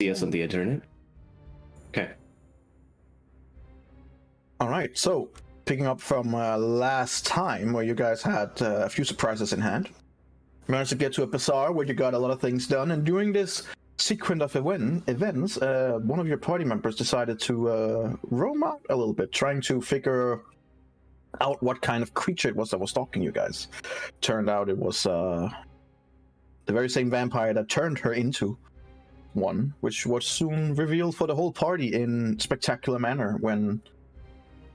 see us on the internet. Okay. All right, so picking up from last time where you guys had a few surprises in hand, you managed to get to a bazaar where you got a lot of things done, and during this sequence of events, one of your party members decided to roam out a little bit, trying to figure out what kind of creature it was that was stalking you guys. Turned out it was the very same vampire that turned her into one, which was soon revealed for the whole party in spectacular manner when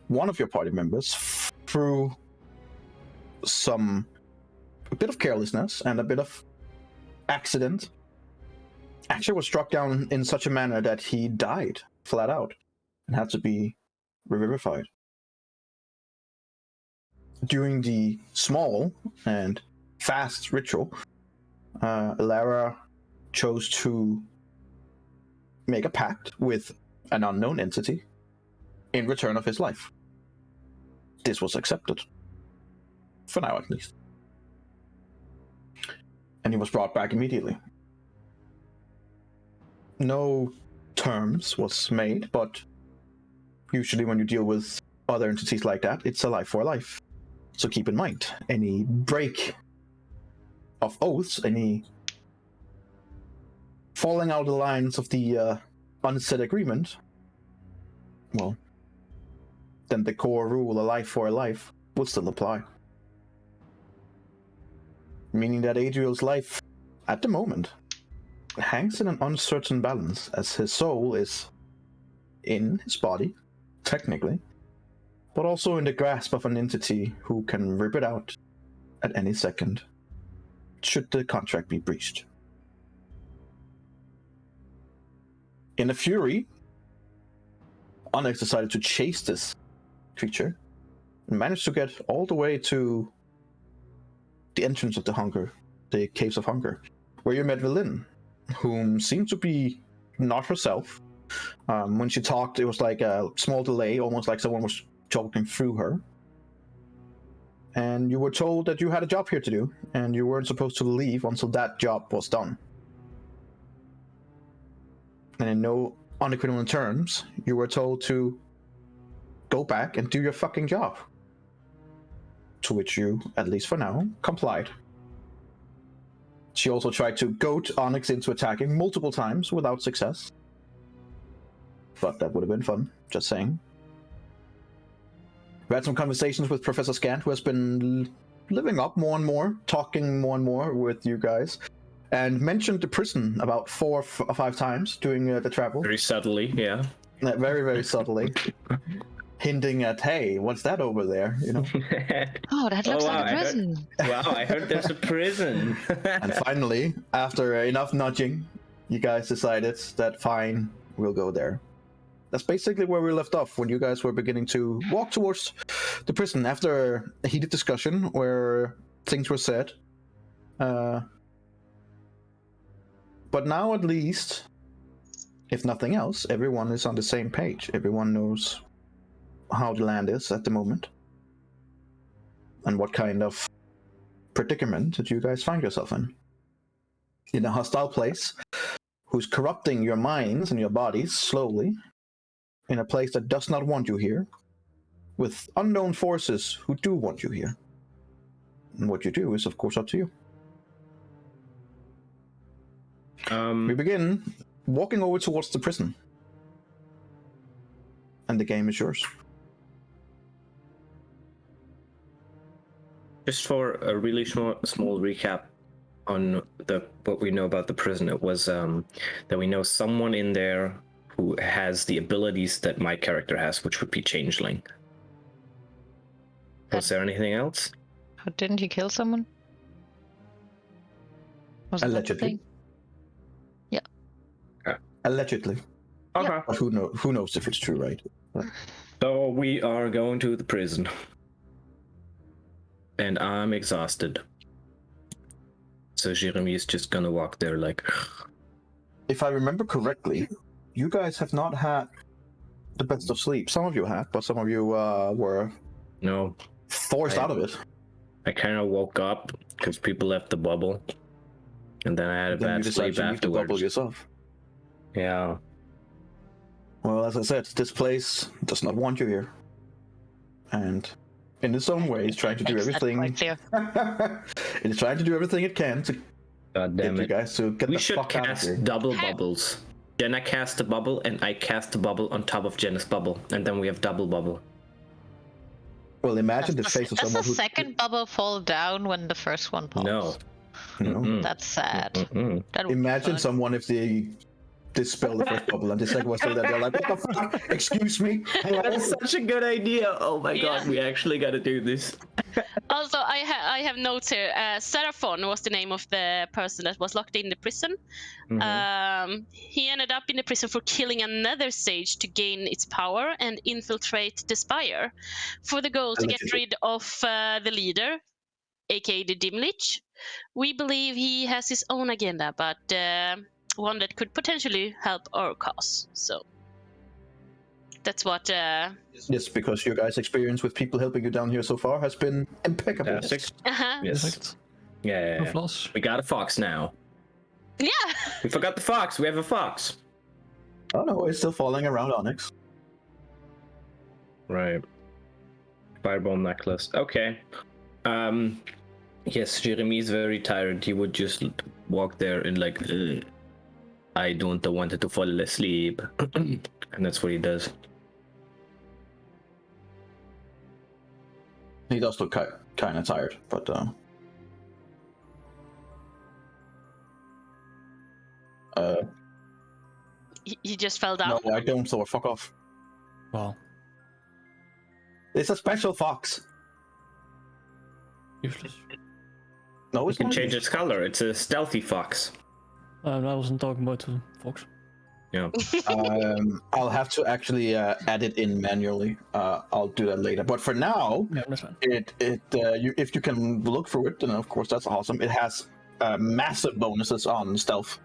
one of your party members, through a bit of carelessness and a bit of accident, actually was struck down in such a manner that he died flat out and had to be revivified. During the small and fast ritual, Lara chose to make a pact with an unknown entity in return of his life. This was accepted. For now, at least. And he was brought back immediately. No terms was made, but usually when you deal with other entities like that, it's a life for a life. So keep in mind, any break of oaths, any falling out of the lines of the unsaid agreement, well, then the core rule, a life for a life, will still apply. Meaning that Adriel's life, at the moment, hangs in an uncertain balance, as his soul is in his body, technically, but also in the grasp of an entity who can rip it out at any second, should the contract be breached. In a fury, Onyx decided to chase this creature and managed to get all the way to the entrance of the Caves of Hunger, where you met Velin, whom seemed to be not herself. When she talked, it was like a small delay, almost like someone was talking through her. And you were told that you had a job here to do, and you weren't supposed to leave until that job was done. And in no unequivocal terms, you were told to go back and do your fucking job. To which you, at least for now, complied. She also tried to goad Onyx into attacking multiple times without success. But that would have been fun, just saying. We had some conversations with Professor Scant, who has been living up more and more, talking more and more with you guys, and mentioned the prison about 4 or 5 times during the travel. Very subtly, yeah. Very, very subtly. Hinting at, hey, what's that over there? You know. Oh, that looks like a prison. I heard there's a prison. And finally, after enough nudging, you guys decided that fine, we'll go there. That's basically where we left off when you guys were beginning to walk towards the prison after a heated discussion where things were said. But now at least, if nothing else, everyone is on the same page. Everyone knows how the land is at the moment and what kind of predicament that you guys find yourself in a hostile place who's corrupting your minds and your bodies slowly, in a place that does not want you here, with unknown forces who do want you here. And what you do is of course up to you. We begin walking over towards the prison, and the game is yours. Just for a really small recap on what we know about the prison, it was that we know someone in there who has the abilities that my character has, which would be Changeling. Was there anything else? Didn't he kill someone? Allegedly. Yeah. Allegedly. Okay. Yeah. But who knows if it's true, right? So we are going to the prison. And I'm exhausted. So Jeremy is just gonna walk there like... If I remember correctly, you guys have not had the best of sleep. Some of you had, but some of you were No. forced out of it. I kind of woke up because people left the bubble. And then I had a Then you bad decided sleep to leave the bubble afterwards. yourself. Yeah. Well, as I said, this place does not want you here. And in its own way, it's trying to do Makes that everything. quite clear. It is trying to do everything it can to God get damn you it. guys to get We the should fuck out of cast here. double bubbles. Jenna cast a bubble, and I cast a bubble on top of Jenna's bubble, and then we have double bubble. Well, imagine the face of Does someone the who. second bubble fall down when the first one pops? No. You know, Mm-mm. That's sad. Mm-mm. That would be imagine fun. someone if they dispel the first bubble and the second one still there. They're like, what the fuck? Excuse me? That's such a good idea. Oh my god, Yeah. we actually gotta do this. Also, I have notes here. Seraphon was the name of the person that was locked in the prison. He ended up in the prison for killing another sage to gain its power and infiltrate the spire, for the goal to get rid of the leader, aka the Dim Lich. We believe he has his own agenda, but one that could potentially help our cause. So that's what. Yes, because your guys' experience with people helping you down here so far has been impeccable. Fantastic. Uh-huh. Yes. Perfect. Yeah. No flaws. We got a fox now. Yeah. We forgot the fox. We have a fox. Oh no, it's still falling around Onyx. Right. Fireball necklace. Okay. Yes, Jeremy's very tired. He would just walk there and like, "Ugh, I don't want to fall asleep," and that's what he does. He does look kind of tired, but He just fell down. no, I don't. So fuck off. Wow. It's a special fox. Useless. No, We it's can not. change its color. It's a stealthy fox. I wasn't talking about the fox. Yeah. I'll have to actually add it in manually. I'll do that later. But for now, Yeah, that's fine. if you can look through it, then of course that's awesome. It has massive bonuses on stealth,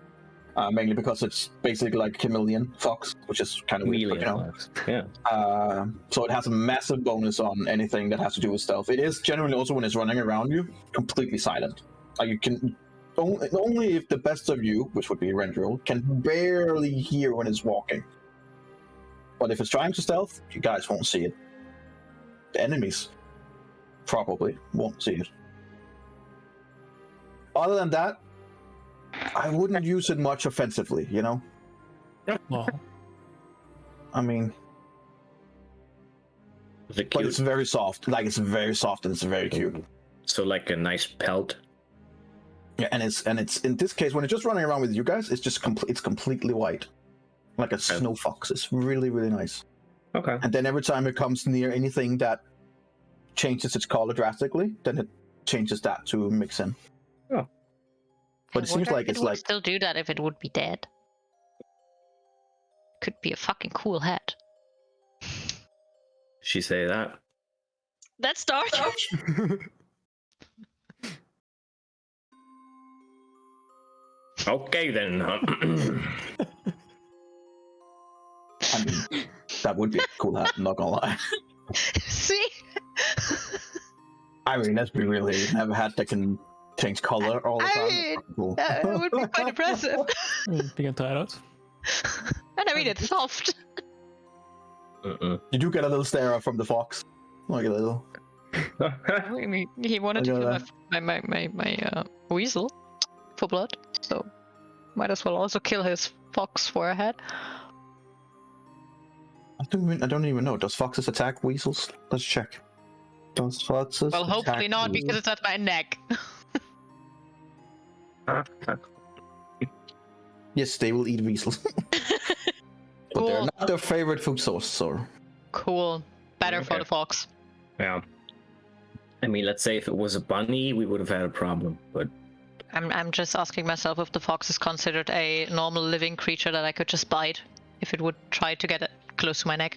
mainly because it's basically like chameleon fox, which is kind of weird. Chameleon But, you know. fox. Yeah. So it has a massive bonus on anything that has to do with stealth. It is generally also when it's running around you, completely silent. Like you can only if the best of you, which would be Rendril, can barely hear when it's walking. But if it's trying to stealth, you guys won't see it. The enemies probably won't see it. Other than that, I wouldn't use it much offensively, you know? Wow. I mean, Is it but cute? it's very soft. Like, it's very soft and it's very cute. So like a nice pelt. Yeah, and it's in this case when it's just running around with you guys, it's just it's completely white, like a snow fox. It's really really nice. Okay. And then every time it comes near anything that changes its color drastically, then it changes that to mix in. Oh. But it seems wonder like if it's it would like still do that if it would be dead. Could be a fucking cool hat. She say that. That's dark. Okay then. I mean, that would be a cool hat. I'm not gonna lie. See? I mean, let's be real here. You can have a hat that can change color all the I time. mean, Cool. That would be quite impressive. You can try it out. And I mean, it's soft. You do get a little stare up from the fox, like a little. I mean, he wanted to Look kill my weasel for blood, so might as well also kill his fox for a head. I don't even know. Does foxes attack weasels? Let's check. Does foxes? Well, hopefully attack not, weasels? because it's at my neck. Yes, they will eat weasels. But they're Cool. not their favorite food source, so. Cool. Better for Okay. the fox. Yeah. I mean, let's say if it was a bunny, we would have had a problem. But I'm just asking myself if the fox is considered a normal living creature that I could just bite if it would try to get it close to my neck.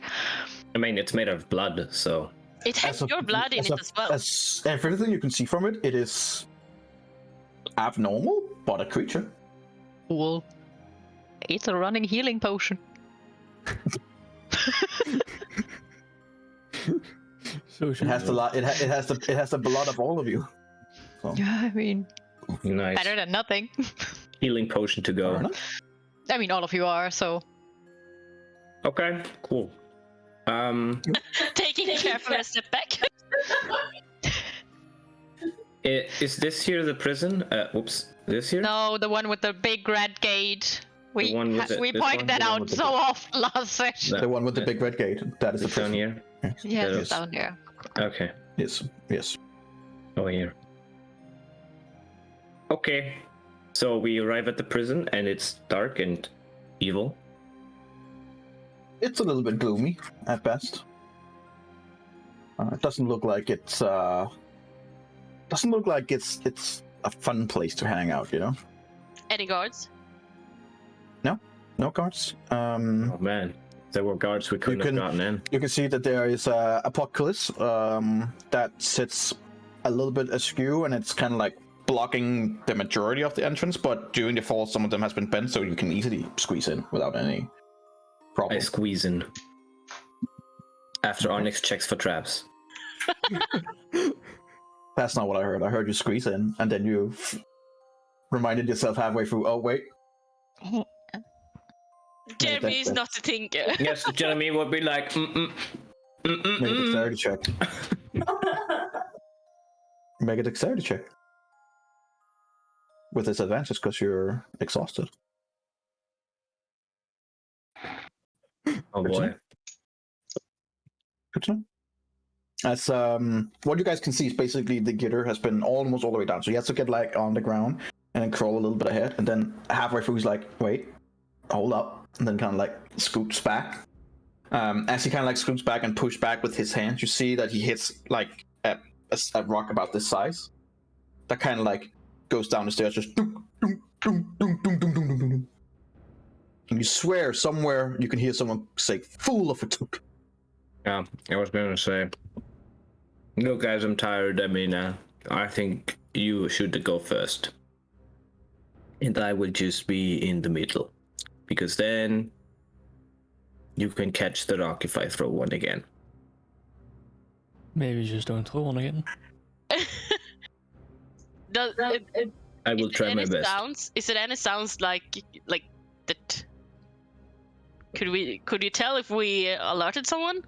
I mean, it's made of blood, so It has your blood in it as well. As everything you can see from it, it is abnormal, but a creature. Cool. It's a running healing potion. So It has the it has the blood of all of you. So, Yeah, I mean, nice. better than nothing. Healing potion to fair go. enough. I mean, all of you are, so. Okay, cool. Taking carefully a step back. Is this here the prison? Whoops, this here? No, the one with the big red gate. We one with we this pointed one? that The one out with the so big- often last session. The one with the big red gate. That is the It's down prison. here. Yes. Yes, Yes. it's down there. Okay. Yes. Yes. Oh, here. Okay. So we arrive at the prison, and it's dark and evil. It's a little bit gloomy at best. It doesn't look like it's a fun place to hang out, you know. Any guards? No guards. Oh man, there were guards we couldn't can- have gotten in. You can see that there is a Apocalypse that sits a little bit askew, and it's kind of like blocking the majority of the entrance. But during the fall, some of them has been bent, so you can easily squeeze in without any problem. I squeeze in. After Onyx checks for traps. That's not what I heard. I heard you squeeze in, and then you reminded yourself halfway through. Oh wait, Jeremy is that's- not a thinker. Yes, Jeremy would be like, make a dexterity check. Make a dexterity check. With disadvantage because you're exhausted. Oh boy. Good to know. As what you guys can see is basically the gitter has been almost all the way down, so he has to get like on the ground and then crawl a little bit ahead, and then halfway through he's like, wait, hold up, and then kind of like scoots back. As he kind of like scoots back and push back with his hands, you see that he hits like a rock about this size that kind of like goes down the stairs, just dunk, dunk, dunk, dunk, dunk, dunk, dunk, dunk, dunk. And you swear somewhere you can hear someone say, "Fool of a took." Yeah, I was gonna say. Look, guys, I'm tired. I mean, I think you should go first. And I will just be in the middle. Because then you can catch the rock if I throw one again. Maybe just don't throw one again. Does, I will is try it my any best. sounds? Is it any sounds like that? Could you tell if we alerted someone?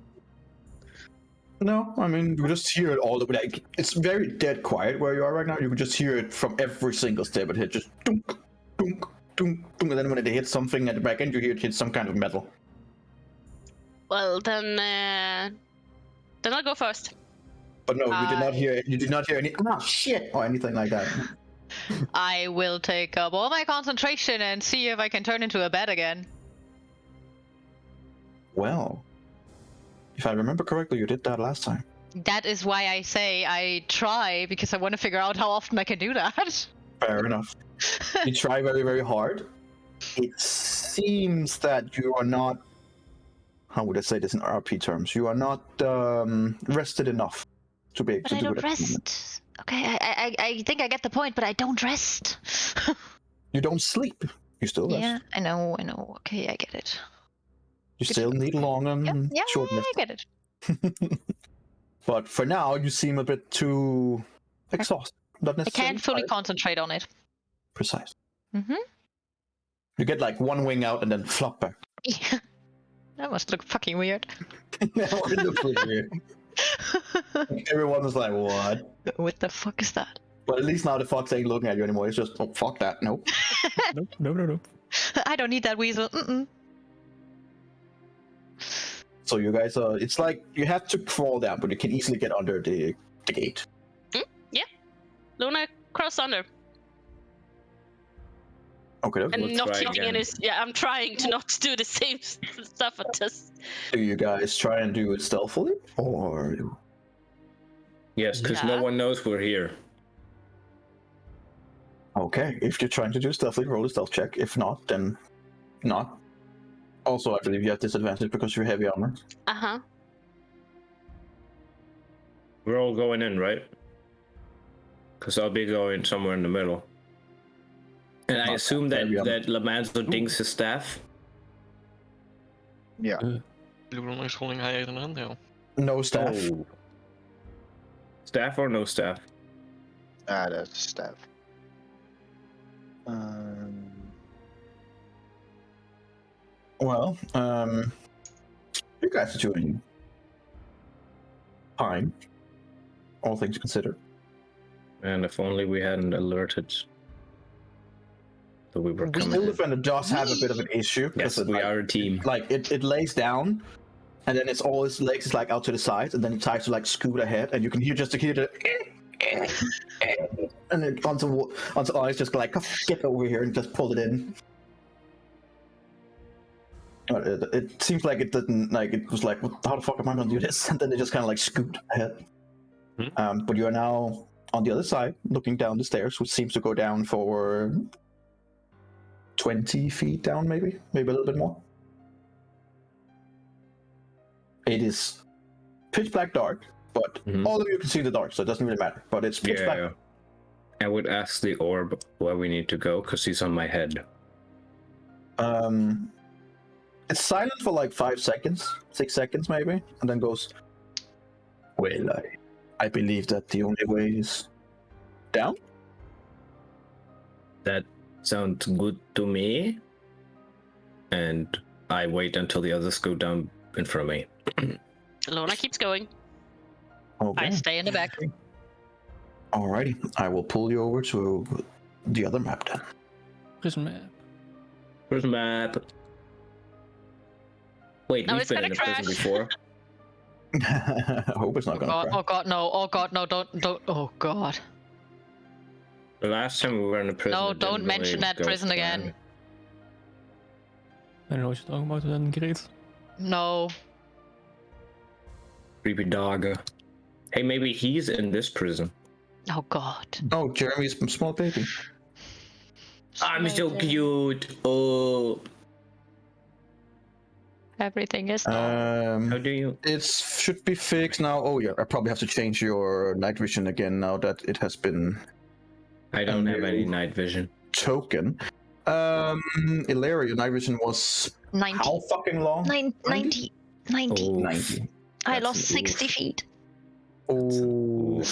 No, I mean you just hear it all the way. Like it's very dead quiet where you are right now. You can just hear it from every single step it hit, just dunk, dunk, dunk, dunk, and then when it hits something at the back end, you hear it hit some kind of metal. Well, then I'll go first. But no, you did not hear it. You did not hear any shit or anything like that. I will take up all my concentration and see if I can turn into a bat again. Well, if I remember correctly, you did that last time. That is why I say I try, because I want to figure out how often I can do that. Fair enough. You try very, very hard. It seems that you are not. How would I say this in RP terms? You are not rested enough to be able But to I do don't it. rest. Okay, I think I get the point, but I don't rest. You don't sleep. You still rest. Yeah, I know. Okay, I get it. You still need long and Yeah, short I rest. get it. But for now, you seem a bit too exhausted. Not I necessarily can't fully tired. concentrate on it. Precise. Mm-hmm. You get like one wing out and then flop back. Yeah. That must look fucking weird. It looks really weird. Everyone was like, what? What the fuck is that? But at least now the fox ain't looking at you anymore. It's just, oh, fuck that. Nope. Nope, no. I don't need that weasel. Mm-mm. So you guys are, it's like you have to crawl down, but you can easily get under the gate. Luna, cross under. Okay, And Let's not try hitting again. any. Yeah, I'm trying to not do the same stuff. At just. do you guys try and do it stealthily? Or Yes, because no Yeah. one knows we're here. okay, if you're trying to do stealthily, roll a stealth check. If not, then not. Also, I believe you have disadvantage because you're heavy armor. Uh-huh. We're all going in, right? Because I'll be going somewhere in the middle. And I Not assume that, heavy armor. that Lamanzo dings his staff. Ja. Luna is rolling higher than Randall. No staff. Oh. Staff or no staff? Ja, dat is staff. Well, you guys are doing fine, all things considered. And if only we hadn't alerted that we were The coming. elephant does have a bit of an issue Yes, because we are a team. like it lays down, and then it's all its legs is like out to the sides, and then it tries to like scoot ahead, and you can hear the and then onto eyes just like get over here and just pull it in. But it seems like it didn't like it was like how the fuck am I gonna do this? And then it just kind of like scoot ahead. But you are now on the other side, looking down the stairs, which seems to go down for 20 feet down, maybe a little bit more. It is pitch black dark, but all of you can see the dark, so it doesn't really matter. But it's pitch black. Yeah. I would ask the orb where we need to go because he's on my head. It's silent for like 5 seconds, 6 seconds maybe, and then goes, well, I believe that the only way is down. That sounds good to me. And I wait until the others go down in front of me. Lona keeps going. Okay. I stay in the back. Alrighty, I will pull you over to the other map then. Prison map. Prison map. Wait, No, we've it's been gonna in a prison crash. before. I hope it's not gonna crash. Oh god, no, oh god, no, don't, oh god. The last time we were in a prison. No, it don't didn't mention really that go prison to again. plan. I don't know what you're talking about then, Great. No. Creepy dog. Hey, maybe he's in this prison. Oh god. Oh, Jeremy's a small baby. I'm so cute. Oh, Everything is how do you? It should be fixed now. Oh yeah, I probably have to change your night vision again now that it has been I don't have any new night vision. token. Ilaria, your night vision was 90. how fucking long? 90. 90. Oh, 90. I that's lost an 60 oof. feet. Oh,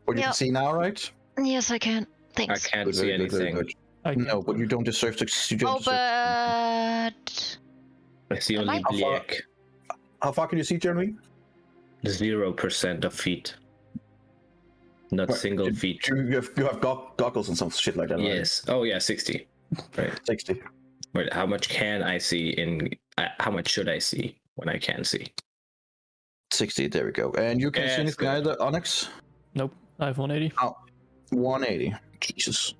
what you Yeah. can see now, right? Yes, I can. I Thanks. can't see anything. No, but you don't deserve to. You don't Oh, deserve but... I see Am only I- How far- black. How far can you see, Jeremy? 0% of feet. Not What, single feet. You have goggles and some shit like that. Right? Yes. Oh yeah, 60. Right. 60. Wait, how much can I see in? How much should I see when I can see? 60. There we go. And you can't see Yes, anything good. either, Onyx. Nope, I have 180. 180. Jesus.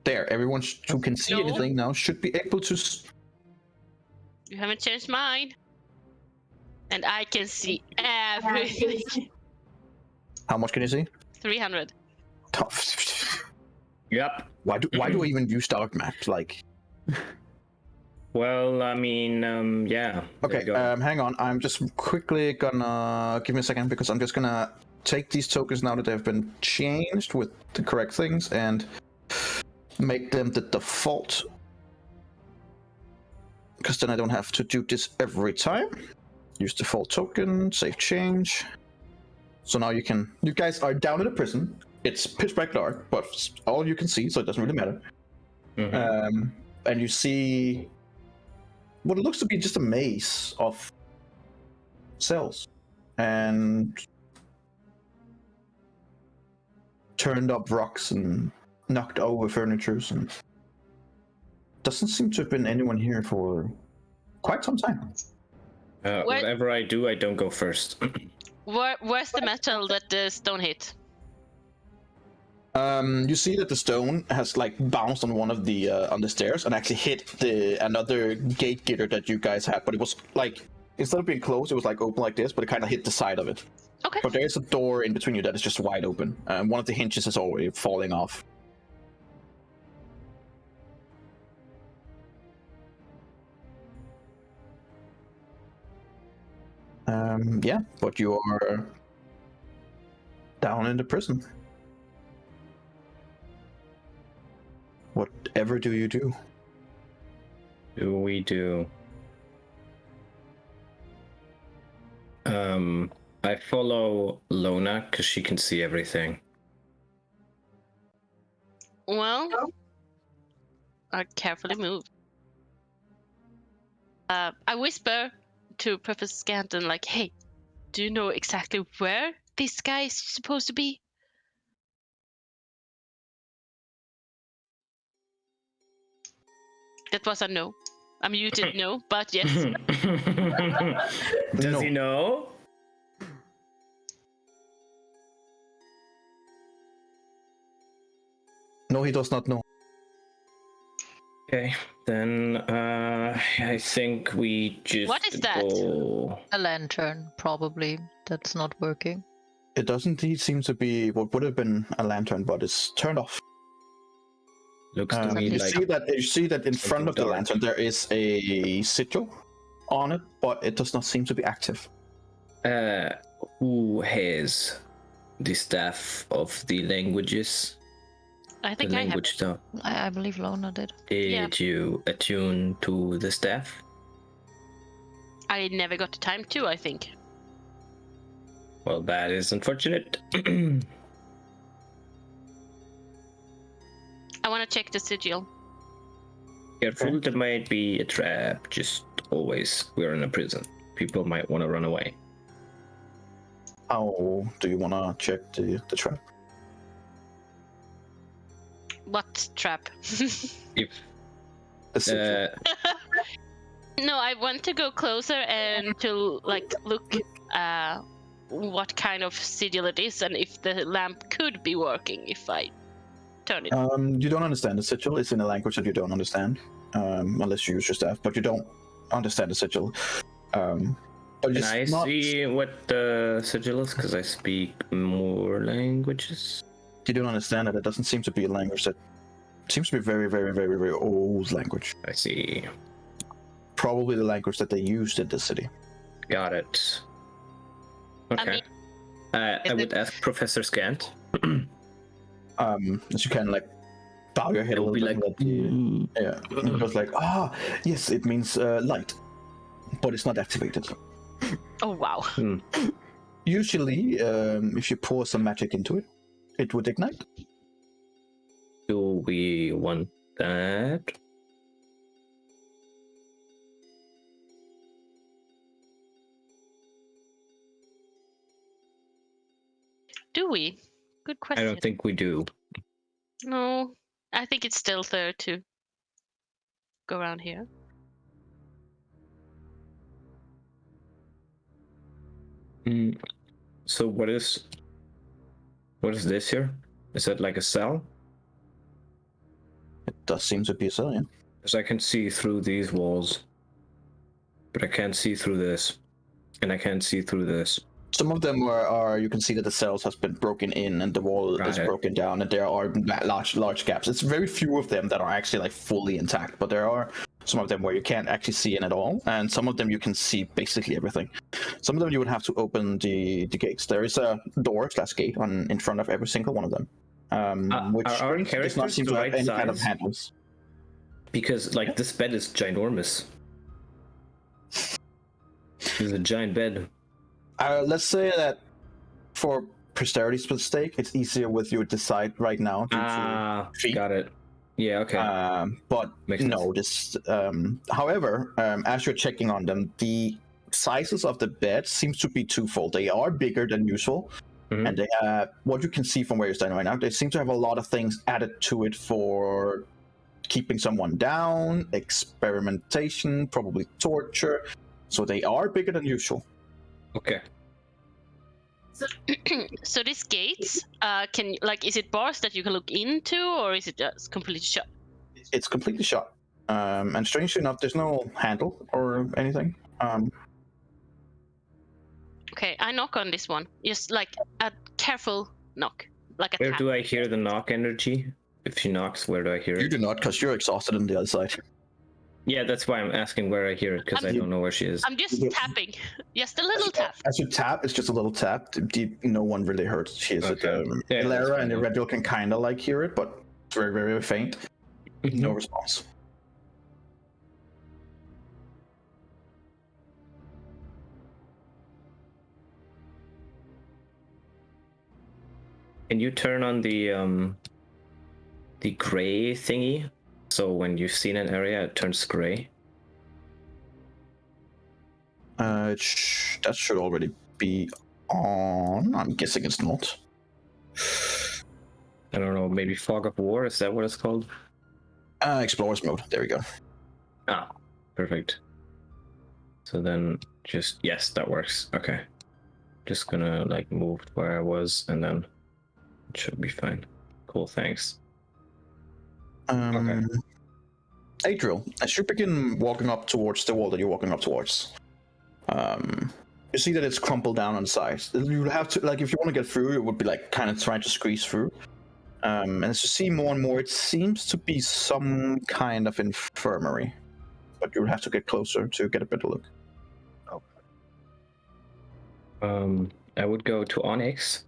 There, everyone who can see No. anything now should be able to. You haven't changed mine. And I can see everything. How much can you see? 300. Yep. Why do I even use dark maps? Like, Well, I mean, yeah. there okay, you go. hang on. I'm just quickly gonna give me a second because I'm just gonna take these tokens now that they've been changed with the correct things and make them the default. Because then I don't have to do this every time. Use default token, save change. So now you guys are down in the prison. It's pitch black dark, but all you can see, so it doesn't really matter. Mhm. And you see what looks to be just a maze of cells and turned up rocks and knocked over furnitures, and doesn't seem to have been anyone here for quite some time. Whatever I do, I don't go first. Where's the metal that the stone hit? You see that the stone has like bounced on one of the on the stairs and actually hit another gate getter that you guys had, but it was like instead of being closed, it was like open like this, but it kind of hit the side of it. Okay. But there is a door in between you that is just wide open. One of the hinges is already falling off. Yeah, but you are down in the prison. Whatever do you do? Do we do? I follow Lona because she can see everything. Well, I carefully move. I whisper to Professor Scanton, like, hey, do you know exactly where this guy is supposed to be? That was a no. A muted no, but yes. Does No. he know? No, he does not know. Okay, then I think we just What is that? go. A lantern, probably. That's not working. It does indeed seem to be what would have been a lantern, but it's turned off. Looks to me You like see that in front something of the dark. lantern there is a sigil on it, but it does not seem to be active. who has the staff of the languages? I The think I have. language stuff. I believe Lona did. Did you attune to the staff? I never got the time to, I think. Well, that is unfortunate. I want to check the sigil. Careful, there might be a trap. Just always, we're in a prison. People might want to run away. How do you want to check the trap? What trap? If The sigil. No, I want to go closer and to like look what kind of sigil it is and if the lamp could be working if I turn it. You don't understand the sigil. It's in a language that you don't understand, unless you use your staff. But you don't understand the sigil. But Can it's I not, see what the sigil is? Because I speak more languages. you don't understand it. It doesn't seem to be a language that seems to be very, very, very, very old language. I see. Probably the language that they used in the city. Got it. I Okay. mean, I would ask Professor Scant. As you can like bow your head a It'll little be bit. like, and let the- yeah, and it goes like, yes, it means light, but it's not activated. oh wow. Usually, if you pour some magic into it, it would ignite. do we want that? Do we? Good I question. don't think we do. No, I think it's still there to go around here. So what is this here? Is that like a cell? It does seem to be a cell, yeah. Because I can see through these walls, but I can't see through this, and I can't see through this. Some of them are you can see that the cells has been broken in and the wall is Right. broken down and there are large gaps. It's very few of them that are actually like fully intact, but there are some of them where you can't actually see in at all, and some of them you can see basically everything. Some of them you would have to open the gates. There is a door/gate in front of every single one of them, which are our does not characters seem the to have right any kind of size? handles. Because like this bed is ginormous. This is a giant bed. Let's say that for posterity's sake, it's easier with you to decide right now. due to feet. Got it. Yeah, okay. But Makes no, however, as you're checking on them, the sizes of the bed seems to be twofold. They are bigger than usual, and they have what you can see from where you're standing right now. They seem to have a lot of things added to it for keeping someone down, experimentation, probably torture. So they are bigger than usual. Okay. So these gates, can like is it bars that you can look into, or is it just completely shut? It's completely shut. And strangely enough, there's no handle or anything. Okay, I knock on this one. Just like a careful knock, like a Where tap. do I hear the knock energy? If she knocks, where do I hear You it? do not, because you're exhausted on the other side. Yeah, that's why I'm asking where I hear it, because I don't know where she is. I'm just tapping, just a little tap. As you tap, it's just a little tap. No one really hears it. Okay. Yeah, that's Lara fine and then. Iredial can kind of like hear it, but it's very, very, very faint. No response. Can you turn on the gray thingy? So when you've seen an area, it turns gray. That should already be on. I'm guessing it's not. I don't know, maybe Fog of War, is that what it's called? Explorers mode. There we go. Ah, perfect. So then just, yes, that works. Okay. Just gonna like move where I was and then it should be fine. Cool, thanks. Okay. Adriel, as you begin walking up towards the wall that you're walking up towards, you see that it's crumpled down on the sides. You have to, like, if you want to get through, it would be like kind of trying to squeeze through. And as you see more and more, it seems to be some kind of infirmary, but you'll have to get closer to get a better look. I would go to Onyx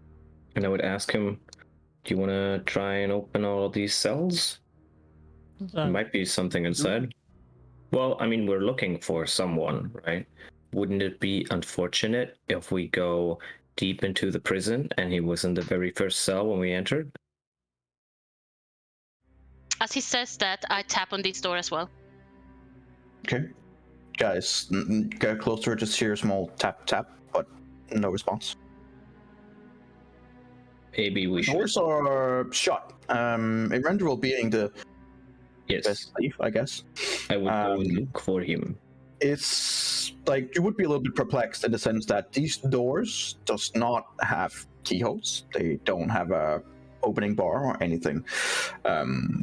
and I would ask him, do you want to try and open all of these cells? There might be something inside. Well, I mean, we're looking for someone, right? Wouldn't it be unfortunate if we go deep into the prison and he was in the very first cell when we entered? As he says that, I tap on this door as well. Okay. Guys, get closer, just hear a small tap, tap, but no response. Maybe we should. Doors are shut. Eberron being the best safe, I guess. I would go and look for him. It's like you would be a little bit perplexed in the sense that these doors does not have keyholes. They don't have a opening bar or anything.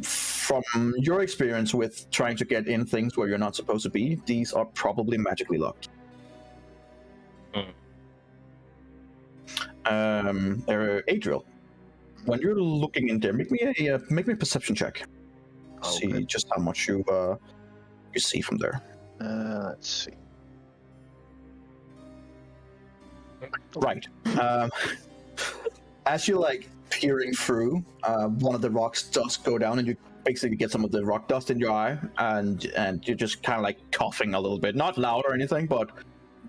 From your experience with trying to get in things where you're not supposed to be, these are probably magically locked. Adriel, when you're looking in there, make me a perception check. Okay. See just how much you see from there. Let's see. Right. As you like peering through, one of the rocks does go down, and you basically get some of the rock dust in your eye, and you're just kind of like coughing a little bit, not loud or anything, but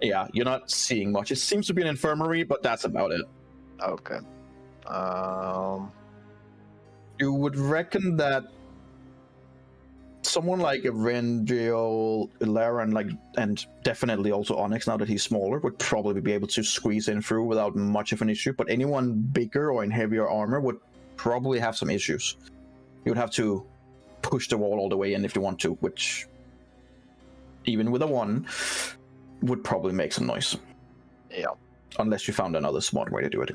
yeah, you're not seeing much. It seems to be an infirmary, but that's about it. Okay. You would reckon that someone like Eberron, Eberron, and definitely also Onyx, now that he's smaller, would probably be able to squeeze in through without much of an issue. But anyone bigger or in heavier armor would probably have some issues. You would have to push the wall all the way in if you want to, which, even with a 1, would probably make some noise. Yeah. Unless you found another smart way to do it.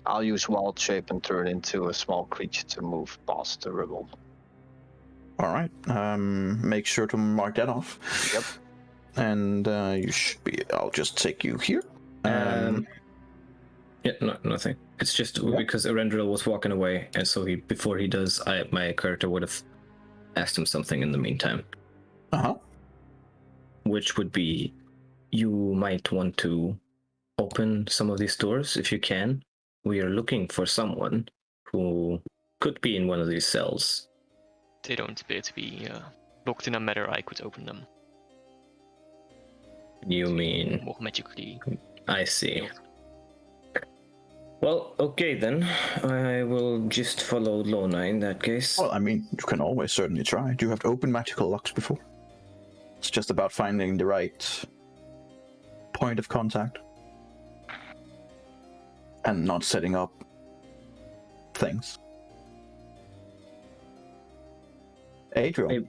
I'll use wild shape and turn into a small creature to move past the rubble. All right. Make sure to mark that off. Yep. And you should be. I'll just take you here. Yeah, nothing. It's just because Erendril was walking away, and so before he does, my character would have asked him something in the meantime. Which would be, you might want to open some of these doors if you can. We are looking for someone who could be in one of these cells. They don't appear to be locked in a matter I could open them. You mean more magically? I see. Well, okay then. I will just follow Lona in that case. Well, I mean, you can always certainly try. You have opened magical locks before. It's just about finding the right point of contact. And not setting up things. Adriel,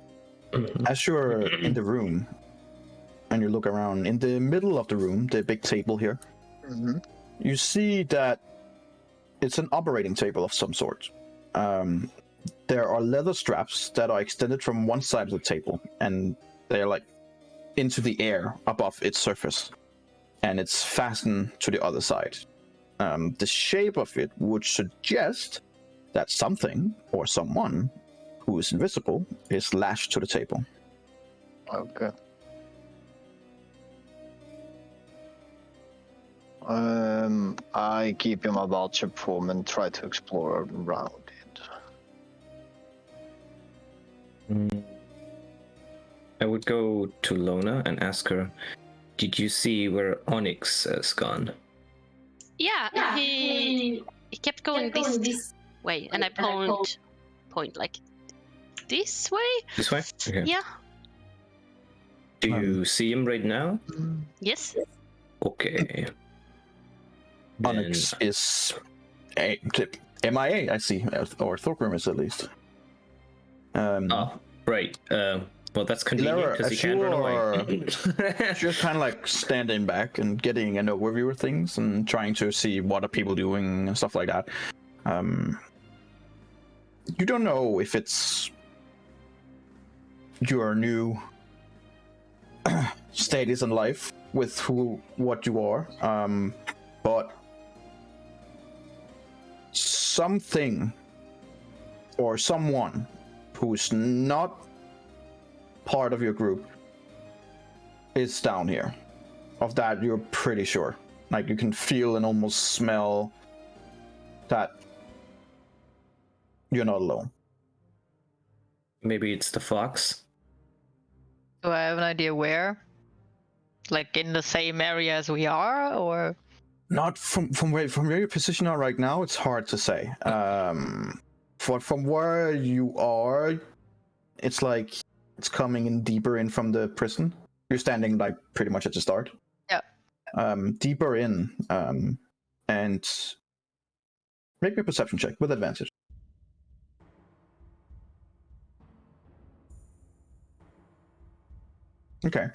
as you're in the room and you look around, in the middle of the room, the big table here, you see that it's an operating table of some sort. There are leather straps that are extended from one side of the table, and they're like into the air above its surface, and it's fastened to the other side. The shape of it would suggest that something or someone who is invisible is lashed to the table. Okay. I keep in my wild shape form and try to explore around it. I would go to Lona and ask her, did you see where Onyx has gone? Yeah, he kept going this way, and I point like this way. This way? Okay. Yeah. Do you see him right now? Yes. Okay. Onyx is MIA, I see, or Thorgrim is at least. Oh, right. Well, that's convenient because he can't run away. Just kind of like standing back and getting an overview of things and trying to see what are people doing and stuff like that. You don't know if it's your new status in life with what you are, but something or someone who's not part of your group is down here. Of that, you're pretty sure. Like, you can feel and almost smell that you're not alone. Maybe it's the fox. Do I have an idea where? Like in the same area as we are, or? Not from where your position are right now. It's hard to say. From where you are, it's like it's coming in deeper in from the prison. You're standing like pretty much at the start. Yeah. Deeper in, and make me a perception check with advantage. Okay.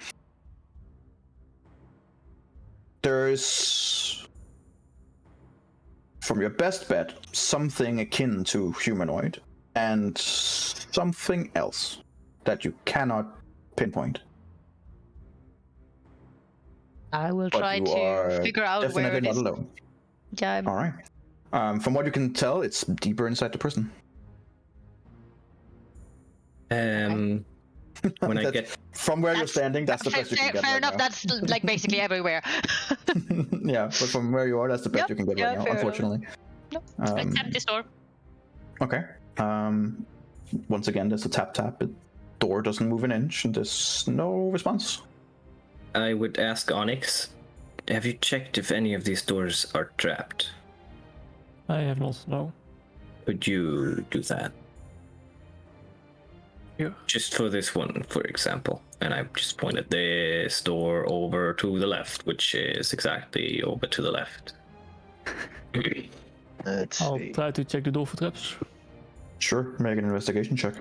There's, from your best bet, something akin to humanoid, and something else that you cannot pinpoint. I will But try you to are figure out where definitely it not is. alone. Yeah. All right. From what you can tell, it's deeper inside the prison. When I get from where you're standing, that's the best you can get. Fair right enough. now. That's like basically everywhere. Yeah, but from where you are, that's the best you can get right now, fair unfortunately. I tap this door. Okay. Once again, there's a tap. The door doesn't move an inch, and there's no response. I would ask Onyx, have you checked if any of these doors are trapped? I have not, no. Could you do that? Yeah. Just for this one, for example. And I just pointed this door over to the left, which is exactly over to the left. Let's I'll see. try to check the door for traps. Sure, make an investigation check.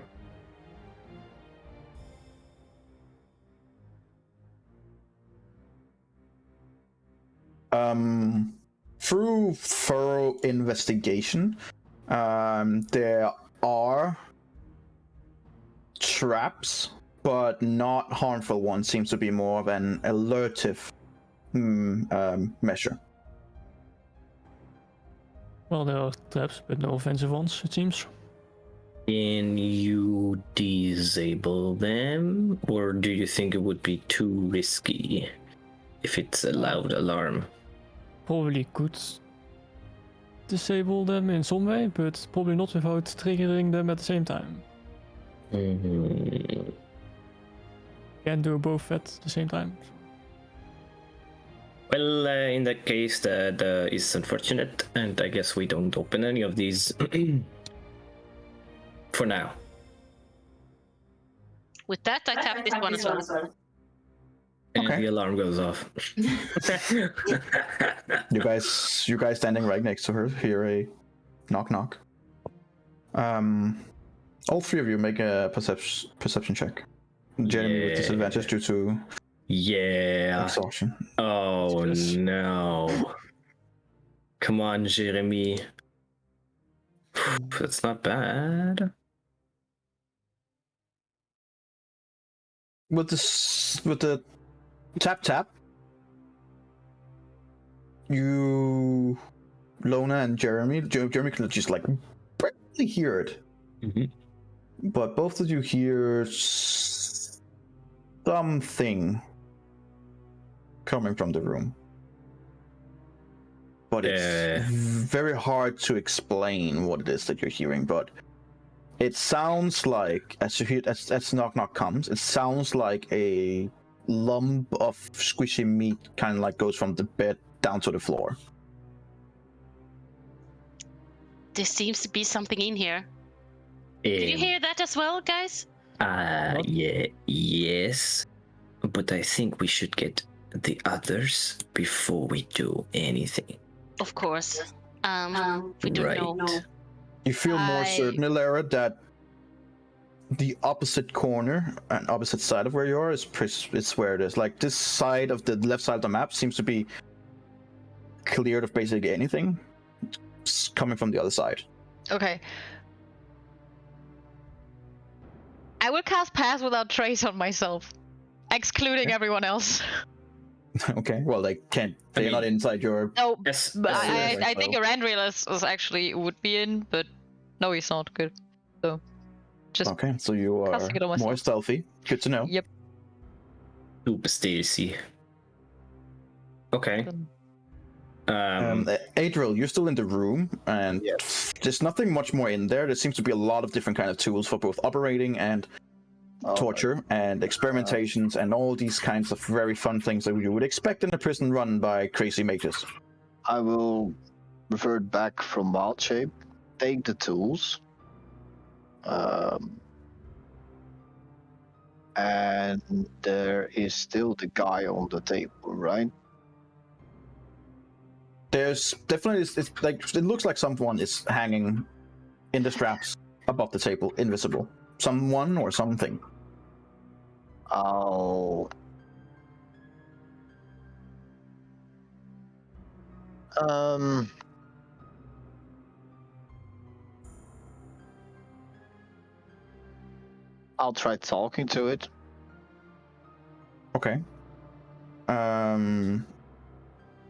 Through thorough investigation, there are traps, but not harmful ones. Seems to be more of an alertive measure. Well, there are traps, but no offensive ones, it seems. Can you disable them? Or do you think it would be too risky if it's a loud alarm? Probably could disable them in some way, but probably not without triggering them at the same time. Can't do both at the same time. Well, in that case, that is unfortunate, and I guess we don't open any of these for now. With that, I tap this one as well. And Okay. the alarm goes off. You guys standing right next to her hear a knock. All three of you make a perception check. Jeremy with disadvantage due to exhaustion. Oh no. Come on, Jeremy. That's not bad. With the tap, you, Lona and Jeremy can just like barely hear it. But both of you hear something coming from the room. But it's very hard to explain what it is that you're hearing, but it sounds like, as knock comes, it sounds like a lump of squishy meat kind of like goes from the bed down to the floor. There seems to be something in here. Did you hear that as well, guys? Yes. but I think we should get the others before we do anything. Of course. We do Right. note. You feel more I- certain, Ilara, that the opposite corner and opposite side of where you are is where it is. Like this side of the left side of the map seems to be cleared of basically anything coming from the other side. Okay. I will cast Pass Without Trace on myself, excluding everyone else. Okay, well they can't. They're not inside your. No, Yes. but I yes. think Erandriel is actually would be in, but no, he's not. Good. So, just Okay, so you are casting it on myself. more stealthy. Good to know. Yep. Super stealthy. Okay. Adriel, you're still in the room, and there's nothing much more in there. There seems to be a lot of different kind of tools for both operating and torture and experimentations and all these kinds of very fun things that you would expect in a prison run by crazy mages. I will revert back from wild shape, take the tools, and there is still the guy on the table, right? There's definitely it's like it looks like someone is hanging in the straps above the table, invisible. Someone or something. I'll try talking to it. Okay.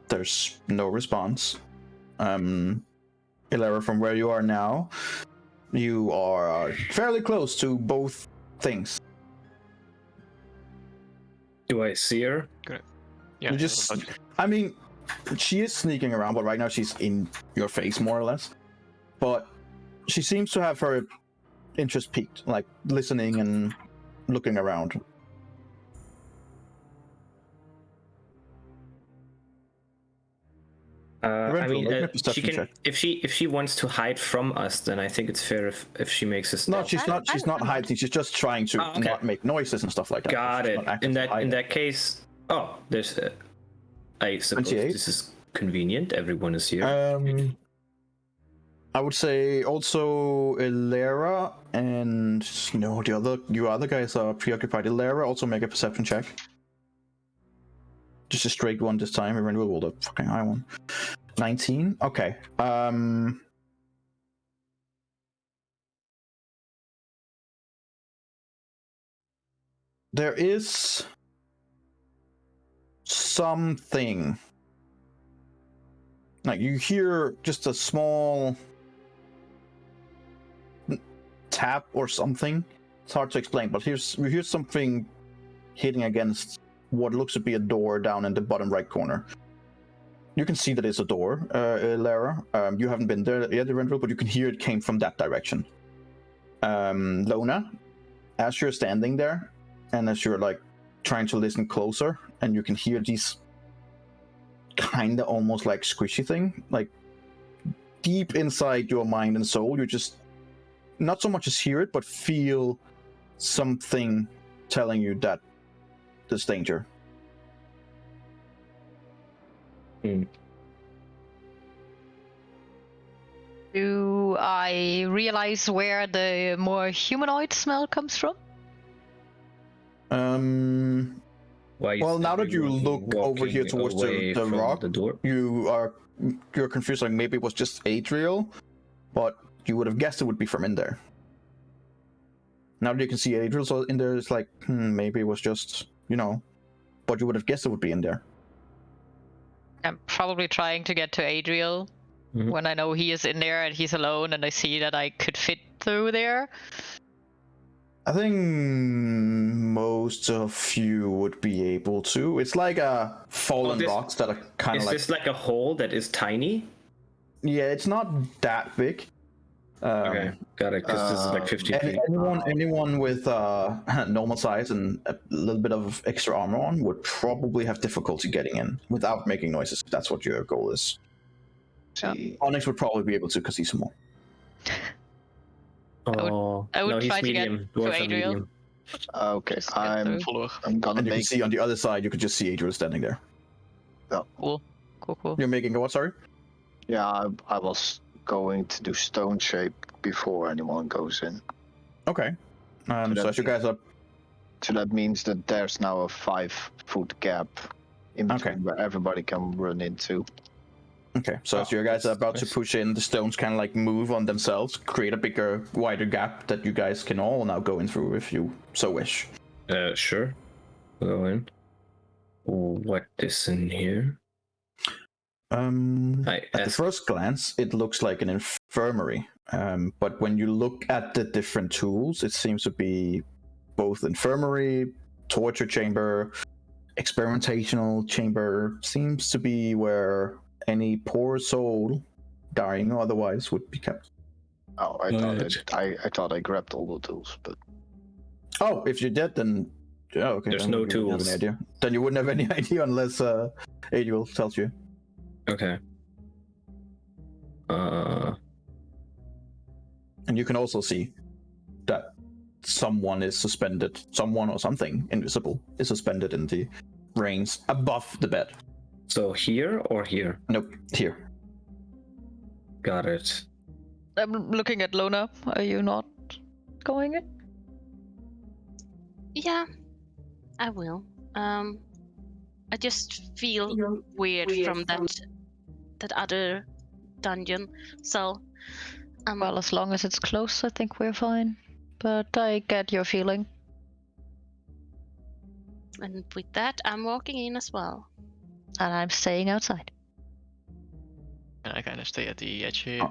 There's no response. Ilara, from where you are now, you are fairly close to both things. Do I see her? Yeah. You just, I mean, she is sneaking around, but right now she's in your face, more or less. But she seems to have her interest peaked, like listening and looking around. I mean, make a she perception can. check. If she wants to hide from us, then I think it's fair if she makes us. No, she's not. She's not hiding. She's just trying to okay. not make noises and stuff like that. Got She's it. not actively In hiding. that case, there's. I suppose 28. this is convenient. Everyone is here. I would say also Ilara and you other guys are preoccupied. Ilara, also make a perception check. Just a straight one this time. Everyone will roll the fucking high one. 19. Okay. There is something. Like you hear just a small tap or something. It's hard to explain, but you hear something hitting against what looks to be a door down in the bottom right corner. You can see that it's a door, Lara. You haven't been there yet, but you can hear it came from that direction. Lona, as you're standing there, and as you're like trying to listen closer, and you can hear these kind of almost like squishy thing, like deep inside your mind and soul, you just not so much as hear it, but feel something telling you that there's danger. Do I realize where the more humanoid smell comes from? Well, now that you look over here towards the rock, you're confused. Like maybe it was just Adriel, but you would have guessed it would be from in there. Now that you can see Adriel in there, it's like maybe it was just but you would have guessed it would be in there. I'm probably trying to get to Adriel when I know he is in there and he's alone, and I see that I could fit through there. I think most of you would be able to. It's like a fallen rocks that are kind of like. Is this like a hole that is tiny? Yeah, it's not that big. Okay, got it. Because this is like 50 feet. Anyone with normal size and a little bit of extra armor on would probably have difficulty getting in without making noises. If that's what your goal is. Onyx would probably be able to because he's small. I would try to get to Adriel. Okay, I'm Follower. gonna And you can make. see on the other side, you could just see Adriel standing there. Cool. You're making a what, sorry? Yeah, I was going to do stone shape before anyone goes in. Okay. So as you guys are... So that means that there's now a 5-foot gap in between where everybody can run into. Okay, so as you guys are about to nice. push in, the stones kind of like move on themselves, create a bigger, wider gap that you guys can all now go in through if you so wish. Sure. Go in. What is in here? At the first glance, it looks like an infirmary, but when you look at the different tools, it seems to be both infirmary, torture chamber, experimentational chamber. Seems to be where any poor soul, dying or otherwise, would be kept. Oh, I thought I grabbed all the tools, but Oh, if you did, then okay. There's then no you wouldn't have tools. any idea. Then you wouldn't have any idea unless Adriel tells you. Okay. And you can also see that someone is suspended, someone or something invisible is suspended in the reins above the bed. So here or here? Nope, here. Got it. I'm looking at Lona. Are you not going in? Yeah, I will. I just feel weird from that other dungeon. So, Well, as long as it's close, I think we're fine. But I get your feeling. and with that, I'm walking in as well. And I'm staying outside. And I kind of stay at the edge here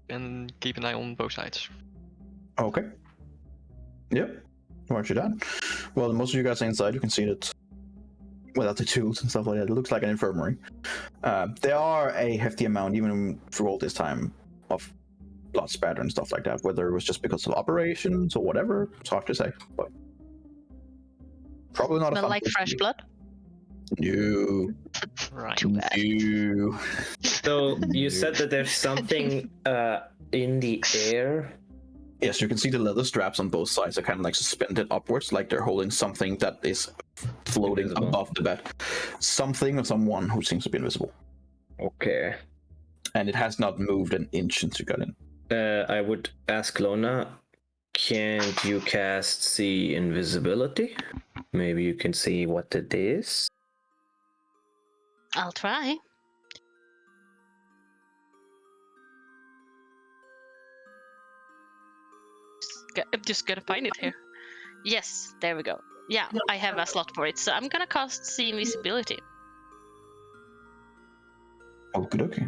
and keep an eye on both sides. Okay. Yep. Once you're done. Well, most of you guys are inside. You can see that without the tools and stuff like that, it looks like an infirmary. There are a hefty amount, even through all this time, of blood spatter and stuff like that. Whether it was just because of operations or whatever, it's hard to say. But probably not a Smell fun like place to fresh be. blood? No. Right. Too bad. No. So you said that there's something in the air. Yes, you can see the leather straps on both sides are kind of like suspended upwards, like they're holding something that is floating Invisible. above the bed. Something or someone who seems to be invisible. Okay. And it has not moved an inch since you got in. I would ask Lona, can't you cast see invisibility? Maybe you can see what it is. I'll try. Just gotta find it here. Yes, there we go. Yeah, I have a slot for it, so I'm gonna cast see invisibility. Okay, okay.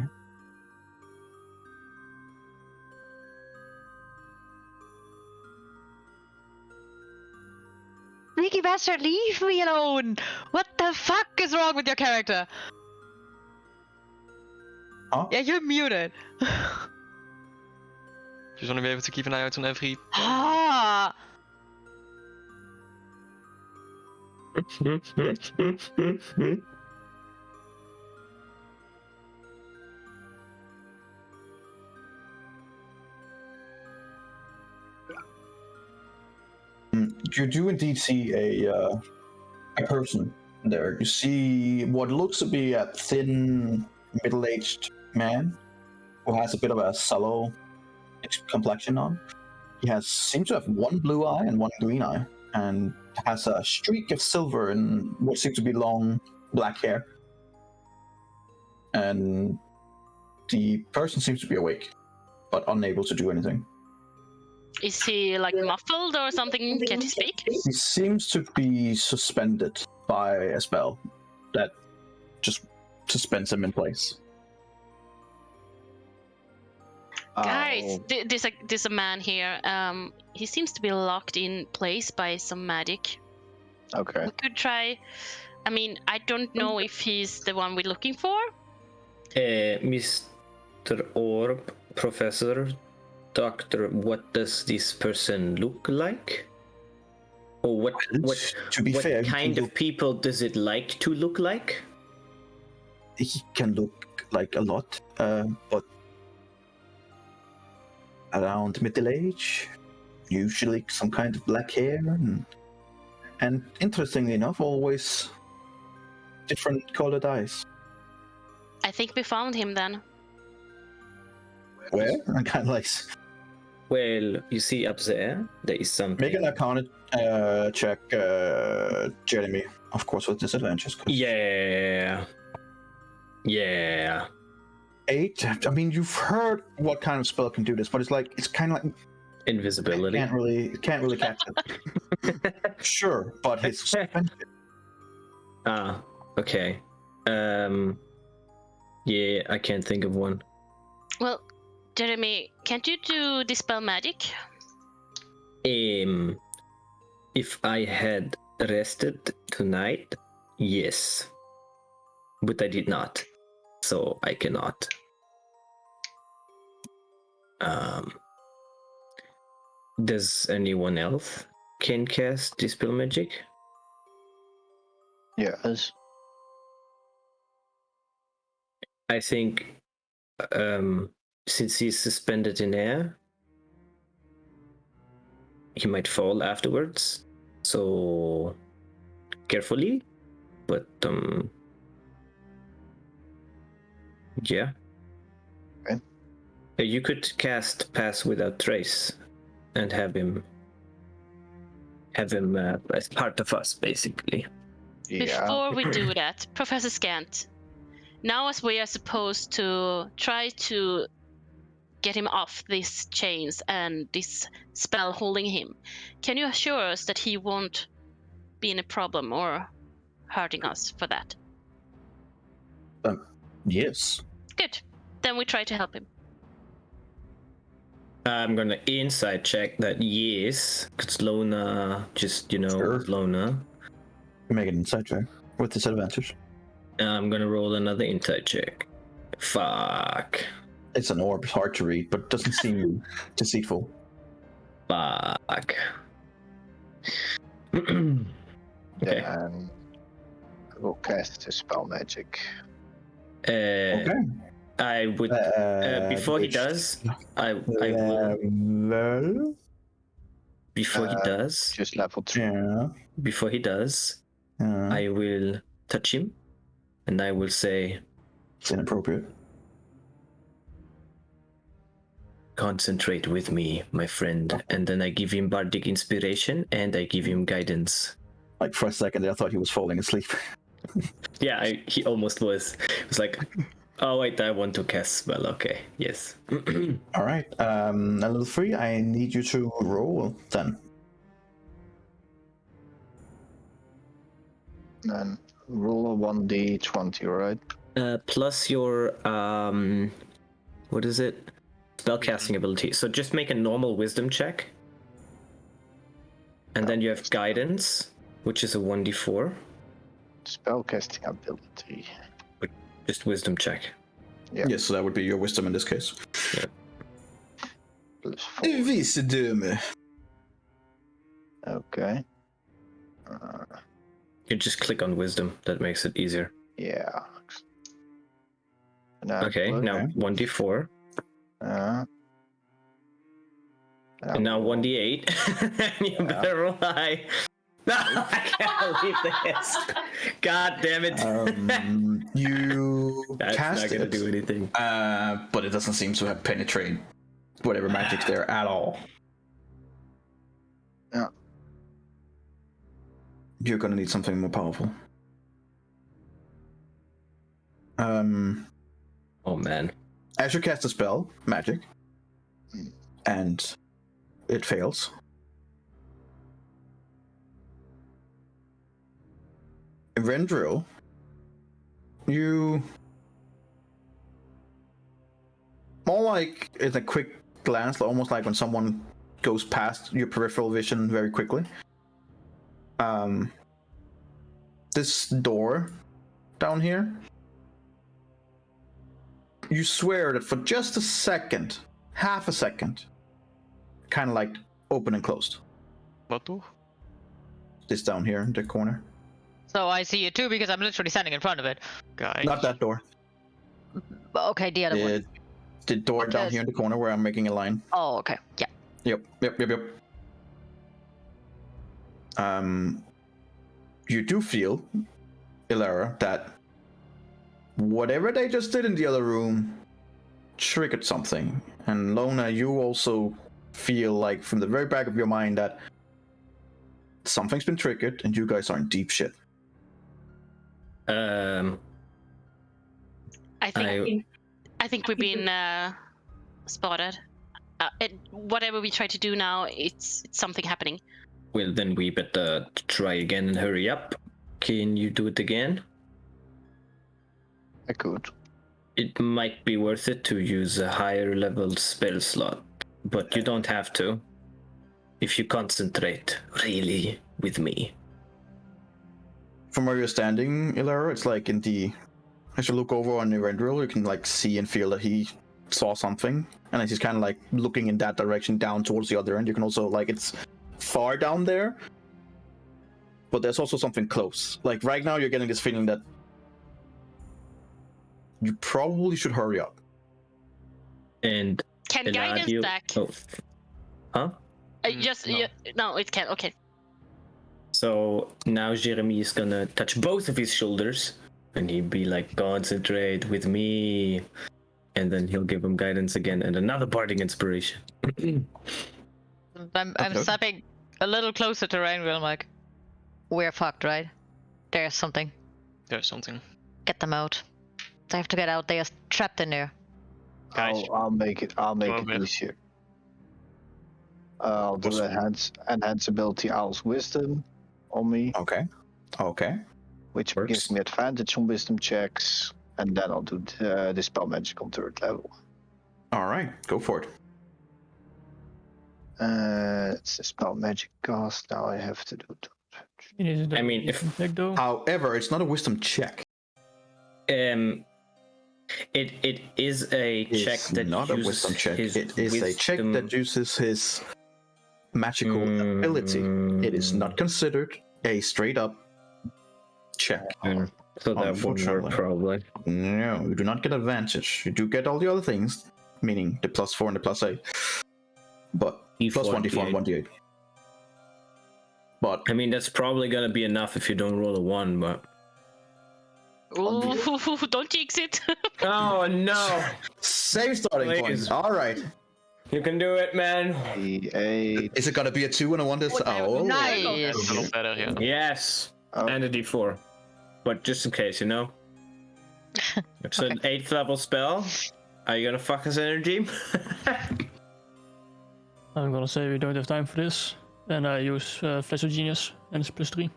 Sneaky bastard, leave me alone! What the fuck is wrong with your character? Huh? Yeah, you're muted. Just want to be able to keep an eye out on every. Ah! You do indeed see a person there. You see what looks to be a thin, middle-aged man who has a bit of a sallow complexion on. He seems to have one blue eye and one green eye, and has a streak of silver in what seems to be long black hair. And the person seems to be awake, but unable to do anything. Is he like muffled or something? Can't he speak? He seems to be suspended by a spell that just suspends him in place. Guys, there's a man here. He seems to be locked in place by some magic. Okay. We could try. I mean, I don't know if he's the one we're looking for. Mr. Orb, Professor, Doctor, what does this person look like? Or what To be fair, he kind can of people does it like to look like? he can look like a lot, but around middle age, usually some kind of black hair and And interestingly enough, always different colored eyes. I think we found him then. Where? I kind of like Well, you see up there is something. make an Arcana check, Jeremy. Of course, with disadvantages. Yeah. 8. I mean, you've heard what kind of spell can do this, but it's kind of like Invisibility. can't really catch it. Sure, but it's suspended. Ah, okay. Yeah, I can't think of one. Well, Jeremy, can't you do dispel magic? If I had rested tonight, yes. But I did not. So I cannot. Does anyone else can cast Dispel Magic? Yes. I think since he's suspended in air, he might fall afterwards. So carefully, but yeah. Okay. You could cast Pass Without Trace and have him as part of us, basically. Yeah. Before we do that, Professor Scant, now as we are supposed to try to get him off these chains and this spell holding him, can you assure us that he won't be in a problem or hurting us for that? Yes. Good. Then we try to help him. I'm gonna insight check that, yes, because Lona just, Sure. Lona. Make an insight check with disadvantage. I'm gonna roll another insight check. Fuck. It's an orb, it's hard to read, but doesn't seem deceitful. Fuck. Okay. And I will cast a spell magic. Okay. I would before he does. I will. Level? Before he does. Just level 3. Yeah. Before he does, I will touch him, and I will say, It's inappropriate. "Concentrate with me, my friend." And then I give him bardic inspiration, and I give him guidance. Like for a second there, I thought he was falling asleep. Yeah, he almost was. It was like, oh wait, I want to cast spell. Okay, yes. All right. Level 3, I need you to roll then. And roll a 1d20, right? Plus your what is it? Spellcasting ability. So just make a normal wisdom check. And then you have guidance, which is a 1d4. Spellcasting ability. Just wisdom check. Yeah. Yes, so that would be your wisdom in this case. Plus 4. Wisdom. Okay. You just click on wisdom. That makes it easier. Yeah. Okay, now 1d4. And now 1d8. You better roll high. No, I can't believe this. God damn it. You That's cast not gonna it, do anything. but it doesn't seem to have penetrated whatever magic's there at all. Yeah. You're gonna need something more powerful. Oh man. As you cast a spell, magic, and it fails. Vendrill, you more like it's a quick glance, almost like when someone goes past your peripheral vision very quickly. This door down here, you swear that for just a second, half a second, kind of like open and closed. What door? This down here in the corner. So I see it too because I'm literally standing in front of it. Guys. Not that door. Okay, the other one. The door down here in the corner where I'm making a line. Oh, okay. Yeah. Yep. you do feel, Ilara, that whatever they just did in the other room triggered something. And Lona, you also feel like from the very back of your mind that something's been triggered and you guys are in deep shit. I think we've been spotted. Whatever we try to do now, it's something happening. Well, then we better try again and hurry up. Can you do it again? I could. It might be worth it to use a higher level spell slot, but you don't have to. If you concentrate really with me. From where you're standing, Ilara, it's like in the... As you look over on the Rendril, you can like see and feel that he saw something. And as he's kind of like looking in that direction down towards the other end, you can also like, it's far down there, but there's also something close. Like right now you're getting this feeling that you probably should hurry up. And Can guidance Eladio... back? Oh. Huh? No, it can. Okay. So now Jeremy is gonna touch both of his shoulders and he'd be like, concentrate with me. And then he'll give him guidance again and another bardic inspiration. I'm stepping a little closer to Rainwheel, like, we're fucked, right? There's something. There's something. Get them out. They have to get out. They are trapped in there. Guys. I'll make it bit. easier. I'll do enhance ability Owl's Wisdom on me. Okay. Which Works. gives me advantage on wisdom checks, and then I'll do the spell magic on 3rd level. All right, go for it. It's a spell magic cast. Now I have to do it. I mean, if... Check though. However, it's not a wisdom check. It is a check It's that not a uses wisdom check. his It is a check wisdom- that uses his magical ability. It is not considered a straight up check. So that won't work Unfortunately. probably. No, you do not get advantage. You do get all the other things, meaning the +4 and the +8. But plus 1d4 and 1d8. But I mean, that's probably gonna be enough if you don't roll a 1, but... Ooh, don't jinx it. Oh no! same starting Please. point. All right. You can do it, man! D8. Is it gonna be a 2 and a 1 this? Oh, Nice. A little better here. Yes! Oh. And a d4. But just in case, you know? It's an 8th level spell. Are you gonna fuck us energy? I'm gonna say we don't have time for this. And I use Flash of Genius, and it's +3.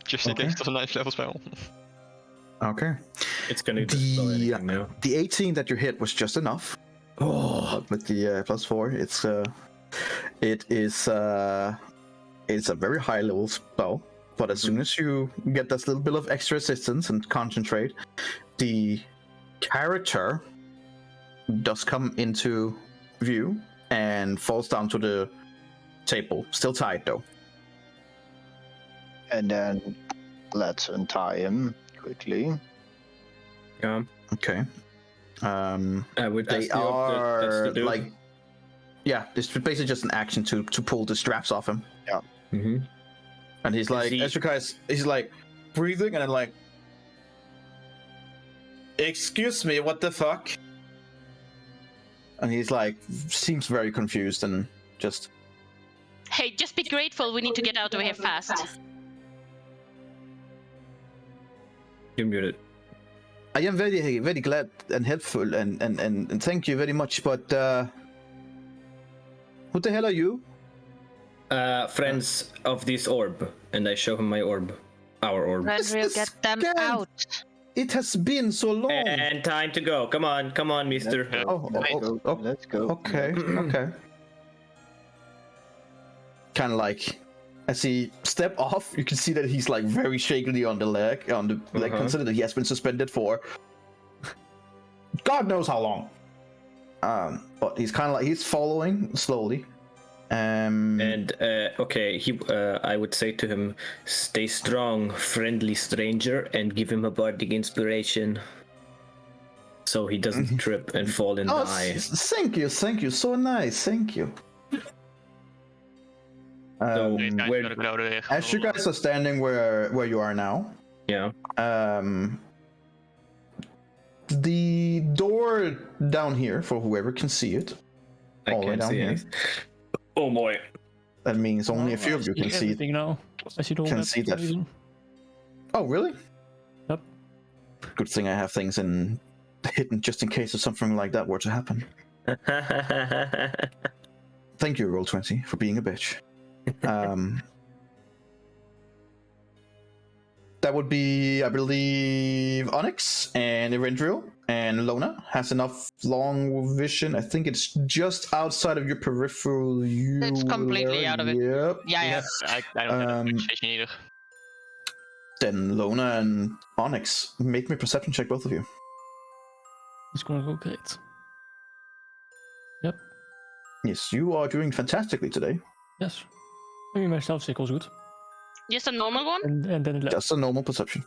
Just in Okay. case it's a 9th level spell. Okay. It's gonna dispel The anything now. the 18 that you hit was just enough. Oh! With the +4, it's a very high level spell. But as soon as you get this little bit of extra assistance and concentrate, the character does come into view and falls down to the table, still tied though. And then let's untie him quickly. Yeah. Okay. I would They ask the orc that's are to do. like, yeah, this is basically just an action to pull the straps off him. Mm-hmm. And he's like, he- he's like breathing and then like, excuse me, what the fuck? And he's like, seems very confused and just. Hey, just be grateful. We need to get out of here fast. You're muted. I am very, very glad and helpful and thank you very much, but who the hell are you? Friends of this orb. And I show him my orb. Our orb. Rainwheel, get them Scam. out. It has been so long. And time to go. Come on, mister. Let's go. Okay, okay. Kind of like, as he step off, you can see that he's like very shakily on the leg, consider that he has been suspended for God knows how long. But he's kind of like, he's following slowly. And okay, I would say to him, stay strong, friendly stranger, and give him a bardic inspiration, so he doesn't trip and fall and die. Thank you, so nice, thank you. So These guys where? gotta go there. As you guys are standing where you are now, Yeah. the door down here, for whoever can see it, I all the way can't down see here. anything. Oh boy. That means only a Oh, few I of you see can see it. everything now. I see the whole Can map see for some that. reason. Oh, really? Yep. Good thing I have things in hidden just in case if something like that were to happen. Thank you, Roll20, for being a bitch. That would be, I believe, Onyx and Erendril, and Lona has enough long vision. I think it's just outside of your peripheral. It's completely out of it. Yep. Yeah. I don't have a vision either. Then Lona and Onyx, make me a perception check, both of you. It's gonna go great. Yep. Yes, you are doing fantastically today. Yes. Maybe my stealth check was good. Just a normal one? And then it left. Just a normal perception.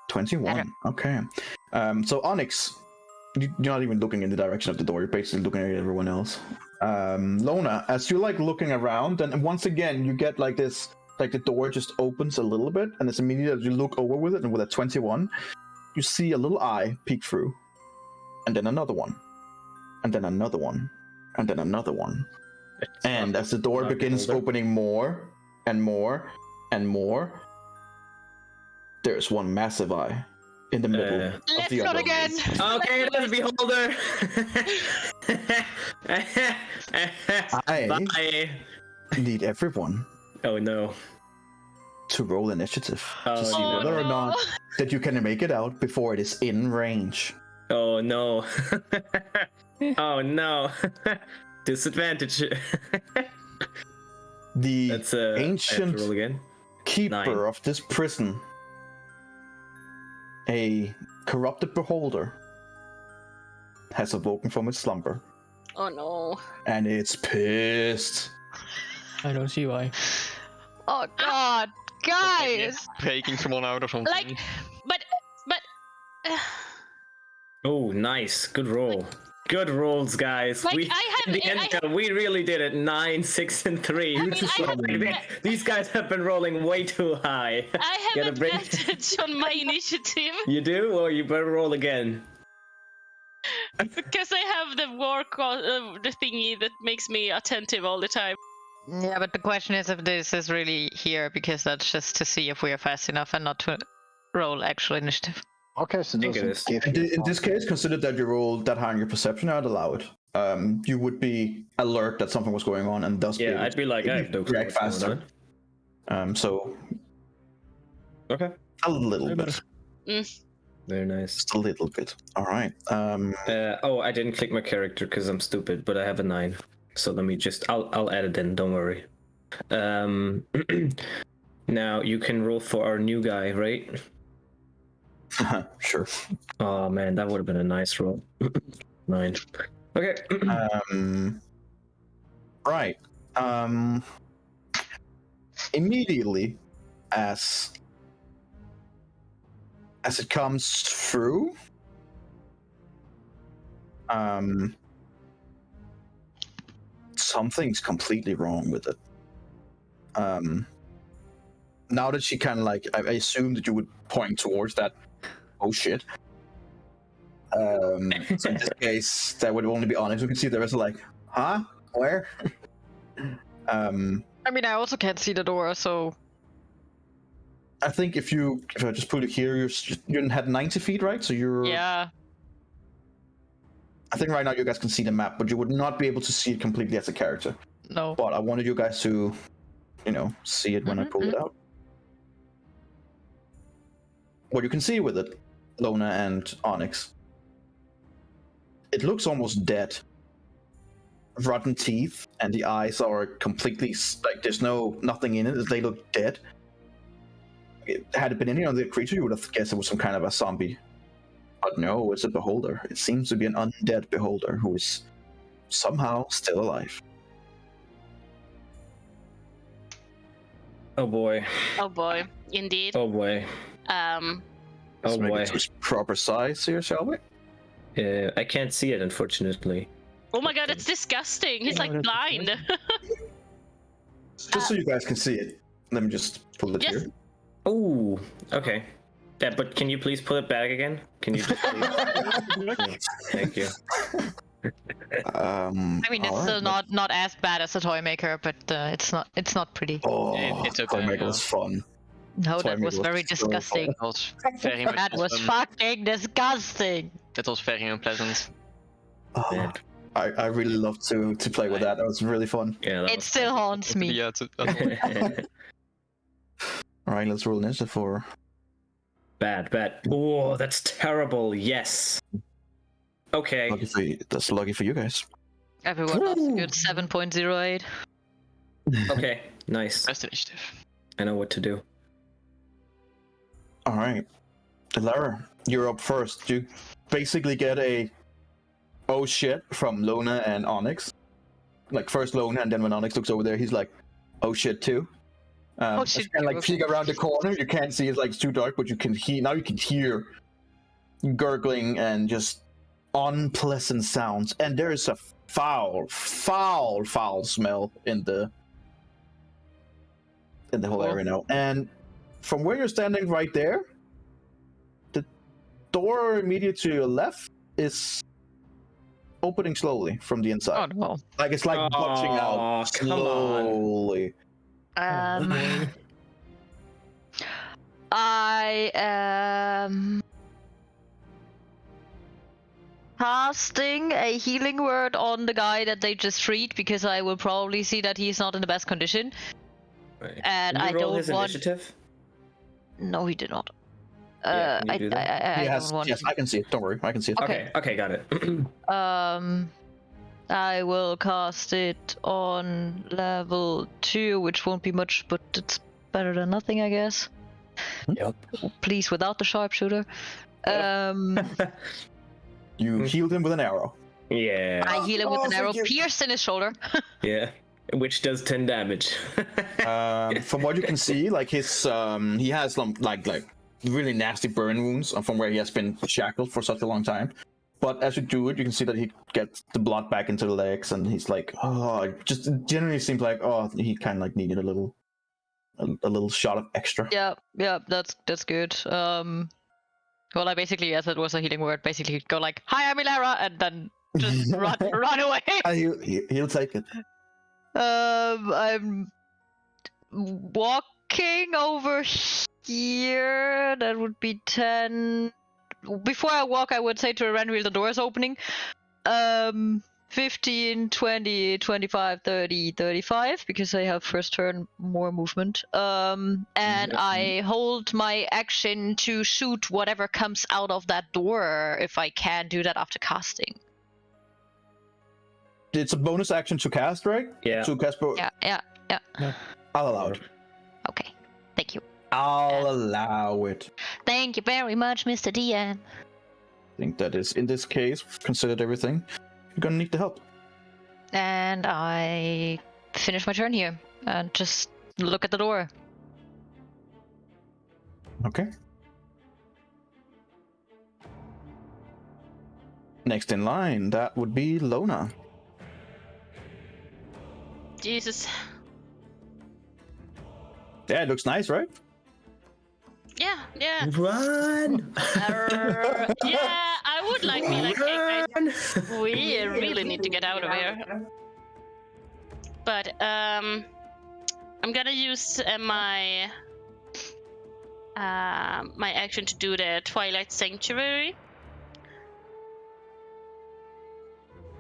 21. Okay. So Onyx, you're not even looking in the direction of the door. You're basically looking at everyone else. Lona, as you're like looking around, and once again you get like this, like the door just opens a little bit, and it's immediately as you look over with it, and with a 21, you see a little eye peek through, and then another one, and then another one, and then another one. And as the door begins opening more and more and more, there's one massive eye in the middle of Let's the not other. again. Okay, let's beholder. I Bye. need everyone Oh no. to roll initiative Oh, to see no. whether or not that you can make it out before it is in range. Oh no. Oh no. Disadvantage. The That's I have to ancient roll again. keeper 9. of this prison, a corrupted beholder, has awoken from its slumber, Oh no. and it's pissed. I don't see why. Oh god, guys. Taking someone out or something. Like, but Oh, nice. Good roll. Good rolls, guys. Like, We I have- in the I end, we really did it. 9, 6, and 3. I mean, I have- These guys have been rolling way too high. I Gotta have bring- advantage on my initiative You do, or you better roll again. because I have the the thingy that makes me attentive all the time. Yeah, but the question is if this is really here, because that's just to see if we are fast enough and not to roll actual initiative. Okay, so Think it doesn't is. give In, you in this case, consider that you rolled that high in your perception, I'd allow it. You would be alert that something was going on, and thus be Yeah, able I'd be like, I have no clue react what's going faster. So on. Okay. a little Very bit, better. Very nice. just a little bit. All right. Oh, I didn't click my character because I'm stupid, but I have a 9. So let me just, I'll add it in, don't worry. Now you can roll for our new guy, right? Sure. Oh man, that would have been a nice roll. 9. Okay. Right. Immediately, as it comes through, something's completely wrong with it. Now that she kind of like, I assume that you would point towards that. Oh shit. So in this case, that would only be Onyx. You can see there is like, huh? Where? I mean, I also can't see the door, so I think if I just put it here, you had 90 feet, right? So you're. yeah. I think right now you guys can see the map, but you would not be able to see it completely as a character. No. But I wanted you guys to, see it when I pull it out. What you can see with it, Lona and Onyx, it looks almost dead. Rotten teeth, and the eyes are completely like there's nothing in it. They look dead. Had it been any other creature, you would have guessed it was some kind of a zombie. But no, it's a beholder. It seems to be an undead beholder who is somehow still alive. Oh boy. Oh boy, indeed. Oh boy. Um, Let's Oh make boy. it to its proper size here, shall we? I can't see it, unfortunately. oh my god, that's disgusting. He's Yeah, like that's blind. Just so you guys can see it, let me just pull it Yes. here. Oh, okay. Yeah, but can you please pull it back again? Can you just please? Yeah, thank you. I mean, it's alright, still not as bad as a toy maker, but it's not pretty. Oh, It's okay, Toymaker yeah. was fun. No, that Toymaker was very so disgusting. That was very much. That was fucking disgusting. That was very unpleasant. Oh, Man. I really love to play with that. That was really fun. Yeah, that It still haunts me. Yeah, was... All right, let's roll initiative for. Bad. Oh, that's terrible. Yes. Okay. That's lucky for you guys. Everyone loves a good 7.08. Okay. Nice. Best initiative. I know what to do. All right, Lara, you're up first. You basically get a oh shit from Lona and Onyx. Like first Lona, and then when Onyx looks over there, he's like, oh shit too. Oh shit. And like peek around the corner, you can't see it's like it's too dark, but you can hear now. You can hear gurgling and just unpleasant sounds, and there is a foul smell in the whole area now. And from where you're standing right there, the door immediate to your left is opening slowly from the inside. Oh no. Like it's like bulging out come on. slowly. I am casting a healing word on the guy that they just freed because I will probably see that he's not in the best condition. Right. And Can you I roll don't his want. initiative? No, he did not. Yeah, can you do that? I Yes, don't want. yes, I can see it. Don't worry, I can see it. Okay, got it. I will cast it on level 2, which won't be much, but it's better than nothing, I guess. Yep. Please, without the sharpshooter. You healed him with an arrow. Yeah. I heal him with an arrow thank you. pierced in his shoulder. Yeah. Which does 10 damage. From what you can see, like his he has some like really nasty burn wounds from where he has been shackled for such a long time. But as you do it, you can see that he gets the blood back into the legs, and he's like, oh, it just generally seems like, oh, he kind of like needed a little shot of extra. Yeah, that's good. Well, I basically, as it was a healing word, basically go like, "Hi, I'm Ilara," and then just run away. He'll take it. I'm walking over here. That would be 10. Before I walk, I would say to Renreal, the door is opening. 15, 20, 25, 30, 35, because I have first turn more movement. And I hold my action to shoot whatever comes out of that door, if I can do that after casting. It's a bonus action to cast, right? Yeah. To cast. Yeah. I'll allow it. Okay, thank you. I'll allow it. Thank you very much, Mr. DM. I think that is, in this case, considered everything, you're gonna need the help. And I finish my turn here and just look at the door. Okay. Next in line, that would be Lona. Jesus. Yeah, it looks nice, right? Yeah. Run! Yeah, I would like me like, hey guys, we really need to get out of here. But I'm gonna use my action to do the Twilight Sanctuary.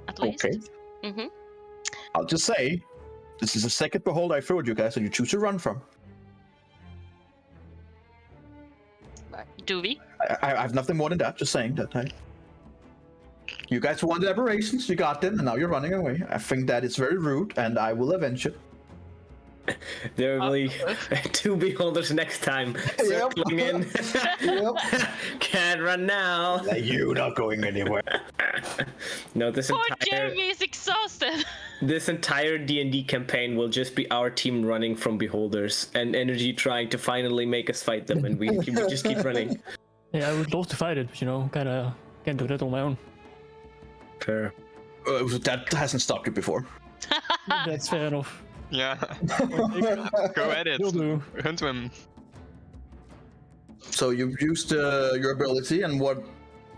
At least. Okay. Mm-hmm. I'll just say, this is the second behold I throw at you guys, and you choose to run from. Do we? I have nothing more than that. Just saying that. You guys wanted aberrations, you got them, and now you're running away. I think that is very rude, and I will avenge it. There will be 2 beholders next time. Yep. Circling in. Yep. Can't run now. You're not going anywhere. No, this Poor entire Jeremy is exhausted. this entire D&D campaign will just be our team running from beholders and energy trying to finally make us fight them, and we just keep running. Yeah, I would love to fight it, but kinda can't do that on my own. Fair. That hasn't stopped you before. That's fair enough. Yeah. Go at it. Will do. Hunt him. So you've used your ability, and what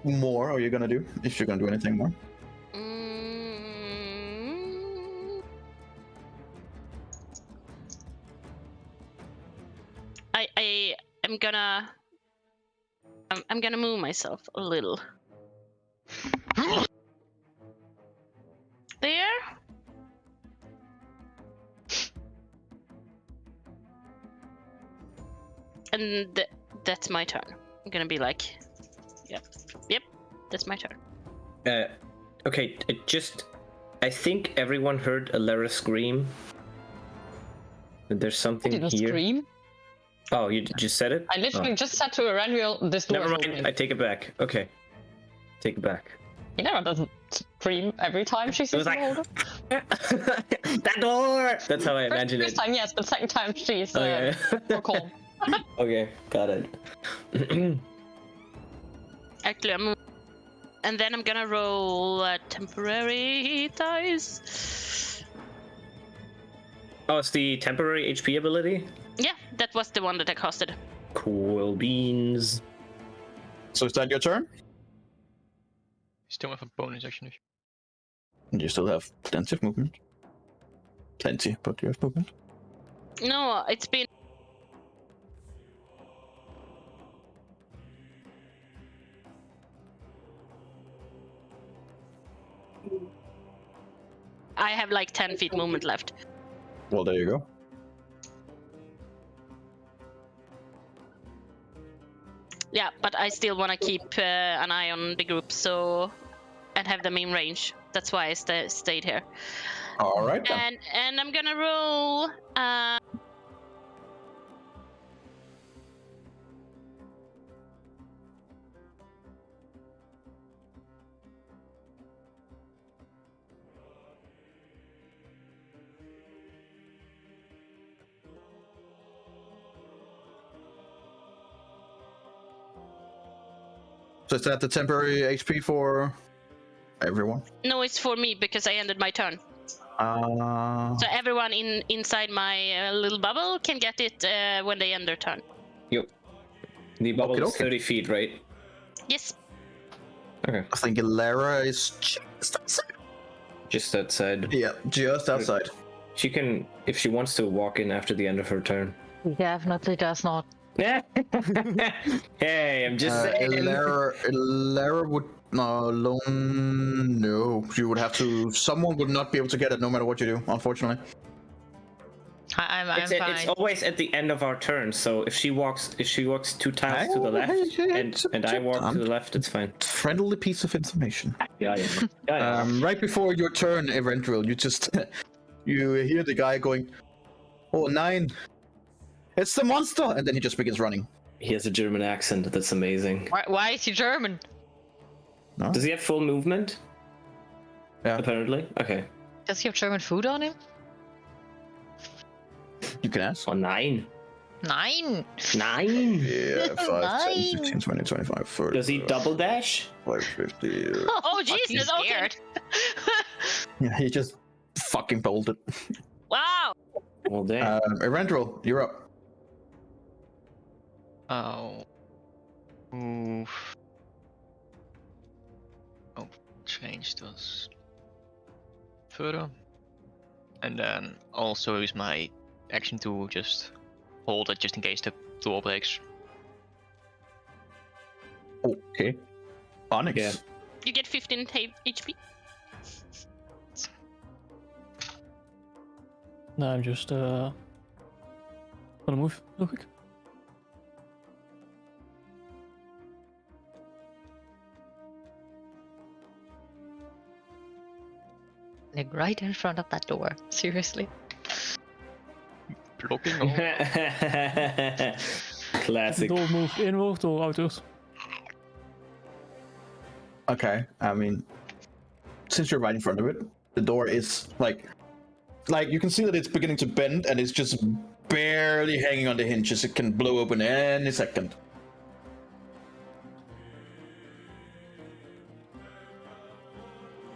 more are you gonna do? If you're gonna do anything more? I am gonna. I'm gonna move myself a little. There. And that's my turn. I'm gonna be like, yep, that's my turn. Okay, I think everyone heard Alara scream. There's I something didn't here. scream. Oh, you just said it? I literally just said to Eranriel, this door Never is mind, open. I take it back. Okay. Take it back. Elara doesn't scream every time she It sees was the like, holder. that door! That's how I imagine First it. time, yes, but second time she's Okay. more calm. Okay, got it. Actually, and then I'm gonna roll temporary dice. Oh, it's the temporary HP ability? Yeah, that was the one that I casted. Cool beans. So is that your turn? Still have a bonus action. And you still have plenty of movement. Plenty, but you have movement. No, it's been. I have like 10 feet movement left. Well, there you go. Yeah, but I still want to keep an eye on the group, so and have them in range. That's why I stayed here. All right. Then. And I'm gonna roll. So is that the temporary HP for everyone? No, it's for me because I ended my turn. So everyone inside my little bubble can get it when they end their turn. Yep. The bubble is Okay. 30 feet, right? Yes. Okay. I think Lara is just outside. Just outside. Yeah, just outside. She can, if she wants to, walk in after the end of her turn. Definitely does not. Hey, I'm just saying. Lara would alone. No, you would have to. Someone would not be able to get it, no matter what you do. Unfortunately. I'm It's fine. always at the end of our turn. So if she walks 2 tiles to the left, and I walk to the left, it's fine. Friendly piece of information. Yeah. Yeah. Right before your turn, Eventual, you just you hear the guy going, "Oh, 9. It's the monster!" And then he just begins running. He has a German accent. That's amazing. Why is he German? No? Does he have full movement? Yeah. Apparently. Okay. Does he have German food on him? You can ask. Oh, 9. 9. 9. Yeah, 5, 10, Nine. 15, 20, 25, 30. Does he double dash? 5, 50. Oh Jesus! Okay. Scared. Yeah, he just fucking bolted. Wow. Well, damn. Eventual, you're up. Oh. Move. Oh, change this further. And then also use my action to just hold it just in case the door breaks. Okay. Onyx. Yeah. You get 15 HP. No, I'm just gonna move real quick. Like right in front of that door. Seriously. Blocking all. Classic. Door move inward or outward? Okay, I mean, since you're right in front of it, the door is like you can see that it's beginning to bend and it's just barely hanging on the hinges. It can blow open any second.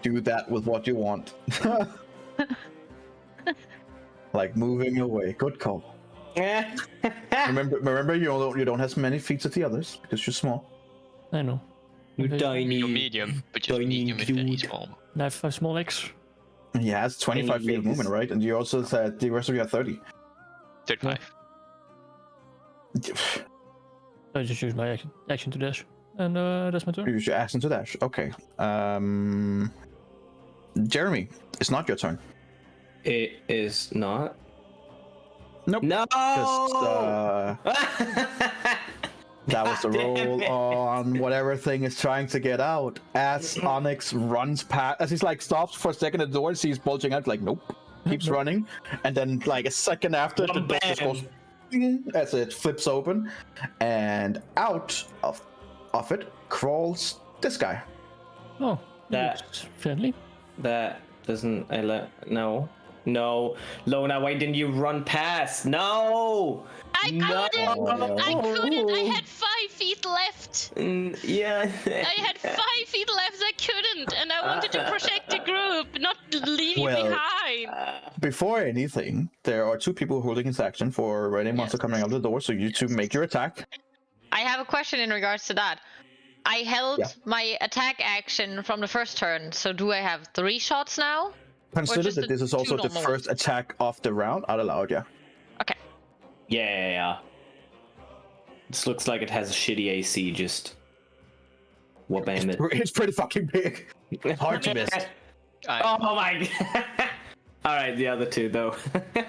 Do that with what you want. like moving away. Good call. Remember, you don't have as many feet as the others because you're small. I know. You Okay. tiny. You're medium, but just tiny medium with any dude. small. And I have 5 small legs. He has 25 feet of legs. movement, right? And you also said the rest of you have 30. 35. I just use my action to dash. And that's my turn. You should ask him to dash. Okay. Jeremy, it's not your turn. It is not. Nope. No. That was the roll Damn it. on whatever thing is trying to get out. As Onyx runs past, as he's like stops for a second at the door, sees bulging out, like nope, keeps running, and then like a second after, the door just goes ding as it flips open, and out of it crawls this guy. Oh, That- looks friendly. That doesn't. No. Lona, why didn't you run past? No. I couldn't. No. I couldn't. I had 5 feet left. Yeah. I had 5 feet left. I couldn't, and I wanted to protect the group, not leave you Well, behind. Before anything, there are 2 people holding his action for any monster coming out the door, so you 2 make your attack. I have a question in regards to that. I held Yeah. my attack action from the first turn, so do I have 3 shots now? Consider just that the this is also 2 the normal first attack of the round. I'll allow it, yeah. Okay. Yeah. This looks like it has a shitty AC. Just whoop-bam it. It's pretty fucking big. Hard to miss. Oh my god. All right, the other 2 though.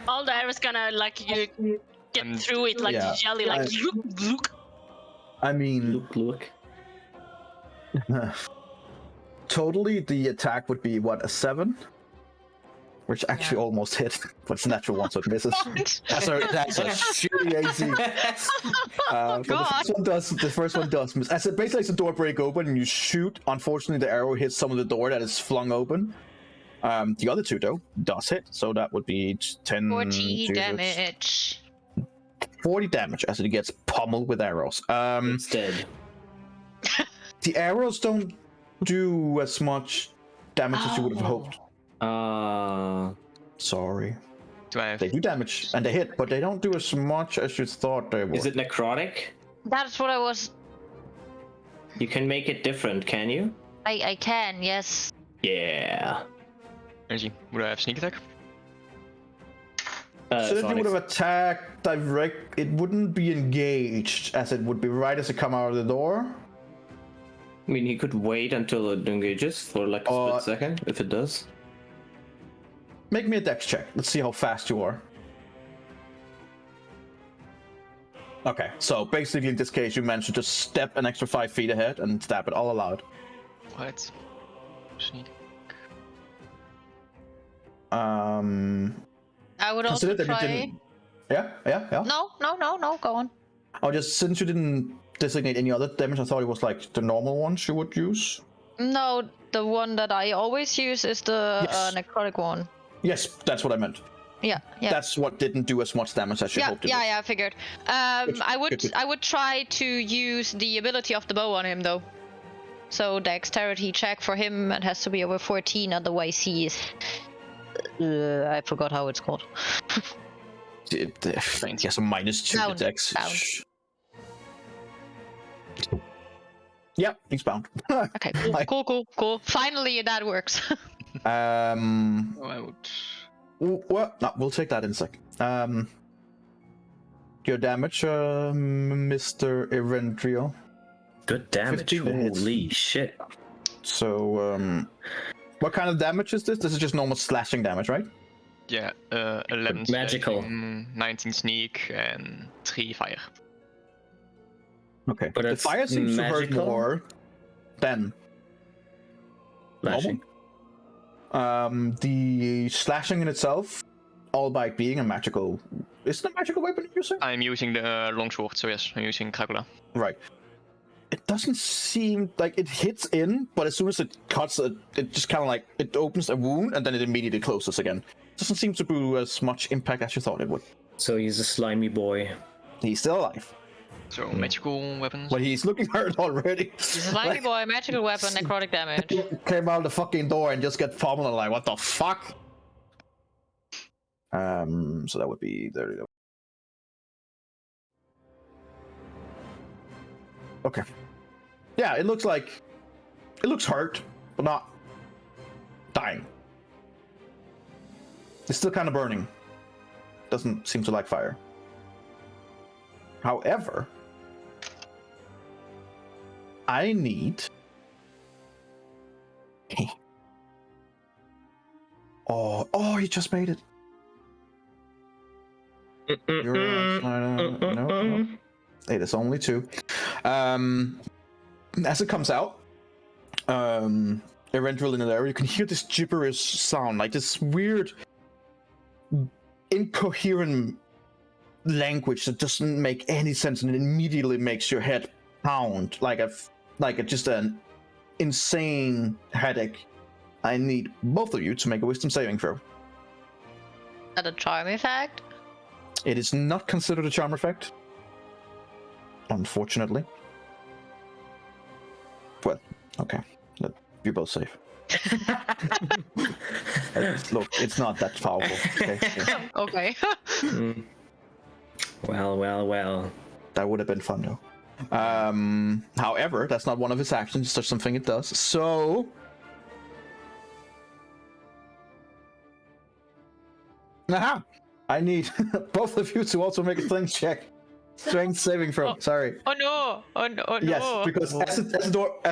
All the arrows gonna like you get through it like Yeah. jelly, like look. I mean, Look. totally the attack would be, what, a 7? Which actually almost hit, but it's a natural 1, so it misses. That's a shitty AC. But the first one does miss. As it basically as the door break open and you shoot, unfortunately the arrow hits some of the door that is flung open. The other 2 though does hit, so that would be 10 40 damage. 40 damage as it gets pummeled with arrows. It's dead. The arrows don't do as much damage as you would have hoped. Sorry. Do I have? They do damage and they hit, but they don't do as much as you thought they would. Is it necrotic? That's what I was. You can make it different, can you? I can, yes. Yeah. Energy. Would I have sneak attack? So that you Sonic. would have attacked direct, it wouldn't be engaged, as it would be right as it come out of the door. I mean, he could wait until it engages for like a split second, if it does. Make me a dex check. Let's see how fast you are. Okay, so basically in this case, you managed to just step an extra 5 feet ahead and stab it, all allowed. What? Sneak. I would also Consider that you try. didn't. Yeah. No, go on. Oh, just since you didn't designate any other damage, I thought it was like the normal ones you would use. No, the one that I always use is the Yes. necrotic one. Yes, that's what I meant. Yeah. That's what didn't do as much damage as you hoped it would. I figured. I would try to use the ability of the bow on him though. So dexterity check for him, it has to be over 14, otherwise he is. I forgot how it's called. He has a -2 to Bound. dex. Bound. Yep, he's bound. Okay, cool. Finally, that works. Oh, I would. Well, no, we'll take that in a sec. Your damage, Mr. Erendriel. Good damage. 15 hits. Holy shit. So, what kind of damage is this? This is just normal slashing damage, right? Yeah, 11 Magical. slashing, 19 sneak, and 3 fire. Okay. But the it's fire seems to hurt magical? more than Flashing. the slashing in itself, albeit being a magical. Is it a magical weapon you're using? I'm using the longsword, so yes, I'm using Dracula. Right. It doesn't seem like it hits in, but as soon as it cuts, it just kind of like it opens a wound and then it immediately closes again. Doesn't seem to do as much impact as you thought it would. So he's a slimy boy. He's still alive, So magical weapons. but he's looking hurt already. Slimy boy, magical weapon, necrotic damage. Came out the fucking door and just get pummeled. Like, what the fuck? So that would be there. You go. Okay. Yeah, it looks hurt, but not dying. It's still kind of burning. Doesn't seem to like fire. However, I need. Oh, you just made it. No. It is only 2. As it comes out, eventually in the area, you can hear this gibberish sound, like this weird, incoherent language that doesn't make any sense, and it immediately makes your head pound like just an insane headache. I need both of you to make a wisdom saving throw. Is that a charm effect? It is not considered a charm effect, unfortunately. Well, okay. You're both safe. Look, it's not that powerful. Okay. Yeah. Okay. Well. That would have been fun, though. However, that's not one of his actions. It's just something it does. So... Aha! I need both of you to also make a strength check. Strength saving throw. Sorry. Oh no! Oh no! Yes, because as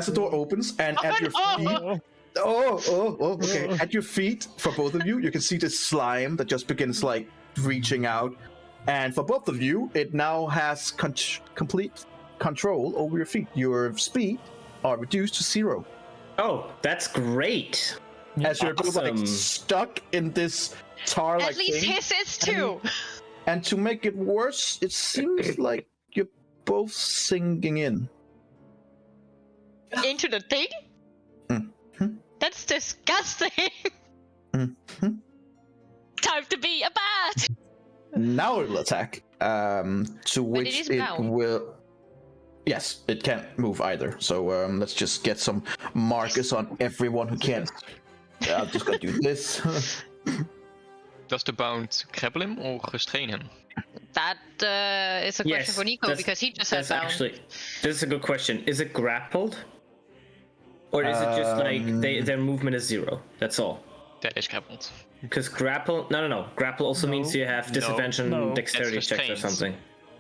the door opens and at your feet. Okay. At your feet, for both of you, you can see this slime that just begins like reaching out, and for both of you, it now has complete control over your feet. Your speed are reduced to 0. Oh, that's great. As you're both like Awesome. stuck in this tar-like At least thing. his is too. And to make it worse, it seems like you're both sinking in. Into the thing? Mm-hmm. That's disgusting. Mm-hmm. Time to be a bat! Now it will attack. To which it bound. will. Yes, it can't move either. So let's just get some markers on everyone who can't. I'm just gonna do this. Does the bound grapple him or restrain him? That is a question Yes, for Nico that's- because he just said That's bound. actually. This is a good question. Is it grappled? Or is it just like their movement is 0? That's all. That is grappled. Because grapple. No. Grapple also means you have disadvantage on No. dexterity That's checks or restrained. something.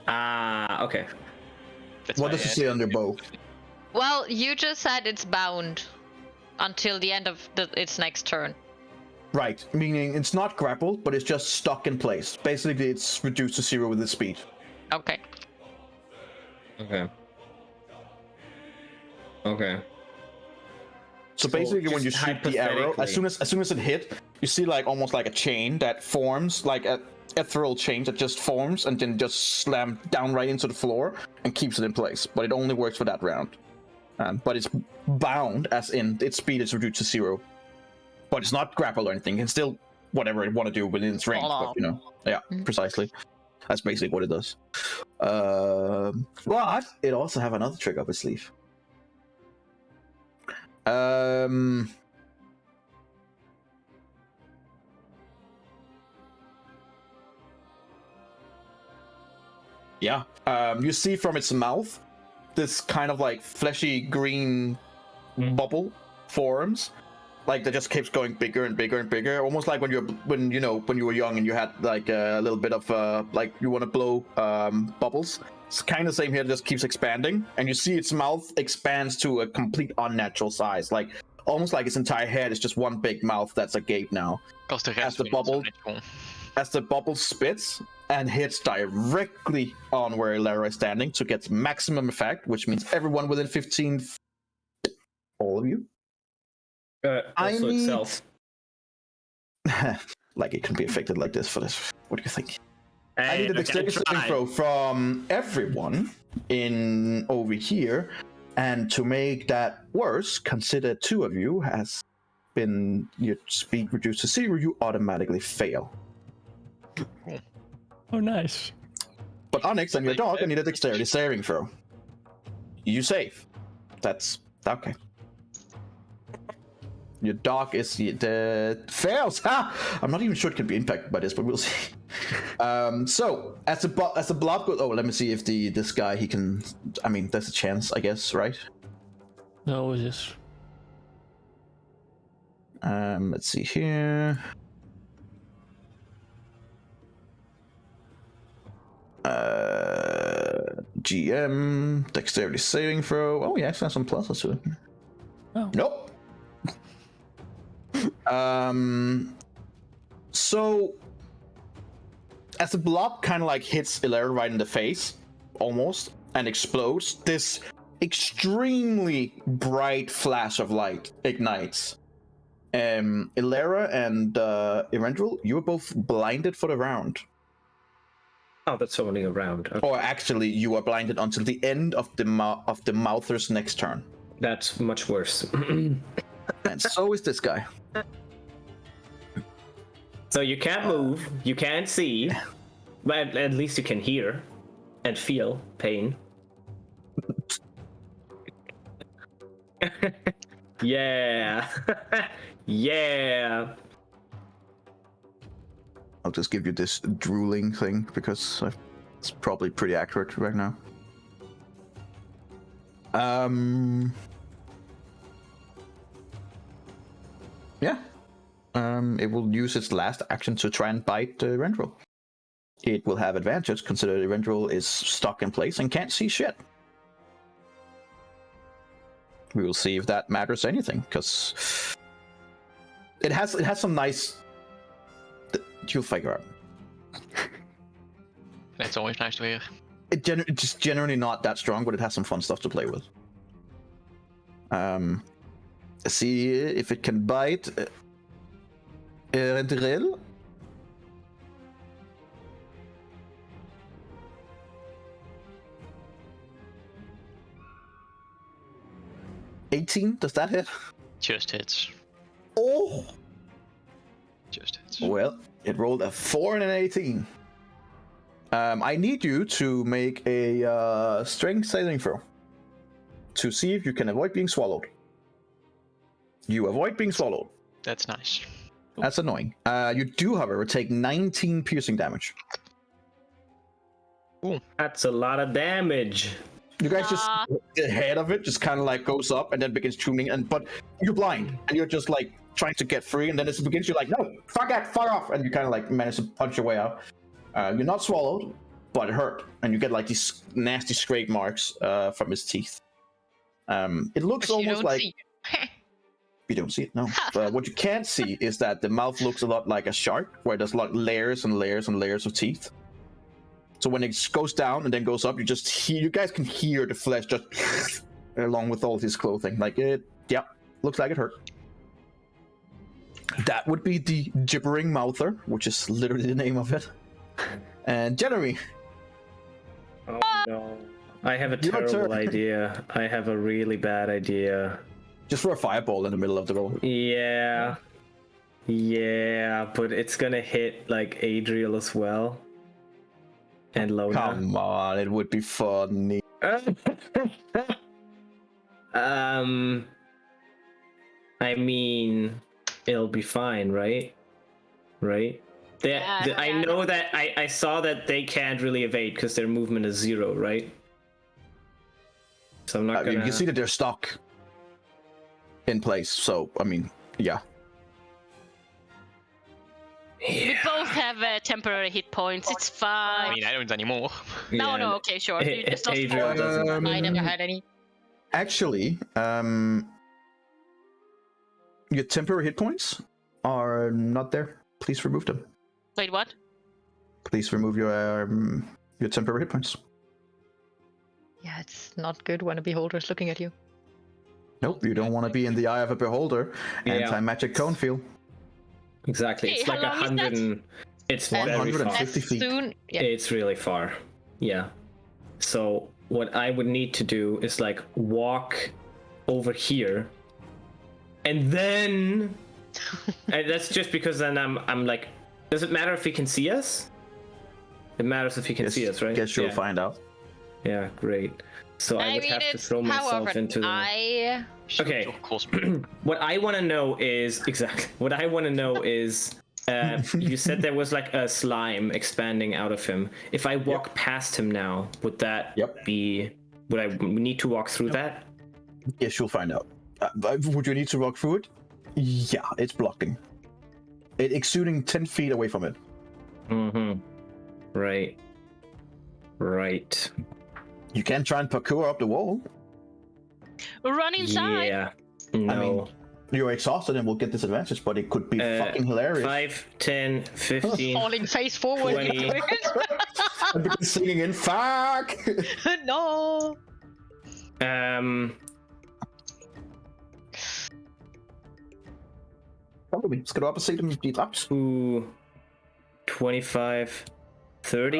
Ah, okay. That's What why does it I say on your bow? Well, you just said it's bound until the end of its next turn. Right, meaning it's not grappled, but it's just stuck in place. Basically, it's reduced to 0 with its speed. Okay. Okay. So basically, when you just shoot the arrow, as hypothetically- soon as it hit, you see like almost like a chain that forms, like a ethereal chain that just forms and then just slams down right into the floor and keeps it in place. But it only works for that round. But it's bound, as in its speed is reduced to 0. But it's not grapple or anything. It can still whatever it want to do within its range. But yeah, precisely. That's basically what it does. But it also have another trick up its sleeve. Yeah. You see from its mouth this kind of like fleshy green bubble forms. Like that just keeps going bigger and bigger and bigger, almost like when you were young and you had like a little bit of like you want to blow bubbles. It's kind of the same here. It just keeps expanding, and you see its mouth expands to a complete unnatural size, like almost like its entire head is just one big mouth that's agape now. Because the As rest the of it is bubble- unnatural. As the bubble spits and hits directly on where Lara is standing to get maximum effect, which means everyone within 15, all of you. I Also need- itself. Like it can be affected like this for this. What do you think? I need a Okay, dexterity saving try. throw from everyone in over here, and to make that worse, consider 2 of you has been your speed reduced to 0. You automatically fail. Oh, nice. But Onyx and your dog, I need a dexterity saving throw. You save. That's okay. Your dog is the fails. Ha! I'm not even sure it can be impacted by this, but we'll see. So as the blob goes, let me see if this guy he can. I mean, there's a chance, I guess, right? No, it is. Let's see here. GM dexterity saving throw. Oh, he actually has some pluses to it. Oh. Nope. So as the blob kind of like hits Eberron right in the face, almost, and explodes, this extremely bright flash of light ignites. Eberron and Eberron, you were both blinded for the round. Oh, that's only a round. Okay. Or actually, you are blinded until the end of the Mouther's next turn. That's much worse. And so is this guy. So you can't move, you can't see, but at least you can hear and feel pain. Yeah. Yeah. I'll just give you this drooling thing because it's probably pretty accurate right now. Yeah. It will use its last action to try and bite Rendril. It will have advantage considering Rendril is stuck in place and can't see shit. We will see if that matters anything, because it has some nice. You'll figure out. That's always nice to hear. It's just generally not that strong, but it has some fun stuff to play with. See if it can bite Rendril. Does that hit? Just hits. Oh! Just hits. Well, it rolled a 4 and an 18. I need you to make a strength saving throw to see if you can avoid being swallowed. You avoid being swallowed. That's nice. That's annoying. You do, however, take 19 piercing damage. Ooh. That's a lot of damage. You guys just the head of it just kind of like goes up and then begins tuning, but you're blind and you're just like trying to get free, and then it begins. You're like, no, fuck off, and you kind of like manage to punch your way out. You're not swallowed, but it hurt, and you get like these nasty scrape marks from his teeth. It looks almost like you don't see it, no. But what you can't see is that the mouth looks a lot like a shark, where there's like layers and layers and layers of teeth. So when it goes down and then goes up, you guys can hear the flesh just along with all his clothing. Like looks like it hurt. That would be the gibbering mouther, which is literally the name of it. And Jeremy. Oh no. I have a terrible idea. I have a really bad idea. Just throw a fireball in the middle of the roll. Yeah. Yeah, but it's gonna hit like Adriel as well. And Lona. Come on, it would be funny. I mean, it'll be fine, right? Right? I know that I saw that they can't really evade because their movement is 0, right? So I'm not gonna... You see that they're stuck in place, so, I mean, yeah. We both have temporary hit points. It's fine. I mean, I don't anymore. No, okay, sure. You just lost Adriel doesn't. I never had any. Actually, your temporary hit points are not there. Please remove them. Wait, what? Please remove your temporary hit points. Yeah, it's not good when a beholder is looking at you. Nope, you don't want to be in the eye of a beholder. Yeah. Anti-magic cone field. Exactly. Hey, It's like how long is 100 that? and... It's very far. 150 feet. Soon, yeah. It's really far. Yeah. So what I would need to do is like walk over here, and then and that's just because then I'm like, does it matter if he can see us? It matters if he can see us, right? Guess you'll find out. Yeah, great. So I would have to throw myself into the... Okay. What I want to know is you said there was like a slime expanding out of him. If I walk past him now, would that be? Would I need to walk through that? Yes, you'll find out. Would you need to walk through it? Yeah, it's blocking. It exuding 10 feet away from it. Mm-hmm. Right. You can try and parkour up the wall. Run inside. Yeah. No. I mean, you're exhausted and will get disadvantage, but it could be fucking hilarious. 5, 10, 15. Falling face forward. 20. And begin singing in fuck. No. Skal du op og se dem blive dræbt? 25, 30.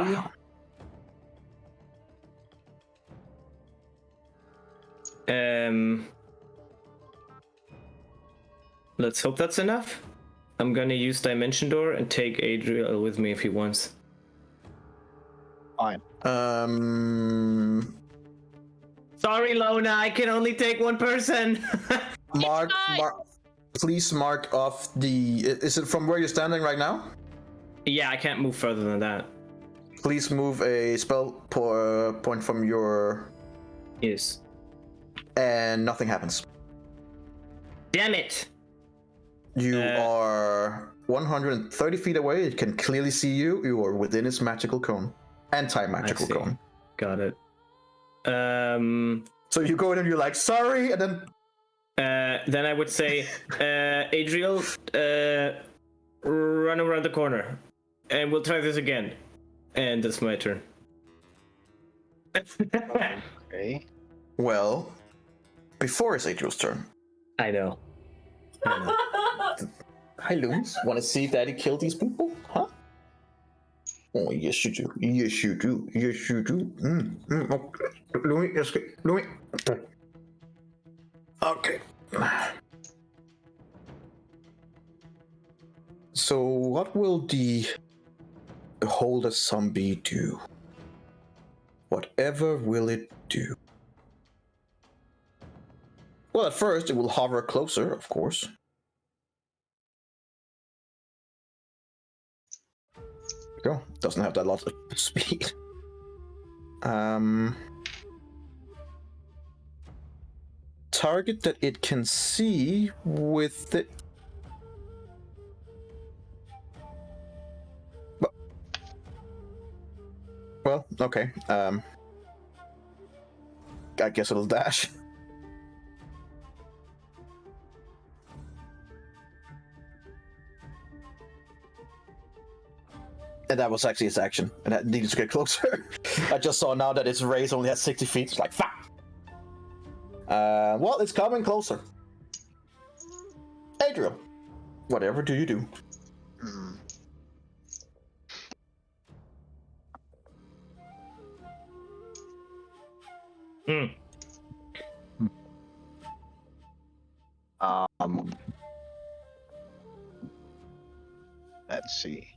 Let's hope that's enough. I'm gonna use Dimension Door and take Adriel with me if he wants. Fine. Sorry, Lona, I can only take one person. Mark, please mark off the... Is it from where you're standing right now? Yeah, I can't move further than that. Please move a spell point from your... Yes. And nothing happens. Damn it! You are 130 feet away. It can clearly see you. You are within its magical cone. Anti-magical cone. Got it. So you go in and you're like, sorry, and then... Then I would say, Adriel, run around the corner. And we'll try this again. And that's my turn. Okay. Well, before it's Adriel's turn. I know. Hi, Loomis. Want to see Daddy kill these people? Huh? Oh, yes, you do. Yes, you do. Yes, you do. Okay. Louis. Okay. So, what will the Beholder zombie do? Whatever will it do? Well, at first, it will hover closer, of course. Go. Doesn't have that lot of speed. Target that it can see with the... Well, okay. I guess it'll dash. And that was actually its action, and it needed to get closer. I just saw now that its raise only has 60 feet. It's like, fuck! Well, it's coming closer. Adriel, whatever do you do? Let's see.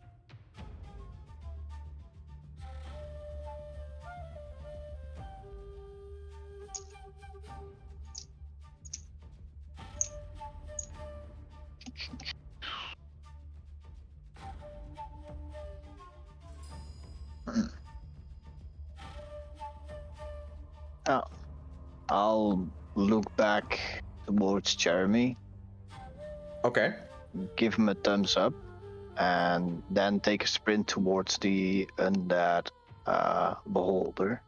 I'll look back towards Jeremy. Okay. Give him a thumbs up, and then take a sprint towards the undead beholder.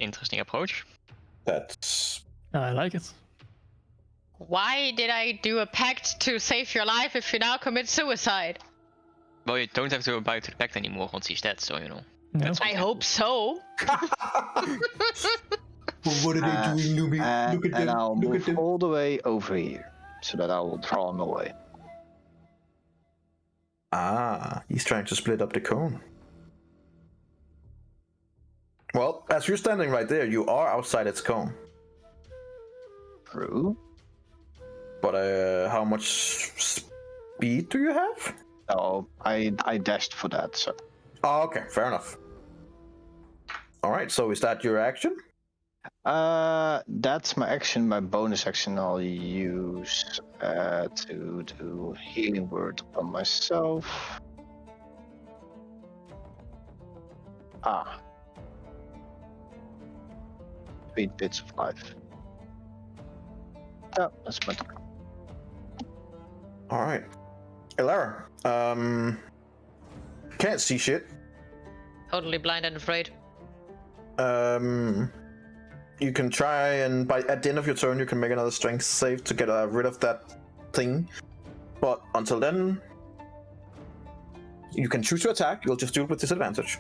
Interesting approach. That's... I like it. Why did I do a pact to save your life if you now commit suicide? Well, you don't have to abide to the pact anymore once he's dead, so you know. No. I hope so. What are they doing, Luby? Look at them. And I'll Look at move them. all the way over here, so that I will draw him away. Ah, he's trying to split up the cone. Well, as you're standing right there, you are outside its cone. True. But how much speed do you have? Oh, I dashed for that, so. Oh, okay, fair enough. All right, so is that your action? That's my action. My bonus action I'll use to do healing word on myself. 3 bits of life. Oh, that's my turn. All right, Elara. Can't see shit. Totally blind and afraid. You can try and at the end of your turn, you can make another strength save to get rid of that thing. But until then, you can choose to attack. You'll just do it with disadvantage.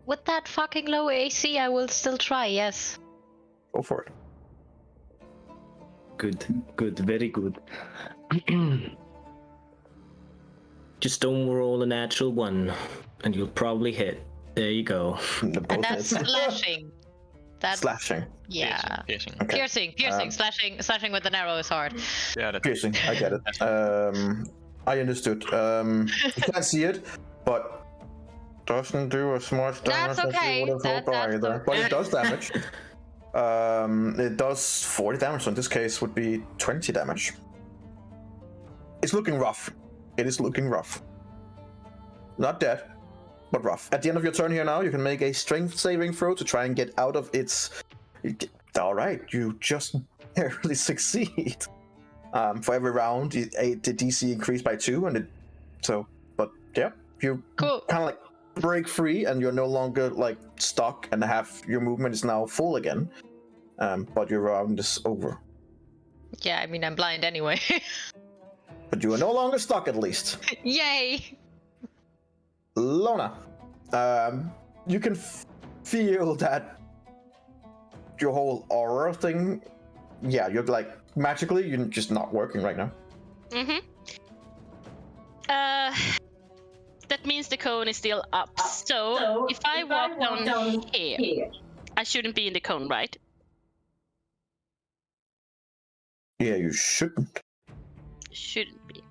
With that fucking low AC, I will still try, yes. Go for it. Good, very good. Just don't roll a natural 1, and you'll probably hit. There you go. And that's slashing. That's slashing. Yeah. Piercing. Okay. Piercing. Slashing with an arrow is hard. Yeah, that's Piercing. I get it. I understood. You can't see it, but doesn't do as much damage That's okay. as you would have hoped either. okay. But it does damage. It does 40 damage, so in this case would be 20 damage. It's looking rough. It is looking rough. Not dead, but rough. At the end of your turn here now, you can make a strength saving throw to try and get out of its... Alright, you just barely succeed. For every round, the DC increased by 2, and but yeah, you Cool. kind of like break free, and you're no longer like stuck, and your movement is now full again. But your round is over. Yeah, I mean, I'm blind anyway. But you are no longer stuck, at least. Yay! Lona, you can feel that your whole aura thing. Yeah, you're like magically, you're just not working right now. That means the cone is still up. So if I walk down here, I shouldn't be in the cone, right? Yeah, you shouldn't. Shouldn't be,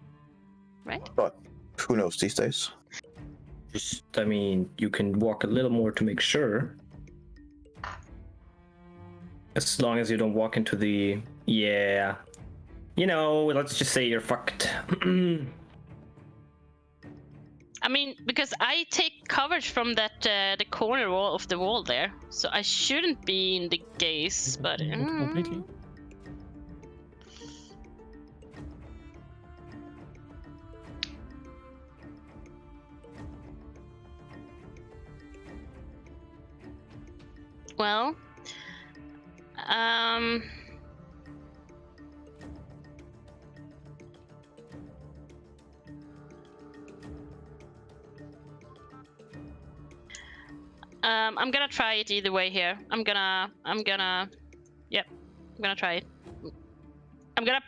right? But who knows these days? Just, I mean, you can walk a little more to make sure. As long as you don't walk into the... Yeah. You know, let's just say you're fucked. I mean, because I take coverage from that the corner wall of the wall there, so I shouldn't be in the gaze, but Completely. well, I'm gonna try it either way here. I'm gonna try it. I'm gonna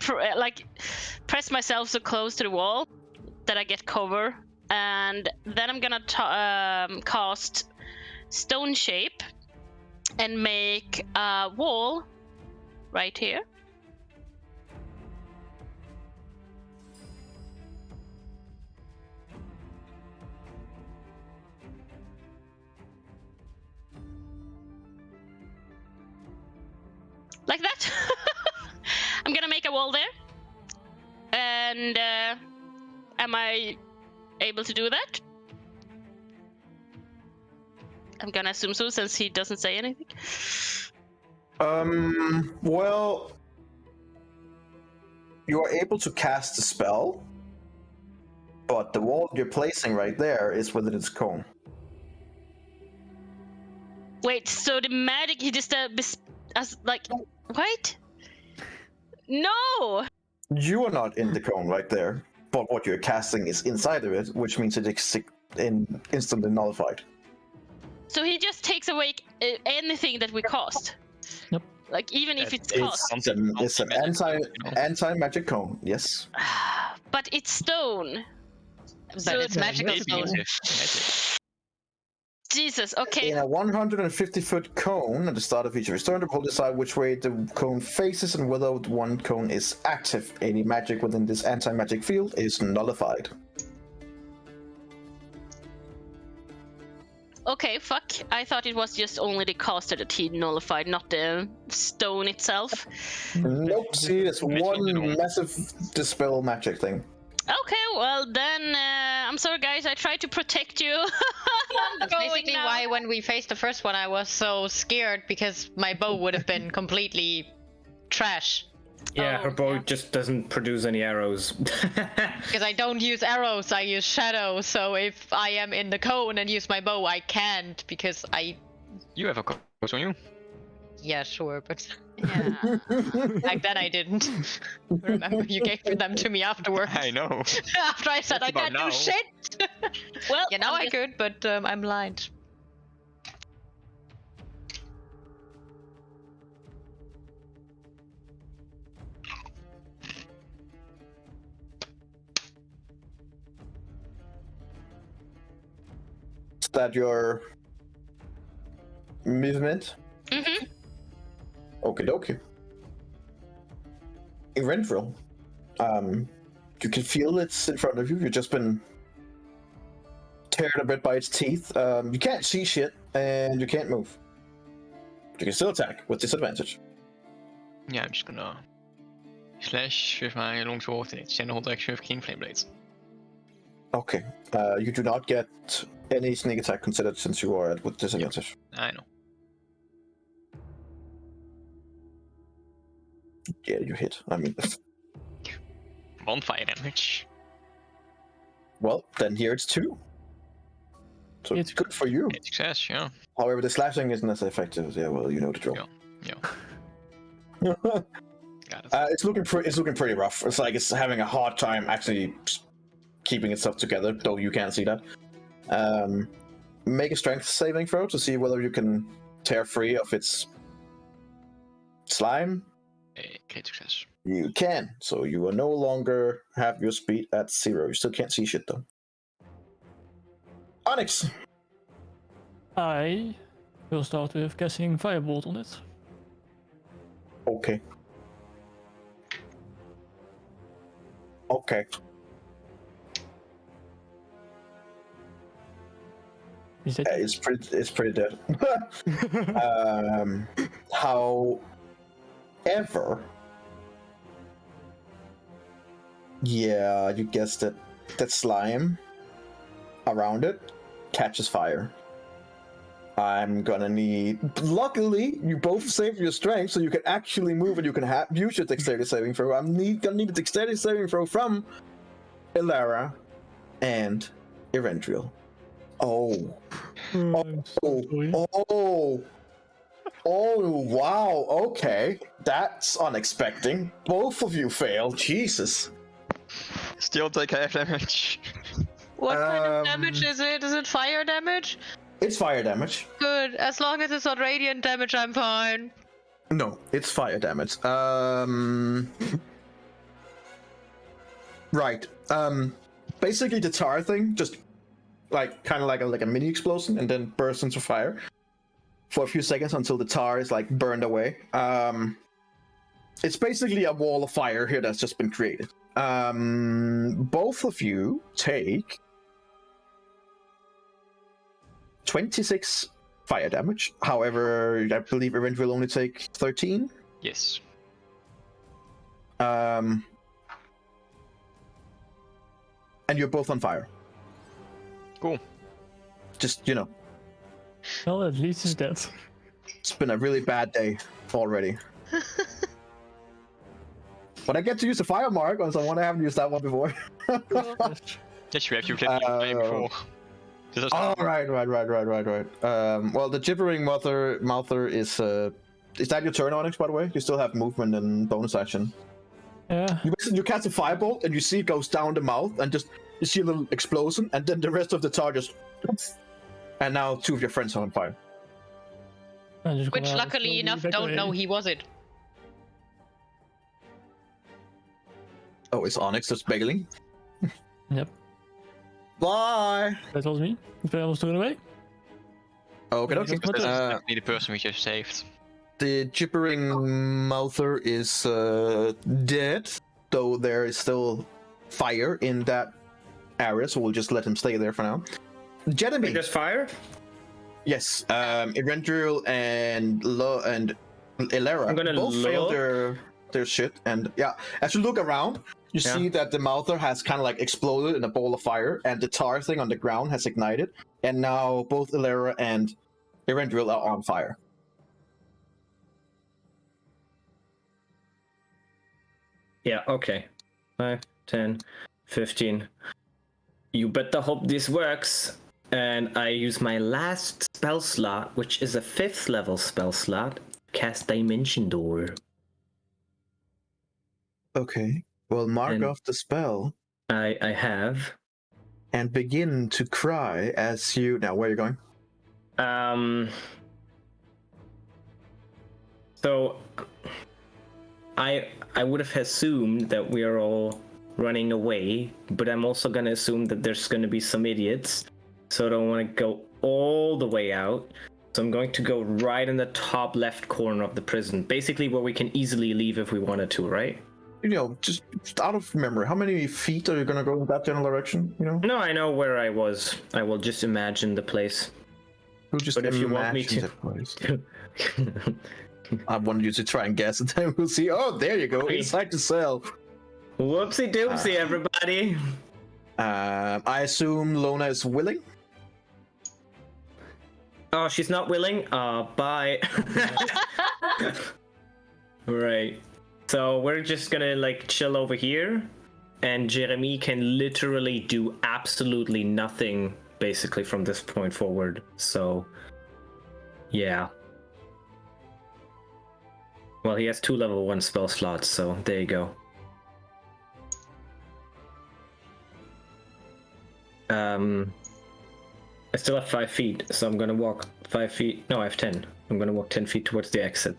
press myself so close to the wall that I get cover, and then I'm gonna cast Stone Shape and make a wall right here. Like that. I'm gonna make a wall there. And am I able to do that? I'm gonna assume so, since he doesn't say anything. Well, you are able to cast a spell, but the wall you're placing right there is within its cone. Wait, so the magic he just what? No! You are not in the cone right there, but what you're casting is inside of it, which means it is instantly nullified. So he just takes away anything that we cast. Yep. Like even if it's It's cast. an anti-magic cone, yes. But it's stone. But it's magical stone. Jesus. Okay. In a 150-foot cone at the start of each of your turn, the will decide which way the cone faces and whether one cone is active. Any magic within this anti-magic field is nullified. Okay. Fuck. I thought it was just only the caster that he nullified, not the stone itself. Nope, see, it's Magic one in general. massive dispel magic thing. Okay. Well then, I'm sorry, guys. I tried to protect you. I'm That's going basically now. why when we faced the first one, I was so scared because my bow would have been completely trash. Yeah, Oh, her bow yeah. just doesn't produce any arrows. Because I don't use arrows, I use shadows. So if I am in the cone and use my bow, I can't because I. You have a coat on you. Yeah, sure, but Yeah. back then I didn't. Remember, you gave them to me afterwards. I know. After I said That's I about can't now. do shit. Well, Yeah, now I'm I just- could, but I'm blind. Is that your movement? Mhm. Okie dokie. Erenfril. You can feel it's in front of you. You've just been teared a bit by its teeth. You can't see shit, and you can't move. But you can still attack with disadvantage. Yeah, I'm just gonna slash with my longsword and extend the hold action with King Flame Blades. Okay. You do not get any sneak attack considered since you are at with disadvantage. I know. Yeah, you hit. I mean, One fire damage. well, then here it's 2. So It's- good for you. Hit success, yeah. However, the slashing isn't as effective. Yeah, well, you know the drill. Yeah. Got it. It's looking pretty rough. It's like it's having a hard time actually keeping itself together, though you can't see that. Make a strength saving throw to see whether you can tear free of its slime. Crit success. You can, so you will no longer have your speed at 0. You still can't see shit though. Onyx. I will start with casting Firebolt on it. Okay. Okay. Is that It's pretty dead. However, yeah, you guessed it. That slime around it catches fire. I'm gonna need. Luckily, you both saved your strength, so you can actually move and you can use your dexterity saving throw. I'm gonna need a dexterity saving throw from Elara and Erentriel. Oh. Oh, wow, okay. That's unexpected. Both of you failed. Jesus. Still take half damage. What kind of Um, damage is it? Is it fire damage? It's fire damage. Good. As long as it's not radiant damage, I'm fine. No, it's fire damage. Right. Basically the tar thing just like kind of like a mini explosion and then bursts into fire for a few seconds until the tar is like burned away. It's basically a wall of fire here that's just been created. Both of you take 26 fire damage. However, I believe Event will only take 13. Yes. And you're both on fire. Cool. Just, you know, Well, at least it's dead. it's been a really bad day already. But I get to use the fire mark on someone. I haven't used that one before. Yes, we have you played before. This is Oh, right. Well, the gibbering mouther is that your turn, Onyx, by the way? You still have movement and bonus action. Yeah. You cast a firebolt and you see it goes down the mouth and just you see a little explosion and then the rest of the tar just and now two of your friends are on fire. I'm just Which, gonna luckily slowly enough, back don't away. know he was it. Oh, is Onyx just begging? Yep. Bye. That was me. If I was turn away. Okay, Yeah, okay. that's This is Uh, definitely the person we just saved. the gibbering mouther is dead, though there is still fire in that area, so we'll just let him stay there for now. Jeremy, Wait, there's fire? yes, Erentriel and Elara I'm gonna both failed look. their shit, and yeah, as you look around, you Yeah. see that the mouther has kind of like exploded in a ball of fire, and the tar thing on the ground has ignited, and now both Elara and Erentriel are on fire. Yeah, okay. 5, 10, 15. You better hope this works. And I use my last spell slot, which is a 5th level spell slot, cast Dimension Door. Okay. Well, mark And- off the spell I have. and begin to cry as you. Now, where are you going? So I would have assumed that we are all running away, but I'm also gonna assume that there's gonna be some idiots. So I don't want to go all the way out. So I'm going to go right in the top left corner of the prison, basically where we can easily leave if we wanted to, right? You know, just out of memory, how many feet are you gonna go in that general direction? You know, No, I know where I was. I will just imagine the place. who just But if you want me imagines to- it, please? I wanted you to try and guess, and then we'll see. Oh, there you go, Okay. inside the cell. Whoopsie doopsie, everybody. I assume Lona is willing. Oh, she's not willing? Bye. Right. So we're just gonna like chill over here, and Jeremy can literally do absolutely nothing basically from this point forward. So, yeah. Well, he has 2 level 1 spell slots, so there you go. I still have 5 feet, so I'm gonna walk 5 feet. No, I have 10. I'm gonna walk 10 feet towards the exit.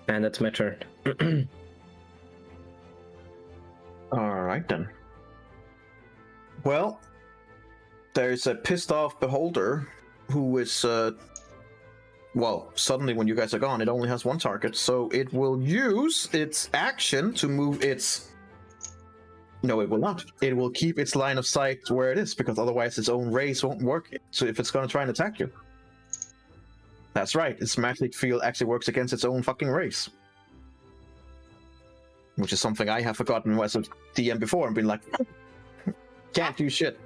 And that's my turn. All right then. Well, there's a pissed off beholder who is well, suddenly when you guys are gone, it only has 1 target, so it will use its action to move its. No, it will not. It will keep its line of sight where it is, because otherwise its own race won't work. So if it's going to try and attack you. That's right, its magic field actually works against its own fucking race. Which is something I have forgotten as a DM before and been like, can't do shit.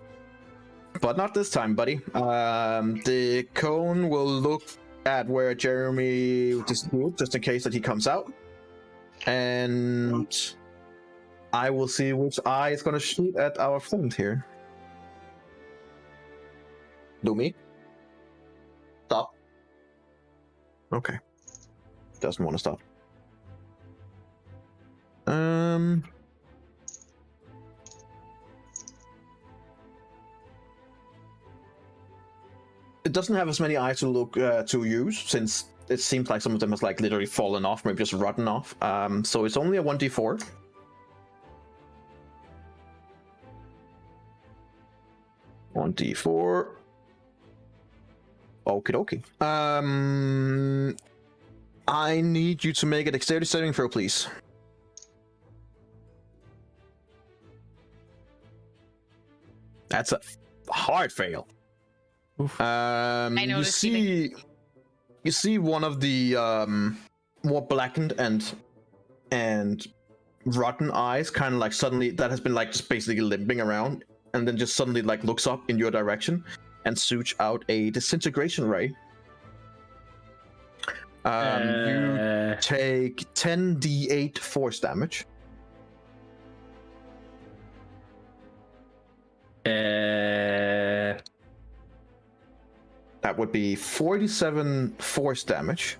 But not this time, buddy. The cone will look at where Jeremy disappeared, just in case that he comes out. And I will see which eye is going to shoot at our friend here. Lumi? Stop. Okay. Doesn't want to stop. It doesn't have as many eyes to look to use, since it seems like some of them has like literally fallen off, maybe just rotten off. So it's only a 1d4. One d4. Okie dokie. I need you to make a dexterity saving throw, please. That's a hard fail. Oof. know You this see one of the more blackened and rotten eyes, kind of like suddenly that has been like just basically limping around, and then just suddenly like looks up in your direction and shoots out a disintegration ray. You take 10d8 force damage. That would be 47 force damage.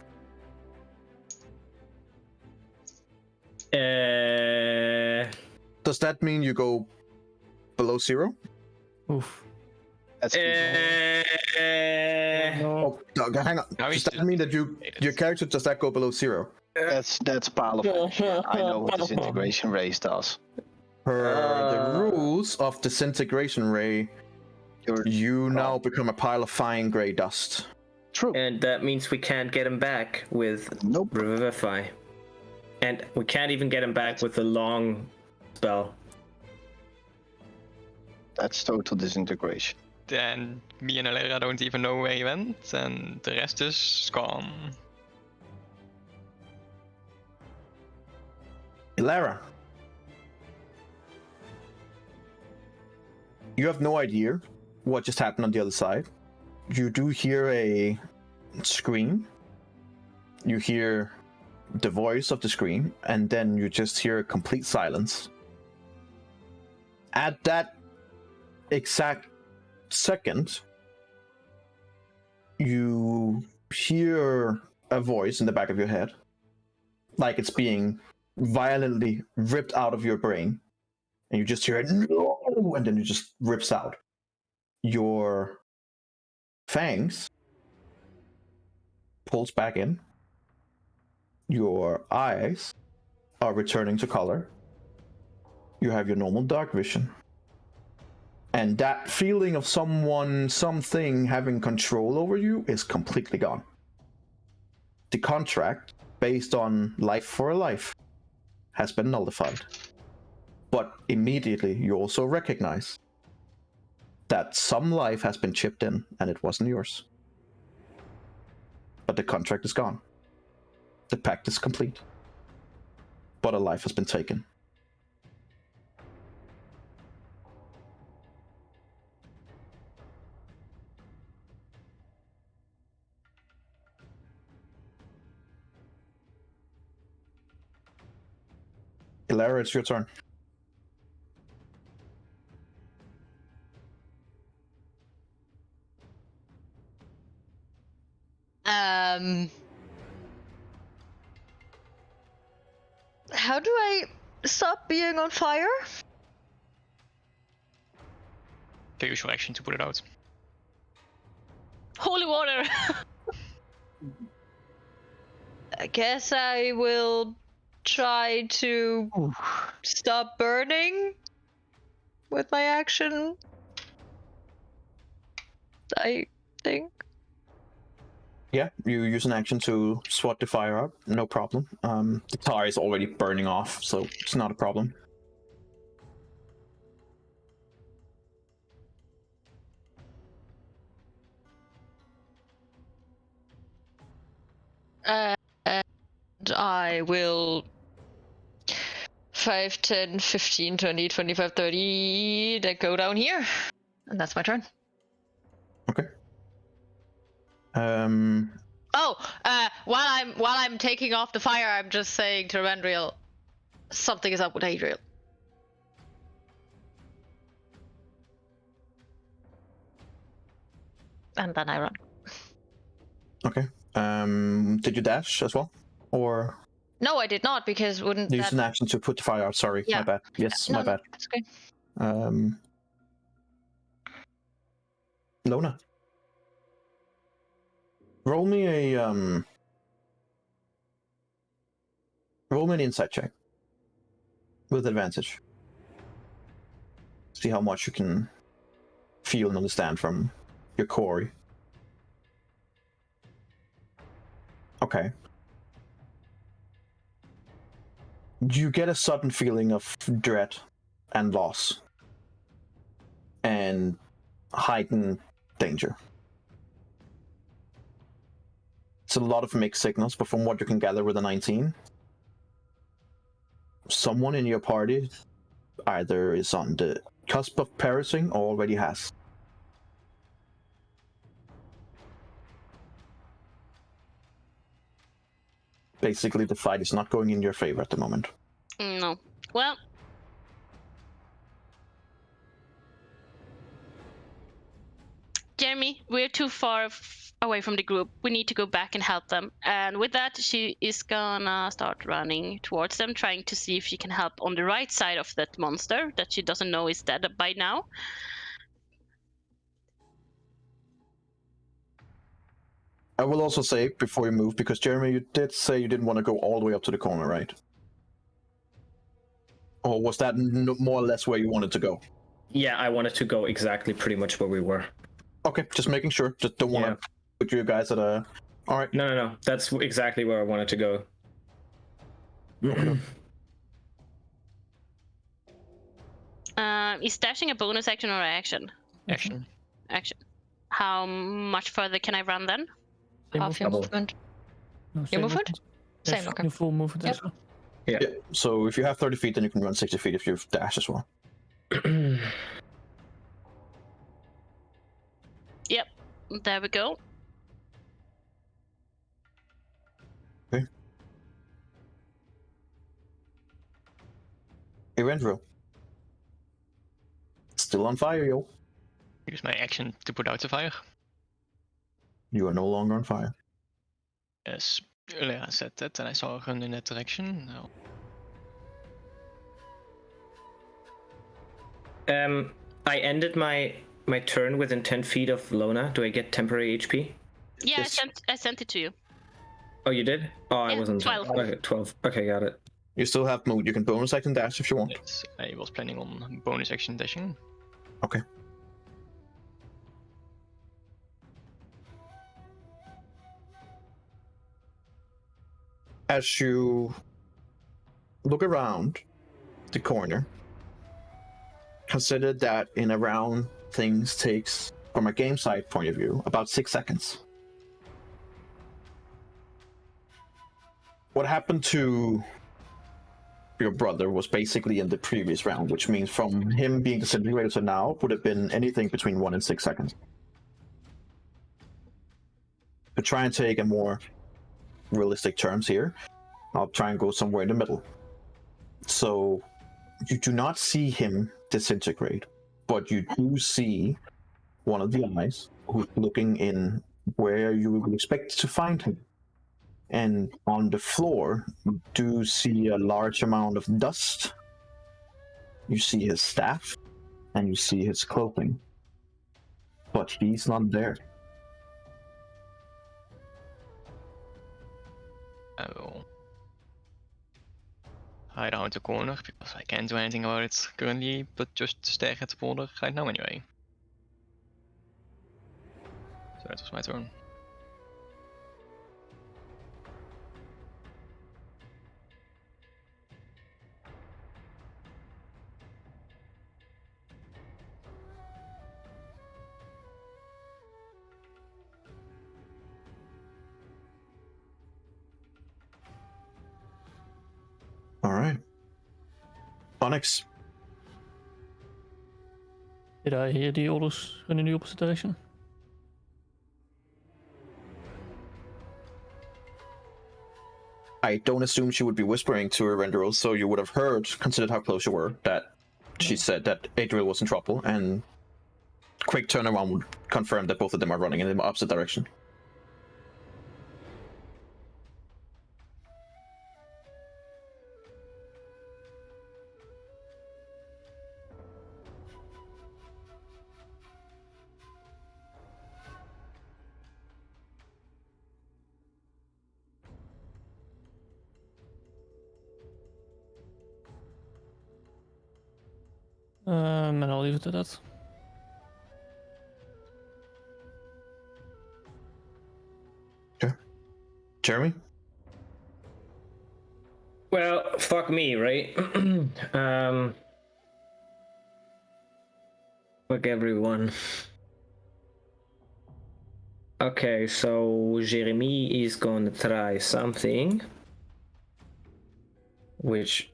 Does that mean you go below 0? Oof. That's Oh, no, hang on. Now Does he's that mean that your character, does that go below 0? that's pile of action. I know what disintegration race does. Per the rules of disintegration ray, You now become a pile of fine gray dust. True. And that means we can't get him back with Nope. Revivify. And we can't even get him back with the long spell. That's total disintegration. Then me and Alera don't even know where he went, and the rest is gone. Ilara. You have no idea what just happened on the other side. You do hear a scream. You hear the voice of the scream, and then you just hear a complete silence. At that exact second, you hear a voice in the back of your head, like it's being violently ripped out of your brain, and you just hear it, no, and then it just rips out. Your fangs pulls back in. Your eyes are returning to color. You have your normal dark vision. And that feeling of something having control over you is completely gone. The contract, based on life for a life, has been nullified. But immediately you also recognize that some life has been chipped in and it wasn't yours. But the contract is gone. The pact is complete. But a life has been taken. Ilara, it's your turn. How do I stop being on fire? Can use your action to put it out. Holy water! I guess I will try to stop burning with my action. I think. Yeah, you use an action to swat the fire up, no problem. The tar is already burning off, so it's not a problem. And I will 5, 10, 15, 20, 25, 30 that go down here. And that's my turn. Okay. While I'm taking off the fire, I'm just saying to Randriel, something is up with Adriel. And then I run. Okay. Did you dash as well? Or No, I did not, because wouldn't use that... an action to put the fire out? Sorry, Yeah. my bad. Yes, No, my bad. That's okay. Lona. Roll me an insight check. With advantage. See how much you can feel and understand from your core. Okay. You get a sudden feeling of dread and loss. And heightened danger. It's a lot of mixed signals, but from what you can gather with a 19, someone in your party either is on the cusp of perishing or already has. Basically, the fight is not going in your favor at the moment. No. Well. Jeremy, we're too far away from the group. We need to go back and help them. And with that, she is gonna start running towards them, trying to see if she can help on the right side of that monster that she doesn't know is dead by now. I will also say, before you move, because Jeremy, you did say you didn't want to go all the way up to the corner, right? Or was that more or less where you wanted to go? Yeah, I wanted to go exactly pretty much where we were. Okay, just making sure. Just don't want to put you guys at a. All right. No. That's exactly where I wanted to go. Is dashing a bonus action or action? Action. Action. How much further can I run then? Same Half your movement. No, Your movement? Yeah, Same, okay. Your full movement Yep. as well. Yeah. So if you have 30 feet, then you can run 60 feet if you dash as well. Yep. There we go. Okay. Eberron. Still on fire, yo. Use my action to put out the fire. You are no longer on fire. Yes, earlier I said that and I saw her run in that direction. No. I ended my turn within 10 feet of Lona. Do I get temporary HP? Yeah, Yes. I sent it to you. Oh, you did? Oh, I Yeah, wasn't. 12. Okay, 12. Okay, got it. You still have move. You can bonus action dash if you want. Yes, I was planning on bonus action dashing. Okay. As you look around the corner, consider that in a round things takes, from a game side point of view, about 6 seconds. What happened to your brother was basically in the previous round, which means from him being disintegrated to now would have been anything between 1 and 6 seconds. To try and take a more realistic terms here, I'll try and go somewhere in the middle. So you do not see him disintegrate, but you do see one of the eyes who's looking in where you would expect to find him. And on the floor, you do see a large amount of dust. You see his staff, and you see his clothing. But he's not there. I will hide out the corner because I can't do anything about it currently, but just stare at the border right now anyway. So that was my turn. All right. Onyx. Did I hear the orders run in the opposite direction? I don't assume she would be whispering to her Renderal, so you would have heard, considered how close you were, that she said that Adriel was in trouble, and quick turnaround would confirm that both of them are running in the opposite direction. And I'll leave it at that. Okay. Jeremy? Well, fuck me, right? Fuck everyone. Okay, so Jeremy is gonna try something. Which,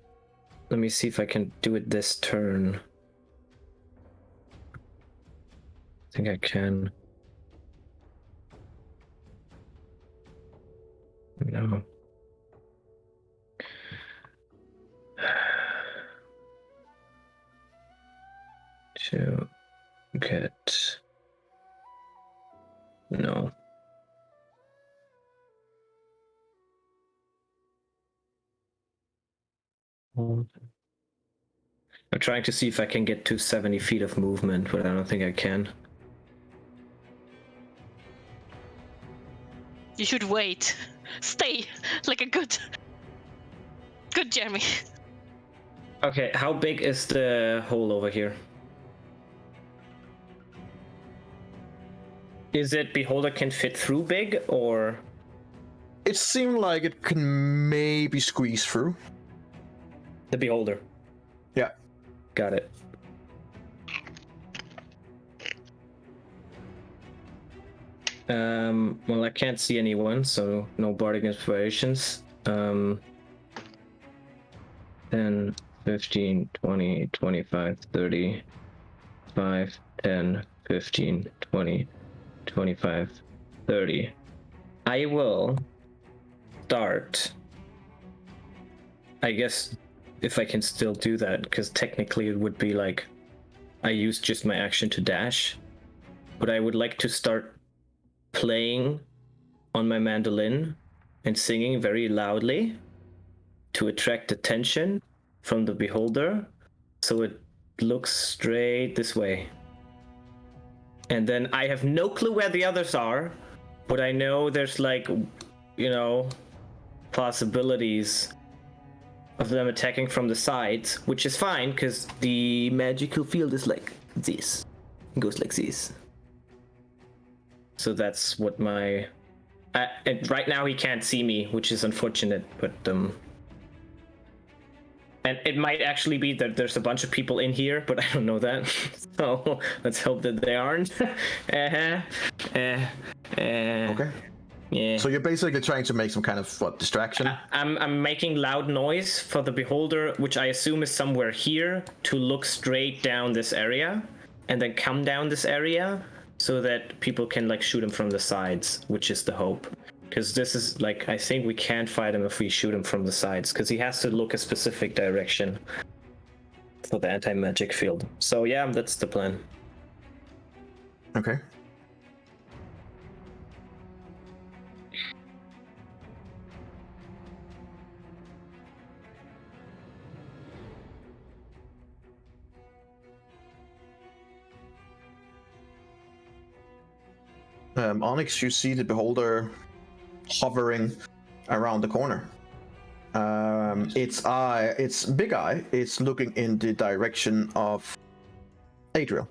let me see if I can do it this turn. I think I can. No. To get... No. I'm trying to see if I can get to 70 feet of movement, but I don't think I can. You should wait. Stay like a good Jeremy. Okay, how big is the hole over here? Is it Beholder can fit through big, or? It seemed like it can maybe squeeze through. The Beholder. Yeah. Got it. Well, I can't see anyone, so no bardic inspirations. 10, 15, 20, 25, 30, 5, 10, 15, 20, 25, 30. I will start. I guess if I can still do that, because technically it would be like I used just my action to dash, but I would like to start playing on my mandolin and singing very loudly to attract attention from the beholder, so it looks straight this way. And then I have no clue where the others are, but I know there's like, you know, possibilities of them attacking from the sides, which is fine because the magical field is like this. It goes like this. So that's what my... and right now he can't see me, which is unfortunate, but... And it might actually be that there's a bunch of people in here, but I don't know that. So let's hope that they aren't. Okay. Yeah. So you're basically trying to make some kind of distraction? I'm making loud noise for the beholder, which I assume is somewhere here, to look straight down this area and then come down this area so that people can like shoot him from the sides, which is the hope. Because this is like, I think we can't fight him if we shoot him from the sides, because he has to look a specific direction for the anti-magic field. So yeah, that's the plan. Okay. Onyx, you see the beholder hovering around the corner. Its big eye is looking in the direction of Adriel.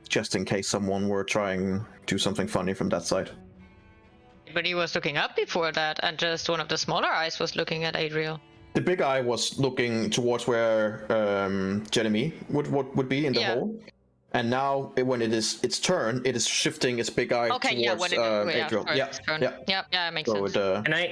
Just in case someone were trying to do something funny from that side. But he was looking up before that, and just one of the smaller eyes was looking at Adriel. The big eye was looking towards where Jeremy would be in the hole. And now, when it is its turn, it is shifting its big eye towards Adriel. Yeah, makes sense.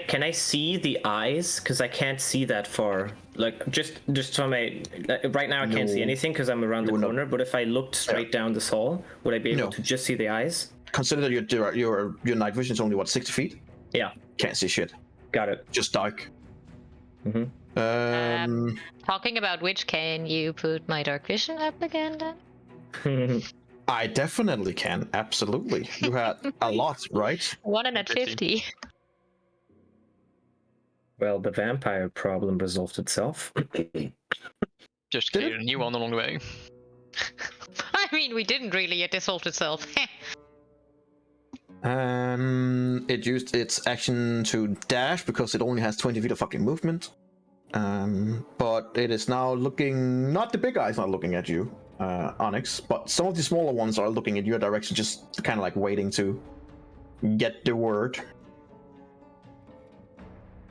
Can I see the eyes? Because I can't see that far. Like just from a right now, I can't see anything because I'm around the corner. But if I looked straight down this hall, would I be able to just see the eyes? Consider that your night vision is only 60 feet. Yeah. Can't see shit. Got it. Just dark. Mm-hmm. Talking about which, can you put my dark vision up again then? I definitely can. Absolutely. You had a lot, right? 150. Well, the vampire problem resolved itself. Just clear a new one along the way. I mean, we didn't really. It dissolved itself. It used its action to dash because it only has 20 feet of fucking movement. But it is now looking... Not the big eye's not looking at you, Onyx, but some of the smaller ones are looking at your direction, just kind of like waiting to get the word.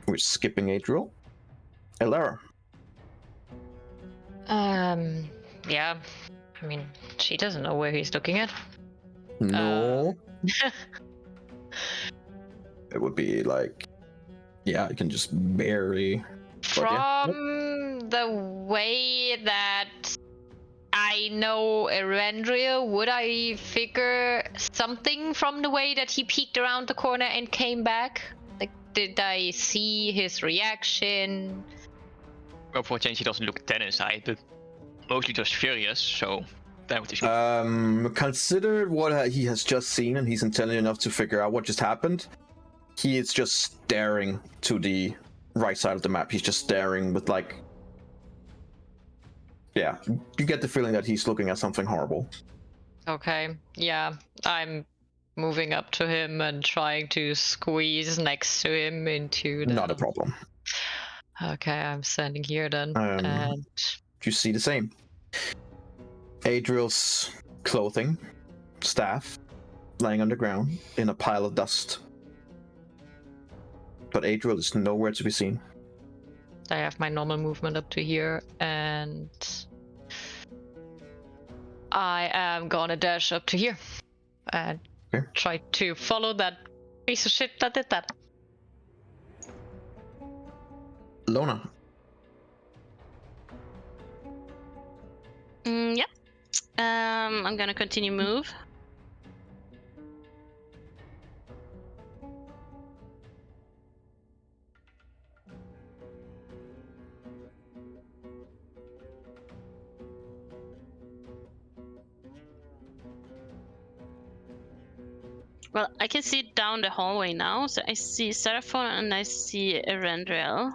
We're skipping Adriel. Elara. Yeah. I mean, she doesn't know where he's looking at. No. It would be like... Yeah, I can just barely... From the way that I know Erendria, would I figure something from the way that he peeked around the corner and came back? Like, did I see his reaction? Well, for a change, he doesn't look dead inside, but mostly just furious, so that would just... Consider what he has just seen, and he's intelligent enough to figure out what just happened. He is just staring to the right side of the map. He's just staring with like... Yeah, you get the feeling that he's looking at something horrible. Okay, yeah. I'm moving up to him and trying to squeeze next to him into the... Not a problem. Okay, I'm standing here then, and... You see the same. Adriel's clothing staff lying on the ground in a pile of dust. But Adriel is nowhere to be seen. I have my normal movement up to here, and I am gonna dash up to here and try to follow that piece of shit that did that. Lona. Yeah. I'm gonna continue move. Well, I can see down the hallway now, so I see Seraphon and I see Erendrel,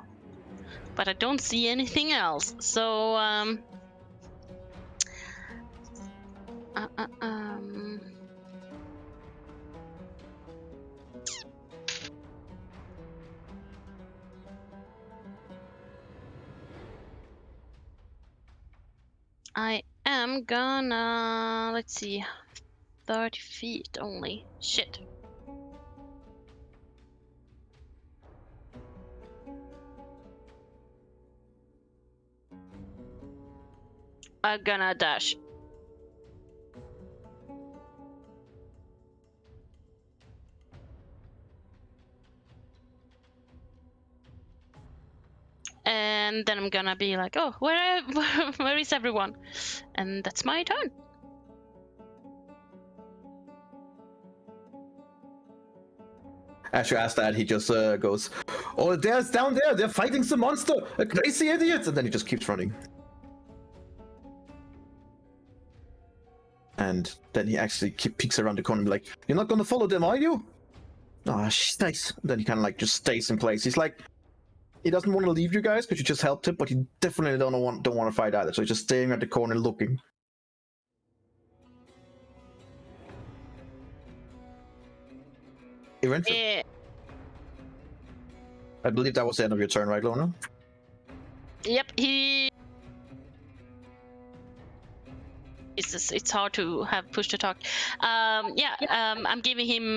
but I don't see anything else. So I am gonna, let's see, 30 feet only. Shit. I'm gonna dash. And then I'm gonna be like, oh, where is everyone? And that's my turn. As you ask that, he just goes, "Oh, there's down there. They're fighting some monster. A crazy idiot!" And then he just keeps running. And then he actually peeks around the corner, like, "You're not gonna follow them, are you?" Oh, she's nice. Then he kind of like just stays in place. He's like, he doesn't want to leave you guys because you just helped him, but he definitely don't want to fight either. So he's just staying at the corner looking. Eventually, I believe that was the end of your turn, right, Lona? Yep, it's hard to have push to talk. I'm giving him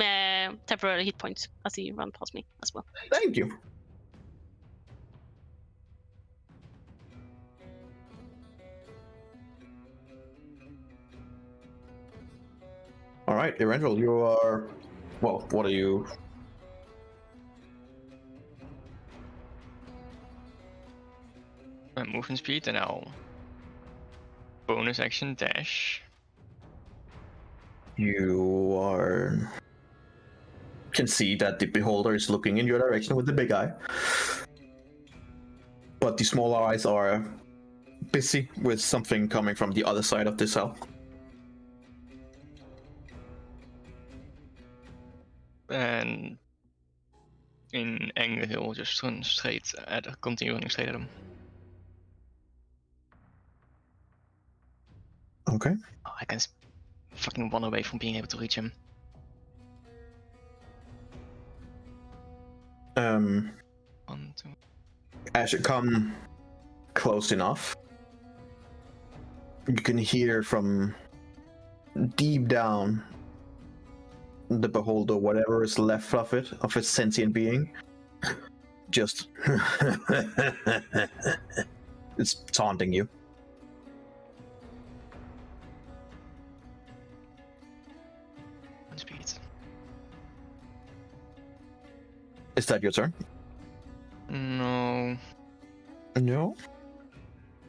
temporary hit points as he runs past me as well. Thank you. All right, Erendrel, you are. Well, what are you? My movement speed, and I'll bonus action dash. You are. Can see that the beholder is looking in your direction with the big eye, but the small eyes are busy with something coming from the other side of the cell. And in anger, he'll just run straight continue running straight at him. Okay. Oh, I can fucking run away from being able to reach him. One, two. As you come close enough, you can hear from deep down the beholder, whatever is left of it, of its sentient being, just it's taunting you. Speed. Is that your turn? No. No.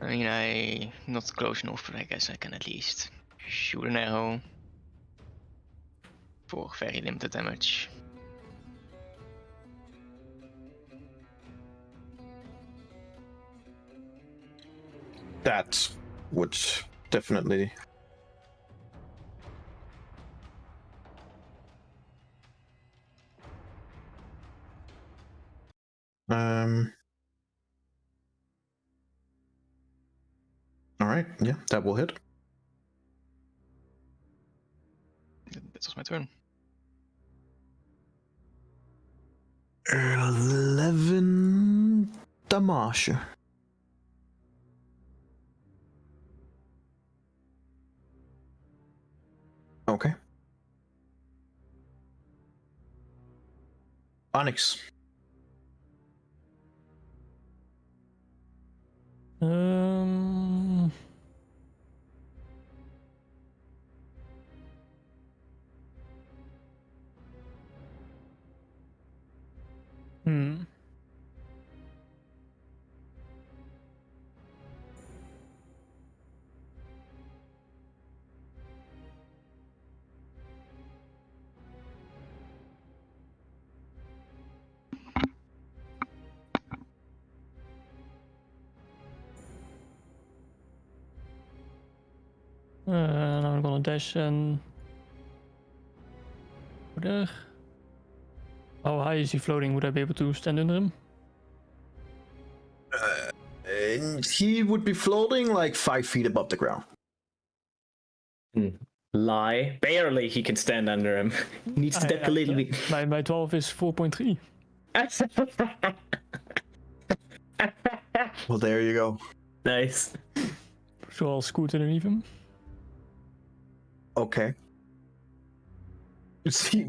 I mean, I'm not close enough, but I guess I can at least shoot an arrow for very limited damage. That would definitely. All right, yeah, that will hit. That was my turn. 11 damage. Okay. Onyx. Um. Hmm. And I'm gonna dash and go there. How high is he floating? Would I be able to stand under him? And he would be floating like 5 feet above the ground. Lie. Barely he can stand under him. Needs to duck a little bit. My 12 is 4.3. Well, there you go. Nice. So I'll scoot underneath him. Okay. You see,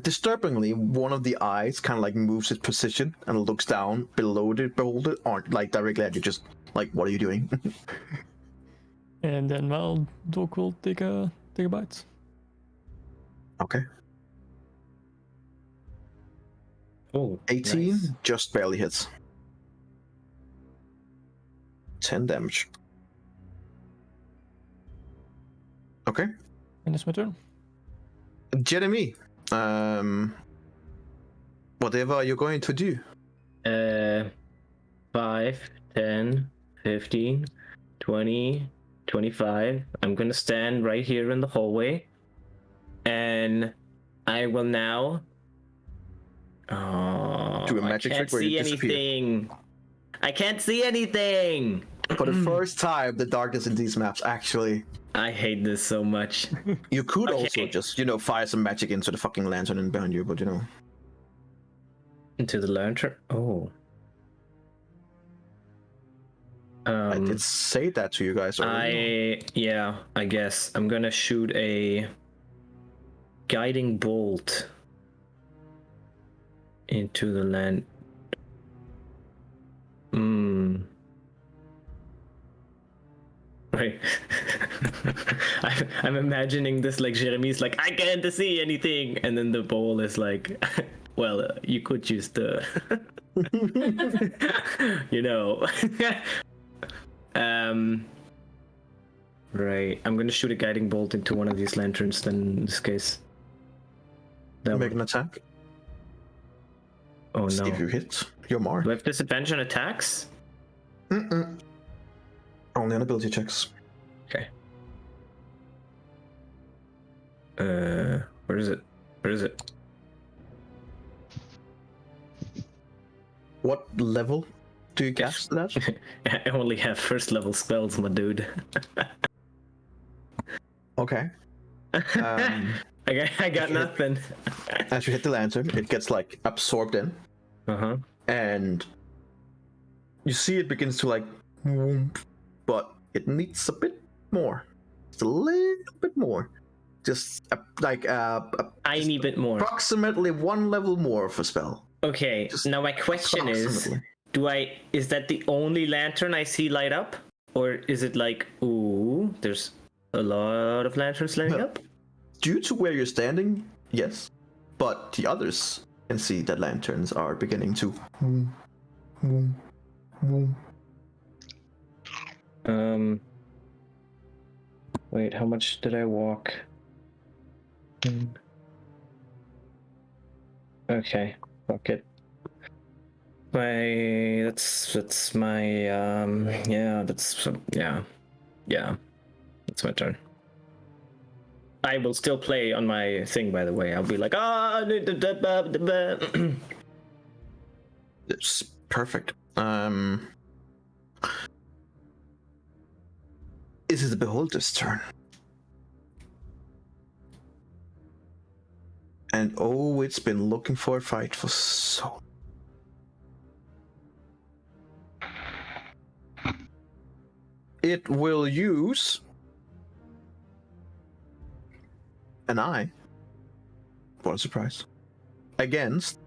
disturbingly, one of the eyes kind of like moves its position and looks down below the beholder, or like directly at you, just like, what are you doing? And then well, dog will take a bite. Okay. Oh, 18 nice. just barely hits. 10 damage. Okay. And it's my turn. Jeremy, whatever are you going to do? 5, 10, 15, 20, 25. I'm gonna stand right here in the hallway. And I will now... Oh, Do a magic I can't trick where you see disappear. anything. I can't see anything. For the first time, the darkness in these maps actually. I hate this so much. You could Okay. also just, fire some magic into the fucking lantern and behind you, but Into the lantern? Oh. I did say that to you guys already. I guess I'm gonna shoot a guiding bolt into the land. Right. I'm imagining this like Jeremy's like, I can't see anything, and then the bowl is like, well, you could use the, Right. I'm gonna shoot a guiding bolt into one of these lanterns. Then in this case, Make an attack. Oh See no! if you hit your mark. Do I have disadvantage on attacks? Only on ability checks. Okay. Where is it? Where is it? What level do you cast that? I only have first level spells, my dude. Okay. I got nothing. As you hit the lantern, it gets like absorbed in, and you see it begins to like, but it needs a bit more. Just a little bit more. Just a tiny bit more. Approximately one level more of a spell. Okay. Just now my question is, is that the only lantern I see light up, or is it like, ooh, there's a lot of lanterns lighting up? Due to where you're standing, yes, but the others can see that lanterns are beginning to. Wait, how much did I walk? Okay, fuck it. That's my that's my turn. I will still play on my thing, by the way. I'll be like, It's perfect. This is the beholder's turn. And oh, it's been looking for a fight for so. It will use an eye. What a surprise. Against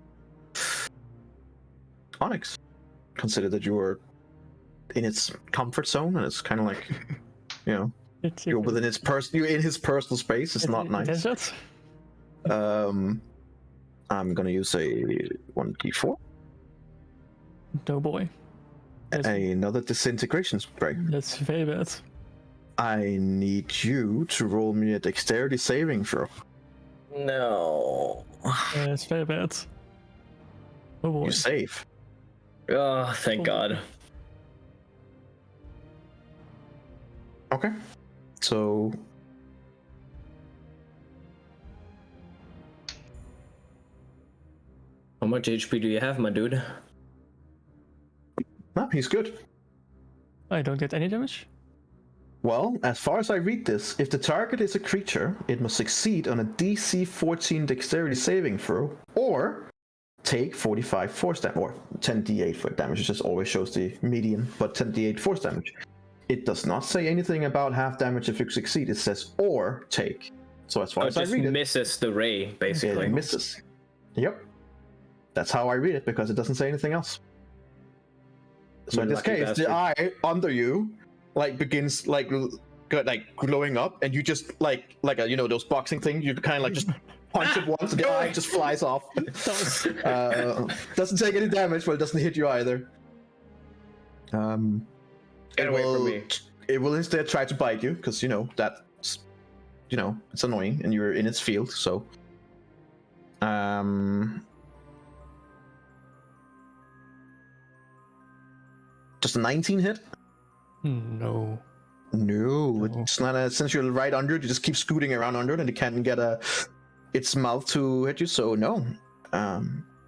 Draconics. Consider that you were in its comfort zone, and it's kind of like, you know, you're within its you're in his personal space. It's not nice. Is it? I'm gonna use a 1d4. No boy. Another disintegration spray. That's very bad. I need you to roll me a dexterity saving throw. No. It's very bad. Oh boy. You save. Oh, thank God. Okay. So. How much HP do you have, my dude? No, he's good. I don't get any damage? Well, as far as I read this, if the target is a creature, it must succeed on a DC 14 dexterity saving throw, or take 45 force damage, or 10d8 for damage. It just always shows the median, but 10d8 force damage. It does not say anything about half damage if you succeed. It says or take. So as far as I just read it, misses the ray, basically. it misses. Yep. That's how I read it, because it doesn't say anything else. So in this Lucky case, bastard. the eye under you begins glowing up, and you just like a, you know, those boxing things, you kind of like just punch it once, and the eye just flies off. Doesn't take any damage, but it doesn't hit you either. Get away from me. It will instead try to bite you, because you know that's, you know, it's annoying, and you're in its field. So, just a 19 hit. No. No, it's not. Since you're right under it, you just keep scooting around under it, and it can't get its mouth to hit you. So no,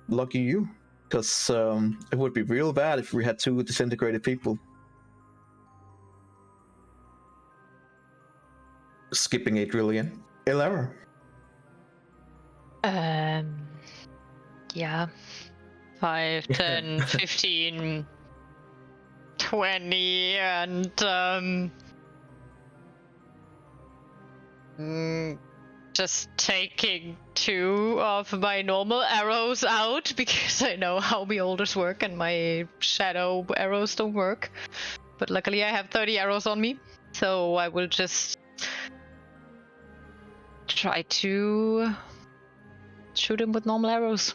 lucky you, because it would be real bad if we had two disintegrated people. Skipping Adrillian. 11. Yeah. 5, 10, 15, 20, and just taking 2 of my normal arrows out, because I know how beholders work and my shadow arrows don't work. But luckily I have 30 arrows on me, so I will just try to shoot him with normal arrows.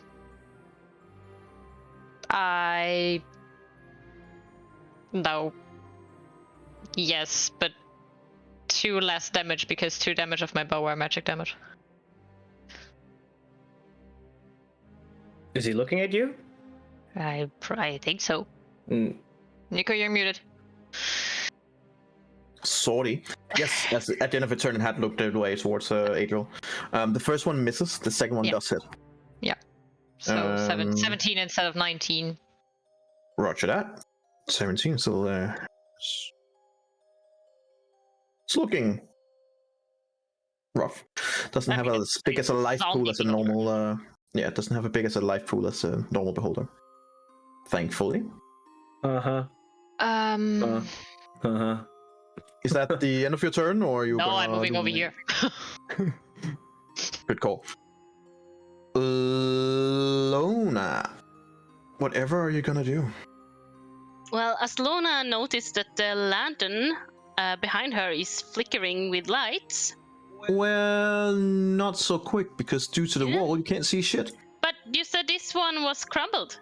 No. Yes, but 2 less damage, because 2 damage of my bow are magic damage. Is he looking at you? I think so. Mm. Nico, you're muted. Sorry. Yes, at the end of a turn, it had looked away towards Adriel. The first one misses. The second one does hit. Yeah. So 17 instead of 19. Roger that. 17 still there. It's looking rough. Doesn't have as big as a life pool as a normal. Yeah, it doesn't have as big as a life pool as a normal beholder. Thankfully. Is that the end of your turn, or are you? No, I'm moving over here. Good call. Lona, whatever are you gonna do? Well, as Lona noticed that the lantern behind her is flickering with lights. Well, not so quick, because due to the wall, you can't see shit. But you said this one was crumbled,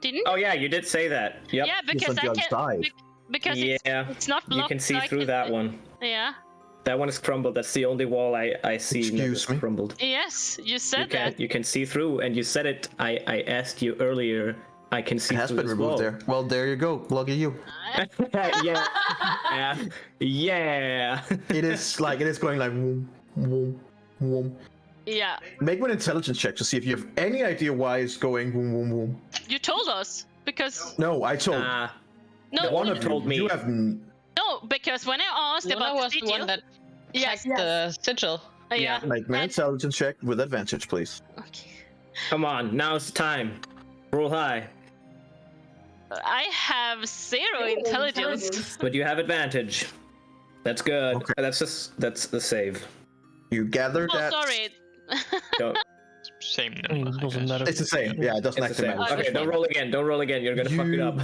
didn't you? Oh yeah, you did say that. Yep. Yeah, because I can. Because it's not blocked. You can see through that one. Yeah. That one is crumbled. That's the only wall I see. Excuse me? Crumbled. Yes, you said that. You can see through, and you said it. I asked you earlier. I can see It has through been this removed wall. there. Well, there you go. Lucky you. Yeah. It is going like whoom, whoom, whoom. Yeah. Make an intelligence check to see if you have any idea why it's going whoom, whoom, whoom. You told us because. No, I told. No, one of told me. You have. No, because when I asked Luna about was the the sigil, one that checked the sigil. yeah. Make an intelligence check with advantage, please. Okay. Come on, now's the time. Roll high. I have 0 intelligence. But you have advantage. That's good. Okay. That's the save. You gather Oh, that. sorry. Don't Same I mean, number. it doesn't matter. It's the same. Yeah, it doesn't It's the actually same. matter. Okay, don't roll again. Don't roll again. You're gonna fuck it up.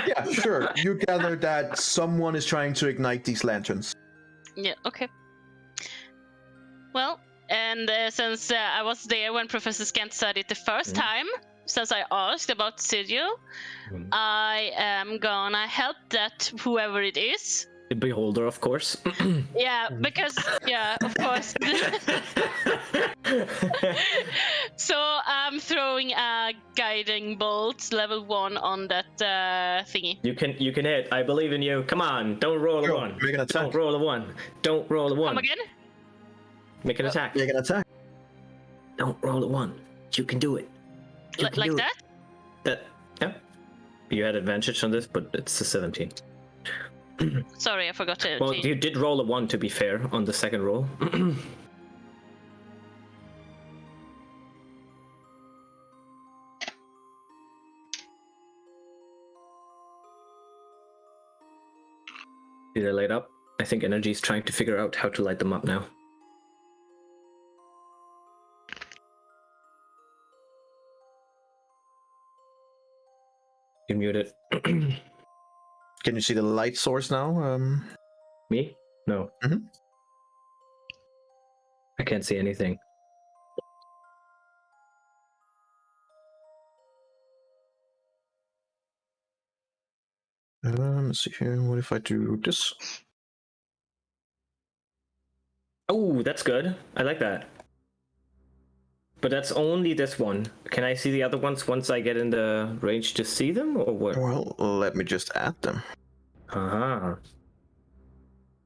Yeah, sure. You gather that someone is trying to ignite these lanterns. Yeah, okay. Well, and since I was there when Professor Scant said it the first time, since I asked about Sigil, I am gonna help that whoever it is. The beholder, of course. Yeah, because, yeah, of course. So I'm throwing a guiding bolt level 1 on that thingy. You can hit. I believe in you. Come on. Don't roll a Go, 1. make an attack. Don't roll a 1. Don't roll a 1. Come again? Make an attack. Make an attack. Don't roll a 1. You can do it. You can Like do that? It. Yeah. You had advantage on this, but it's a 17. Sorry, I forgot to Well, change. you did roll a 1 to be fair on the second roll. See, they light up. I think Energy's trying to figure out how to light them up now. You're muted. Can you see the light source now? Me? No. Mhm. I can't see anything. Let's see here. What if I do this? Oh, that's good. I like that. But that's only this one. Can I see the other ones once I get in the range to see them, or what? Well, let me just add them. Uh-huh.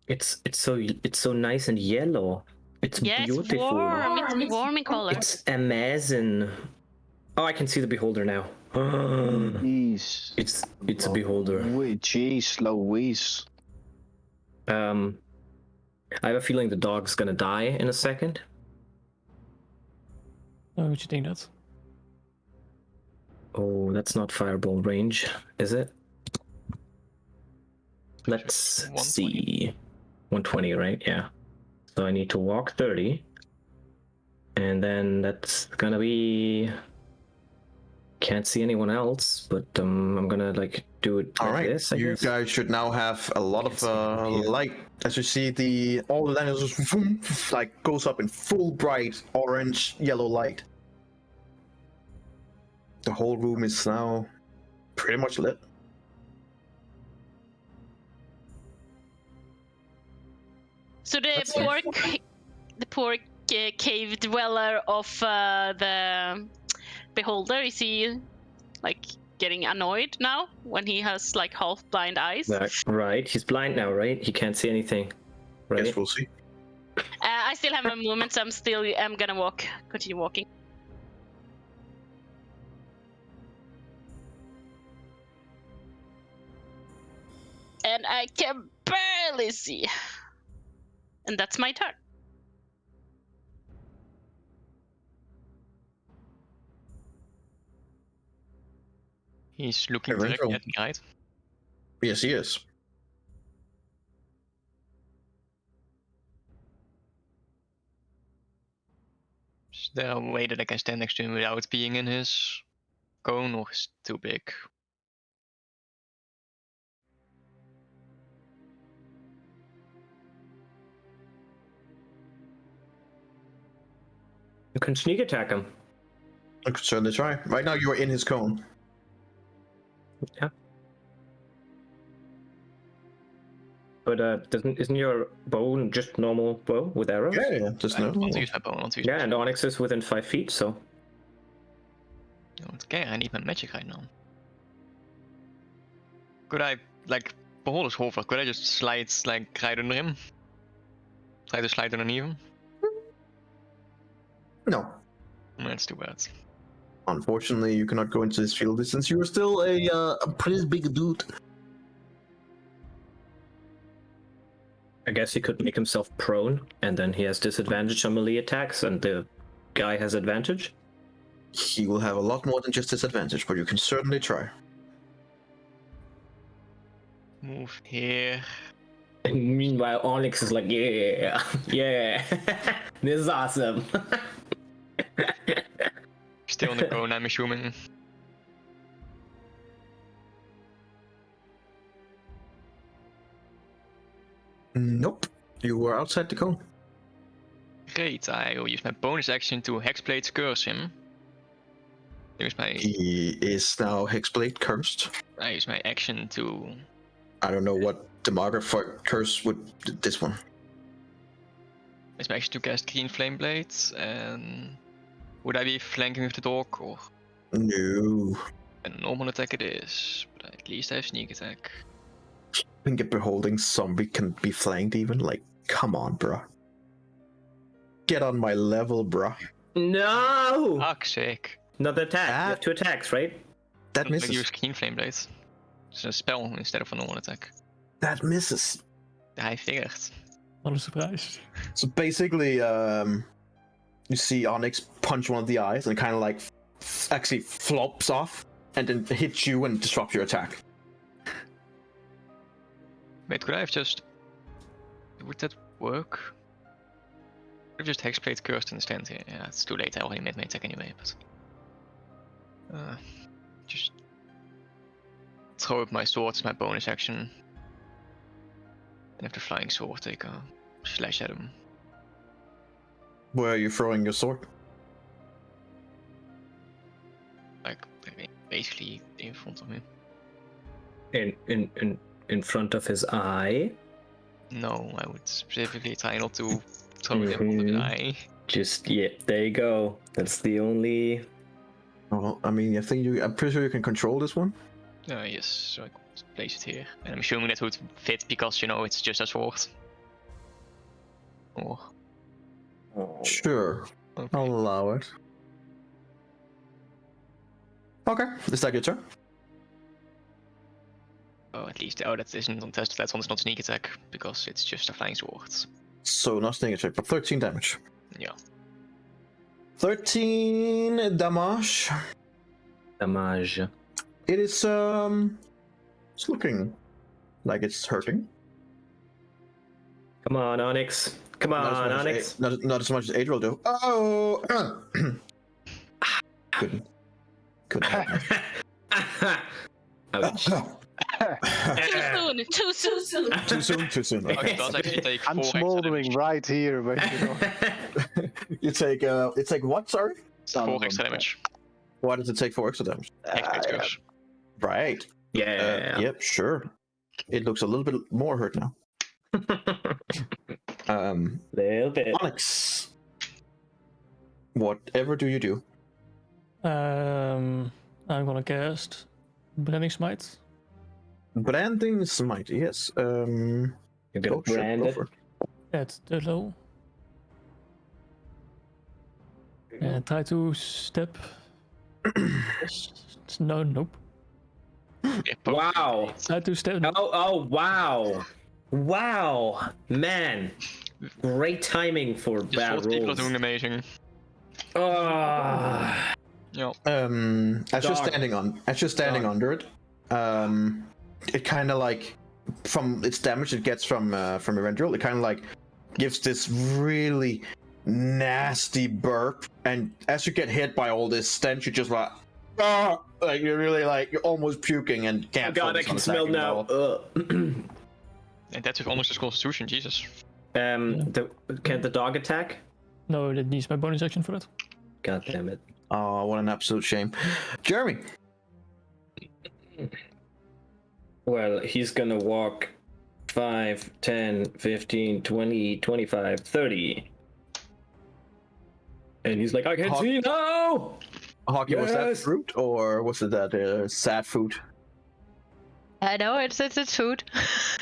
It's so nice and yellow. It's Yeah, it's beautiful. warm. It's warm in color. It's amazing. Oh, I can see the beholder now. Jeez. It's a beholder. Jeez Louise. I have a feeling the dog's gonna die in a second. Why would you think that? Oh, that's not fireball range, is it? Let's 120. see. 120, right? Yeah. So I need to walk 30. And then that's gonna be... Can't see anyone else, but I'm gonna like do it All like right, this, I you guess. guys should now have a lot Can't see from of here. light. As you see, all the lanterns just vroom, like goes up in full bright orange, yellow light. The whole room is now pretty much lit. So Let's see. the poor cave dweller of the beholder, is he like getting annoyed now when he has like half blind eyes? Right, he's blind now, right? He can't see anything. Right? Guess we'll see. I still have my movement, so I'm gonna continue walking. And I can barely see. And that's my turn. He's looking Eberron, directly roll. at me, right? Yes, he is. Is there a way that I can stand next to him without being in his cone, or is it too big? You can sneak attack him. I could certainly try. Right now, you are in his cone. Yeah. But isn't your bow just normal bow with arrows? Yeah, just I no. want to use my bow, I want to use Yeah, and Onyx is within 5 feet, so Okay, I need my magic right now. Could I, like, Beholder's Hover, could I just slide, like, right under him? Try to slide underneath him? No. That's too bad. Unfortunately, you cannot go into his field distance. You are still a pretty big dude. I guess he could make himself prone, and then he has disadvantage on melee attacks, and the guy has advantage. He will have a lot more than just disadvantage, but you can certainly try. Move here. And meanwhile, Onyx is like, yeah, yeah, this is awesome. Still on the cone, I'm assuming. Nope. You were outside the cone. Great, I will use my bonus action to Hexblade curse him. Use my He is now Hexblade cursed. I use my action to I don't know what the marker for curse would. This one. use my action to cast Green Flame Blades, and would I be flanking with the dog or No. a normal attack it is? But at least I have sneak attack. I think a beholding zombie can be flanked even. Like, come on, bruh. Get on my level, bruh. No! Fuck's sake. Not the attack. You have 2 attacks, right? That I misses. use Green Flame Blades. It's a spell instead of a normal attack. That misses. I figured. Not a surprise. So basically, you see Onyx punch one of the eyes and kind of like actually flops off and then hits you and disrupts your attack. Wait, could I have just... Would that work? I've just Hexblade cursed and stand here. Yeah, it's too late. I already made my attack anyway, but... just... throw up my sword as my bonus action. And if the flying sword, take a slash at him. Where are you throwing your sword? Like, basically in front of me. In front of his eye. No, I would specifically try not to throw it in front of his eye. Just, yeah, there you go. That's the only... Well, I mean, I'm pretty sure you can control this one. Yes, so I could place it here. And I'm assuming that would fit because, you know, it's just a sword. Or... Sure. Okay. I'll allow it. Okay, is that your turn? Oh, at least, oh, that isn't on test. That one's not sneak attack because it's just a flying sword. So not sneak attack, but 13 damage. Yeah. 13 damage. Damage. It is it's looking like it's hurting. Come on, Onyx. Come on, Onyx. Not as much as Adriel do. Oh, couldn't. Ouch. Too soon. Too soon. Okay, Okay. it does actually take 4 I'm extra smoldering damage. right here, but you know. You take what? Sorry. 4 extra damage. Why does it take 4 extra damage? Hexblade curse. Right. Yeah. Yep. Sure. It looks a little bit more hurt now. Little bit. Onyx. Whatever do you do? I'm gonna cast Branding Smite. Branding smite. Yes. You're gonna brand go it. for it. At the low. And try to step. Nope. Yeah, poke. Wow. Try to step. Oh, wow. Wow. Man. Great timing for Just bad those people are rolls. doing amazing. Oh. Yeah. As you're Dog. standing Dog. under it, it kind of like from its damage it gets from Erendril, it kind of like gives this really nasty burp, and as you get hit by all this stench, you just like you're really like you're almost puking and can't. God, I focus on can smell attacking at now. all. And that's with almost his constitution, Jesus. Can the dog attack? No, that needs my bonus action for that. God damn it. Oh, what an absolute shame, Jeremy. Well, he's gonna walk 5, 10, 15, 20, 25, 30. And he's like, I can Hawk- see now! Hockey, was that Yes! fruit or was it that sad food? I know it's food.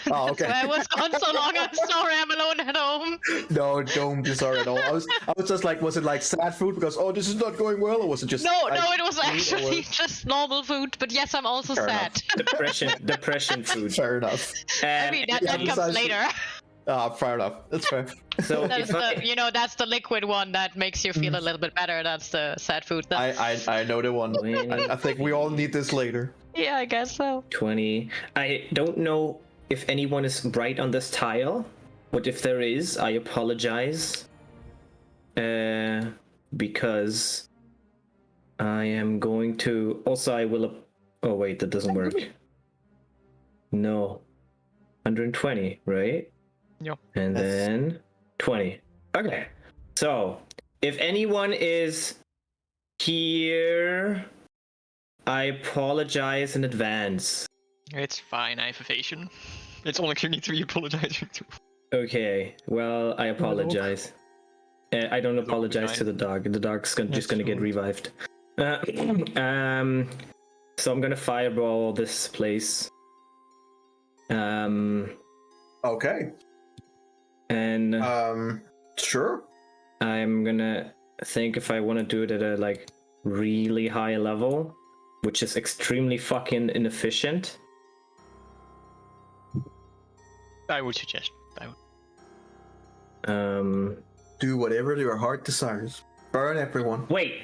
Oh, okay. That's why I was gone so long. I'm sorry, I'm alone at home. No, don't be sorry at all. I was just like, was it like sad food because this is not going well, or was it just No, like, it was food, or actually just normal food. But yes, I'm also Fair sad. Depression food. Fair enough. I mean, that comes besides- later. Fair enough. That's fair. So That's if I, that's the liquid one that makes you feel a little bit better. That's the sad food. I know the one. I think we all need this later. Yeah, I guess so. 20. I don't know if anyone is right on this tile, but if there is, I apologize. Because I am going to. Also, I will. Oh wait, that doesn't work. No, 120, right? Yeah. And then 20. Okay. So, if anyone is here, I apologize in advance. It's fine, I have evasion. It's only you need to be apologizing to. Okay. Well, I apologize. I don't apologize to the dog. The dog's just gonna get revived. So I'm gonna fireball this place. Okay. And sure. I'm gonna think if I want to do it at a like really high level, which is extremely fucking inefficient. I would suggest. Do whatever your heart desires. Burn everyone, Wait.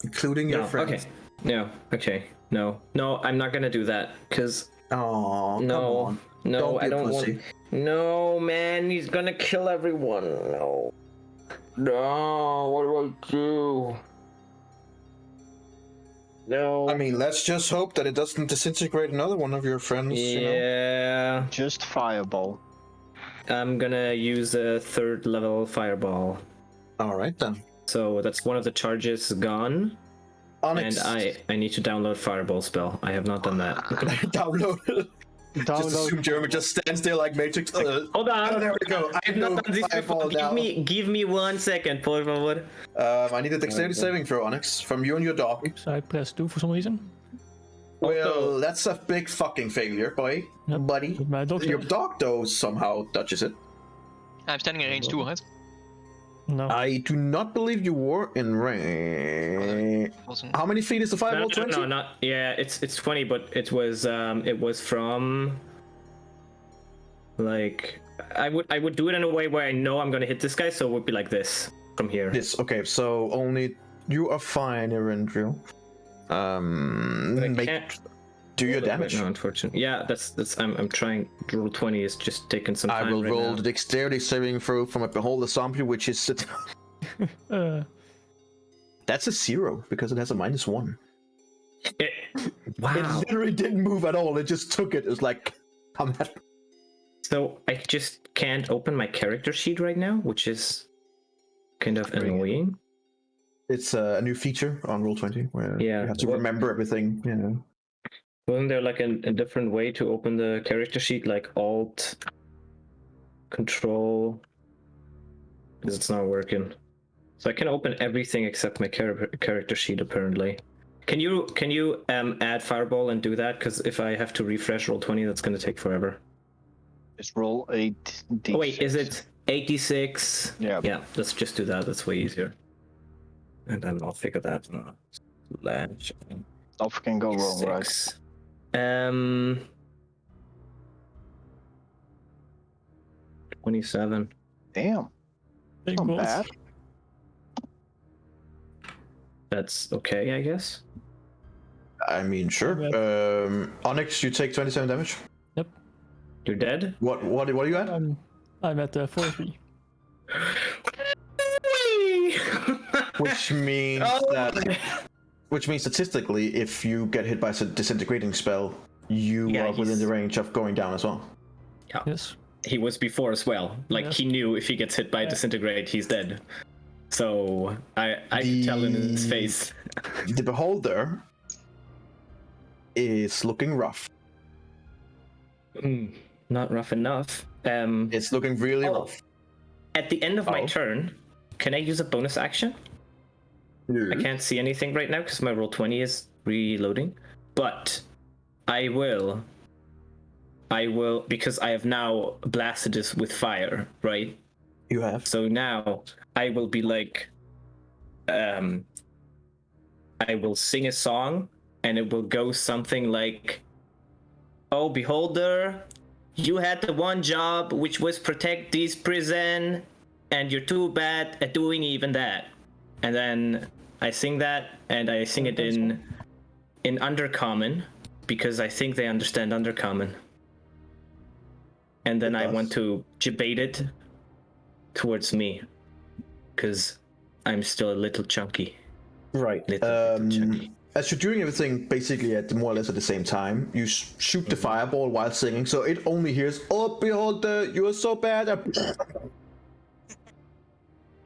including your friends. Okay. No. Okay. No. No, I'm not gonna do that because Oh, no, come on. no, Don't be I a don't pussy. want. No, man, he's gonna kill everyone. No. No. What do I do? No. I mean, let's just hope that it doesn't disintegrate another one of your friends. You know? Yeah. Just fireball. I'm gonna use a 3rd level fireball. All right then. So that's one of the charges gone. Onyx. And I need to download fireball spell. I have not done that. Download it. Just Download. assume Jeremy just stands there like Matrix. Hold on. Oh, there we go. I I've know not done this fireball before. now. Give me 1 second, por favor. I need a dexterity saving throw, Onyx, from you and your dog. Oops, I pressed 2 for some reason. Well, that's a big fucking failure, boy. Yep. Buddy. But my dog's Your dead. dog, though, somehow touches it. I'm standing in range 2, right? No. I do not believe you were in range. Wasn't. How many feet is the No, fireball? 20? no, not. Yeah, it's 20, but it was from. Like, I would do it in a way where I know I'm gonna hit this guy, so it would be like this from here. This, okay, so only you are fine, Erendril. But I Make can't do your Wait, damage. No, unfortunately. Yeah, that's. I'm trying. Roll 20 is just taking some time. I will right roll now. the dexterity saving throw from a beholder zombie, which is that's a 0 because it has a -1. Wow. It literally didn't move at all. It just took it. It was like, come at. So I just can't open my character sheet right now, which is kind of annoying. It's a new feature on Roll20 where Yeah, you have to what- remember everything. You know. Wasn't there like a different way to open the character sheet, like Alt, Control? Because it's not working. So I can open everything except my character sheet apparently. Can you add Fireball and do that? Because if I have to refresh Roll20, that's going to take forever. Just roll 8d6. Oh wait, is it 86? Yeah. Yeah, let's just do that. That's way easier. And then I'll figure that out. Slash. Stuff can go wrong, right? 6. 27. Damn, Big not balls. bad. That's okay, I guess. I mean, sure. Onyx, you take 27 damage. You're dead? What are you at? I'm at 43. Which means Oh. that, which means statistically, if you get hit by a disintegrating spell, you Yeah, are within he's- the range of going down as well. Yes. He was before as well. Like Yes. he knew if he gets hit by Yeah. disintegrate, he's dead. So I could tell in his The- face. The beholder is looking rough. Not rough enough. It's looking really Oh. rough. At the end of my Oh. turn, can I use a bonus action? I can't see anything right now because my Roll20 is reloading. But I will because I have now blasted this with fire, right? You have. So now I will be like, I will sing a song and it will go something like, "Oh, beholder, you had the one job which was protect this prison, and you're too bad at doing even that." And then I sing that, and I sing it in Undercommon because I think they understand Undercommon. And then I want to debate it towards me because I'm still a little chunky. Right. As you're doing everything basically at more or less at the same time, you shoot the fireball while singing, so it only hears, "Oh, beholder, you are so bad."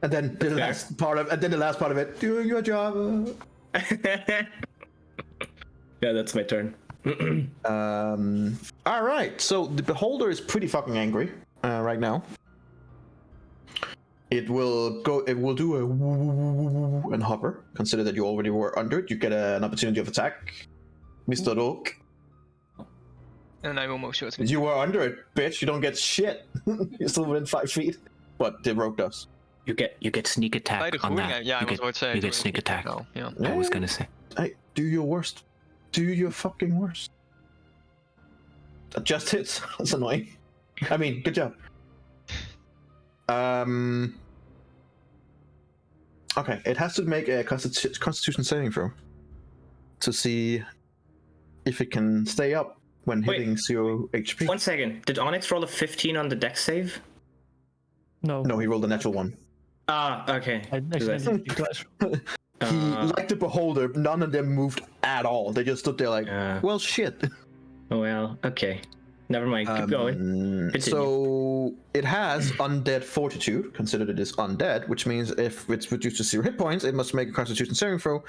And then the last part of it, doing your job. Yeah, that's my turn. All right. So the beholder is pretty fucking angry right now. It will go. It will do a woo and hover. Consider that you already were under it. You get an opportunity of attack, Mr. Rook. And I will most certainly. You were under it, bitch. You don't get shit. You're still within 5 feet. But the rogue does. You get sneak attack on that. Yeah, I was about to say. You get sneak attack. Now. Yeah. I was gonna say. Hey, do your worst. Do your fucking worst. That just hits. That's annoying. I mean, good job. Okay, it has to make a Constitution saving throw to see if it can stay up when hitting 0 HP. 1 second. Did Onyx roll a 15 on the dex save? No. No, he rolled a natural 1. Ah, okay. I accidentally did twice. He, like the beholder, none of them moved at all. They just stood there like, well, shit. Oh well, okay. Never mind. Keep going. Continue. So it has undead fortitude, considered it is undead, which means if it's reduced to 0 hit points, it must make a Constitution saving throw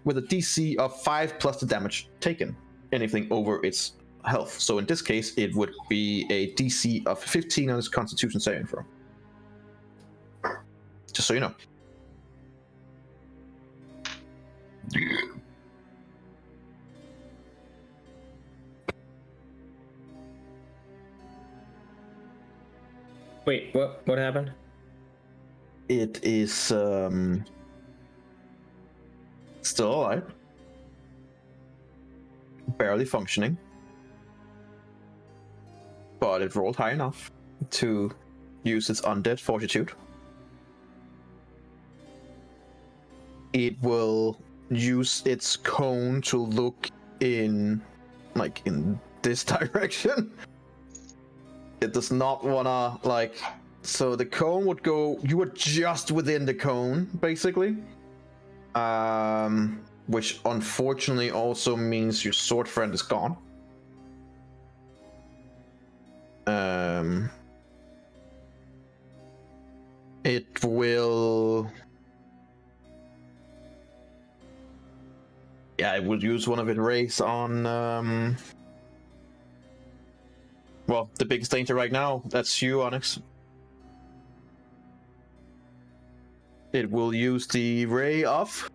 with a DC of 5 plus the damage taken, anything over its health. So in this case, it would be a DC of 15 on its Constitution saving throw. Just so you know. Wait, what happened? It is still alive, barely functioning, but it rolled high enough to use its undead fortitude. It will use its cone to look in this direction. It does not wanna so the cone would go. You were just within the cone, basically. Which unfortunately also means your sword friend is gone. It will. Yeah, it will use one of its rays on. Well, the biggest danger right now, that's you, Onyx. It will use the ray of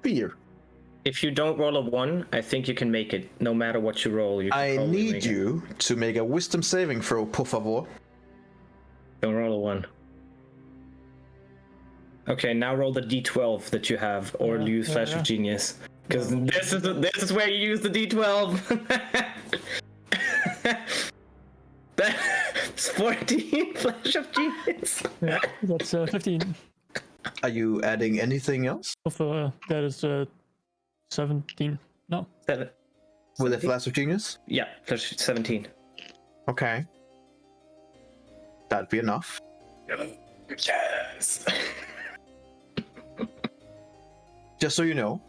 fear. If you don't roll a 1, I think you can make it. No matter what you roll, you can I probably need make you to make a wisdom saving throw, por favor. Don't roll a 1. Okay, now roll the d12 that you have, or use Flash of Genius. Because this is where you use the d12. That's 14 Flash of Genius. Yeah, that's 15. Are you adding anything else? That is 17. No. 7. With a Flash of Genius? Yeah, Flash 17. Okay. That'd be enough. Yes. Just so you know,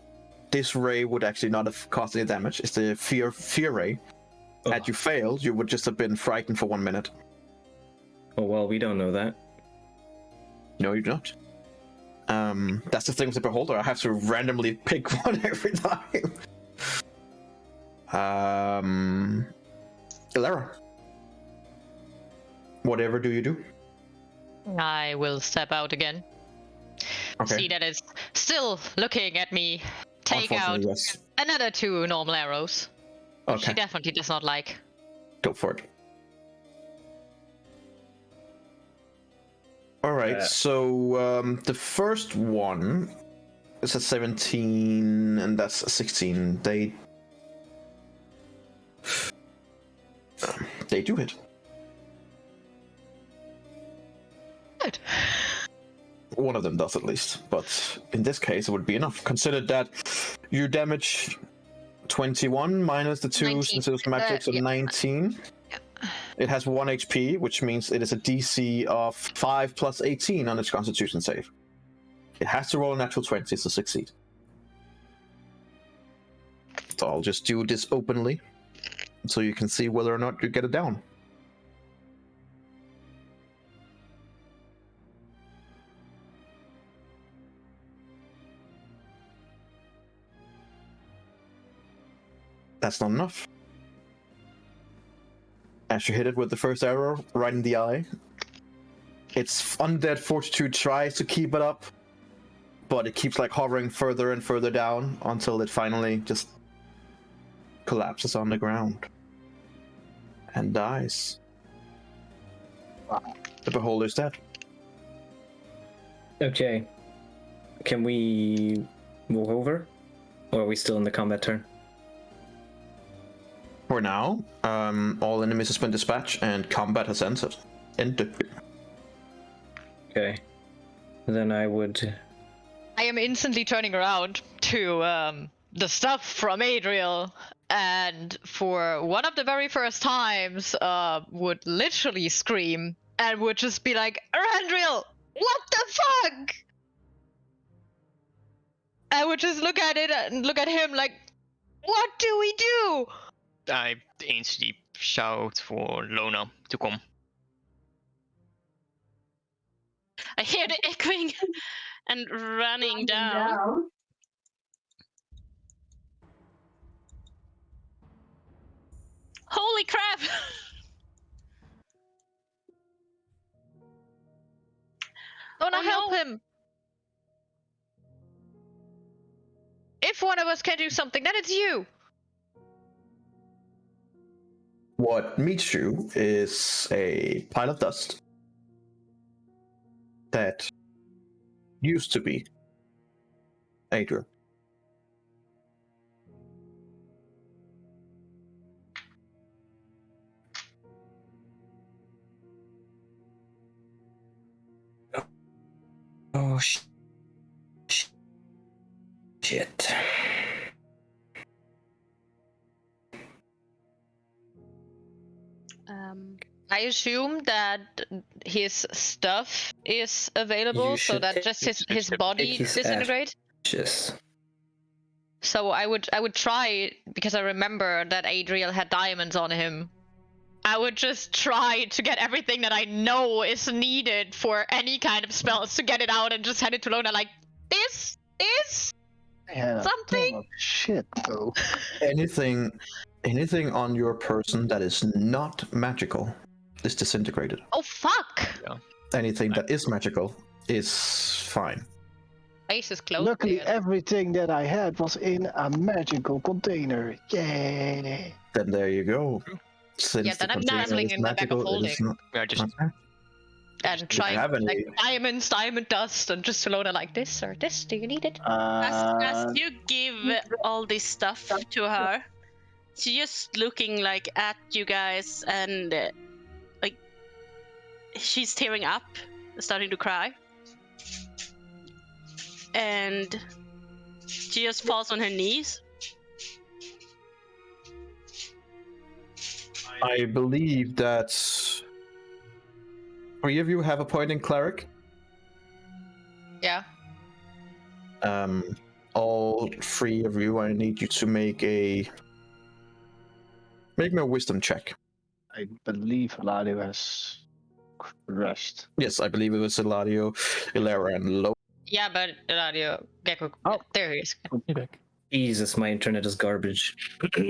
this ray would actually not have caused any damage. It's the fear ray. Had you failed, you would just have been frightened for 1 minute. Oh well, we don't know that. No, you don't. That's the thing with the beholder. I have to randomly pick one every time. Elara. Whatever do you do? I will step out again. Okay. See that it's still looking at me. Take out Unfortunately, yes. another 2 normal arrows. Which Okay. she definitely does not like. Go for it. All right. So the first one is a 17, and that's a 16. They do hit. Good. One of them does at least, but in this case it would be enough. Consider that you damage 21 minus the 2 19. since it was magic, so Yeah. 19. Yeah. It has 1 HP, which means it is a DC of 5 plus 18 on its Constitution save. It has to roll a natural 20 to succeed. So I'll just do this openly, so you can see whether or not you get it down. That's not enough. As you hit it with the first arrow, right in the eye, its undead fortitude tries to keep it up, but it keeps like hovering further and further down until it finally just collapses on the ground and dies. Wow. The beholder's dead. Okay. Can we move over? Or are we still in the combat turn? For now, all enemies have been dispatched and combat has ended. Okay. Then I would... I am instantly turning around to the stuff from Adriel, and for one of the very first times, would literally scream and would just be like, Arandriel, what the fuck? I would just look at it and look at him like, what do we do? I instantly shout for Lona to come. I hear the echoing and running down. Holy crap! Lona, Oh, help no. him. If one of us can do something, then it's you. What meets you is a pile of dust that used to be Adriel. Oh, shit. I assume that his stuff is available, You so should that just his body his disintegrates. Ashes. So I would try, because I remember that Adriel had diamonds on him. I would just try to get everything that I know is needed for any kind of spells to get it out and just hand it to Lona like, this is Yeah, something. damn shit, though. Anything on your person that is not magical is disintegrated. Oh fuck! Anything that is magical is fine. Face is closed. Luckily, dude. everything that I had was in a magical container. Yay! Then there you go. Since Yeah, then the I'm container dabbling is in the bag of magical, it is holding. not. We are just Okay. And Do you trying have any? like diamond dust, and just to Lona like this or this. Do you need it? As you give all this stuff to her, she's just looking like at you guys, and like she's tearing up, starting to cry, and she just falls on her knees. I believe that 3 of you have a point in cleric. Yeah. All 3 of you, I need you to make me a wisdom check. I believe Ladio has crushed. Yes, I believe it was Eladio, Ilera, and Lo. Yeah, but Eladio, Gecko. Oh. There he is. Be back. Jesus, my internet is garbage.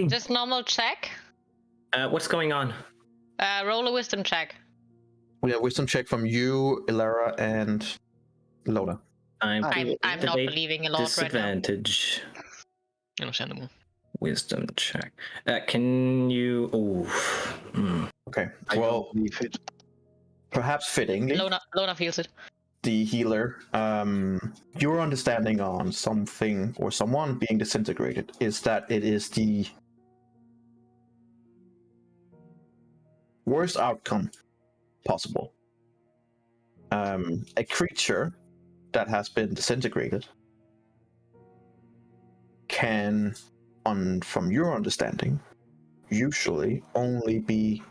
Just normal check. What's going on? Roll a wisdom check. We have wisdom check from you, Ilera, and Lona. I'm not believing a lot right now. Disadvantage. understandable. Wisdom check. Can you? Oh. Okay. I Well, don't believe it. perhaps fittingly, Lona feels it. the healer, your understanding on something or someone being disintegrated is that it is the worst outcome possible. A creature that has been disintegrated can, from your understanding, usually only be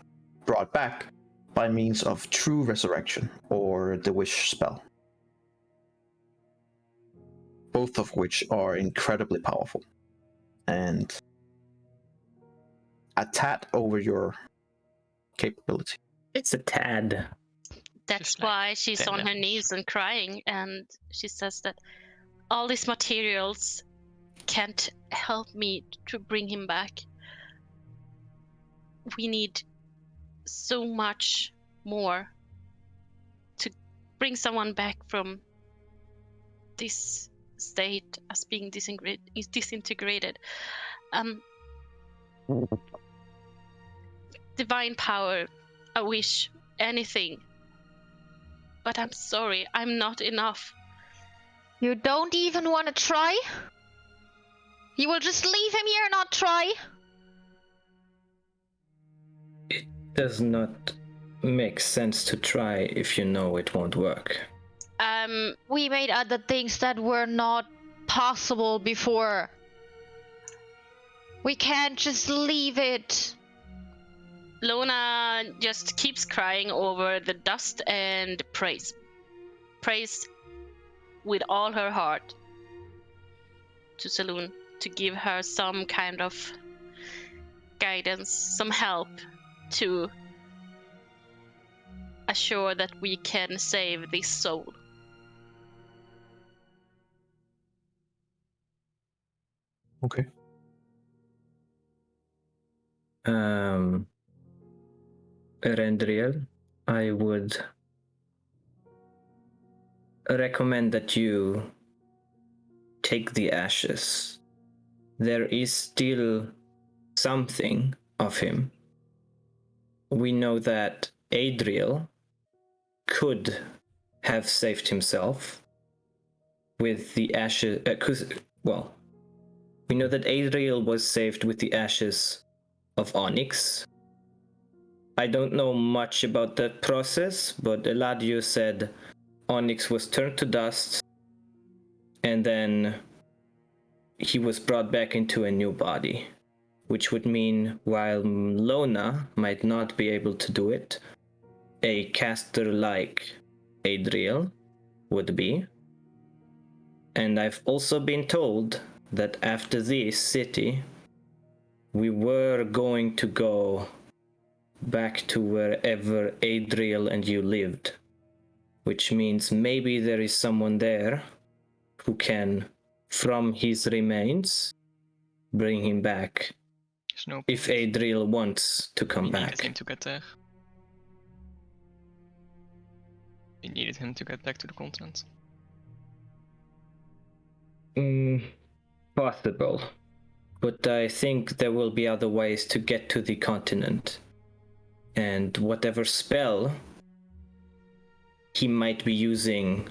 brought back by means of true resurrection or the wish spell. both of which are incredibly powerful and a tad over your capability. It's a tad. That's Just like why she's 10 on her levels. knees and crying, and she says that all these materials can't help me to bring him back. We need so much more to bring someone back from this state as being disintegrated. Divine power, a wish, anything. But I'm sorry, I'm not enough. You don't even want to try? You will just leave him here and not try? It does not make sense to try if you know it won't work. We made other things that were not possible before. We can't just leave it. Lona just keeps crying over the dust and prays. Prays with all her heart to Saloon to give her some kind of guidance, some help to assure that we can save this soul. Okay. Rendriel, I would recommend that you take the ashes. There is still something of him. We know that Adriel could have saved himself with the ashes. We know that Adriel was saved with the ashes of Onyx. I don't know much about that process, but Eladio said Onyx was turned to dust and then he was brought back into a new body, which would mean while Lona might not be able to do it, a caster like Adriel would be. And I've also been told that after this city, we were going to go back to wherever Adriel and you lived, which means maybe there is someone there who can, from his remains, bring him back There's no if point. Adriel wants to come We needed back. him to get there. We needed him to get back to the continent. Possible. But I think there will be other ways to get to the continent. And whatever spell he might be using,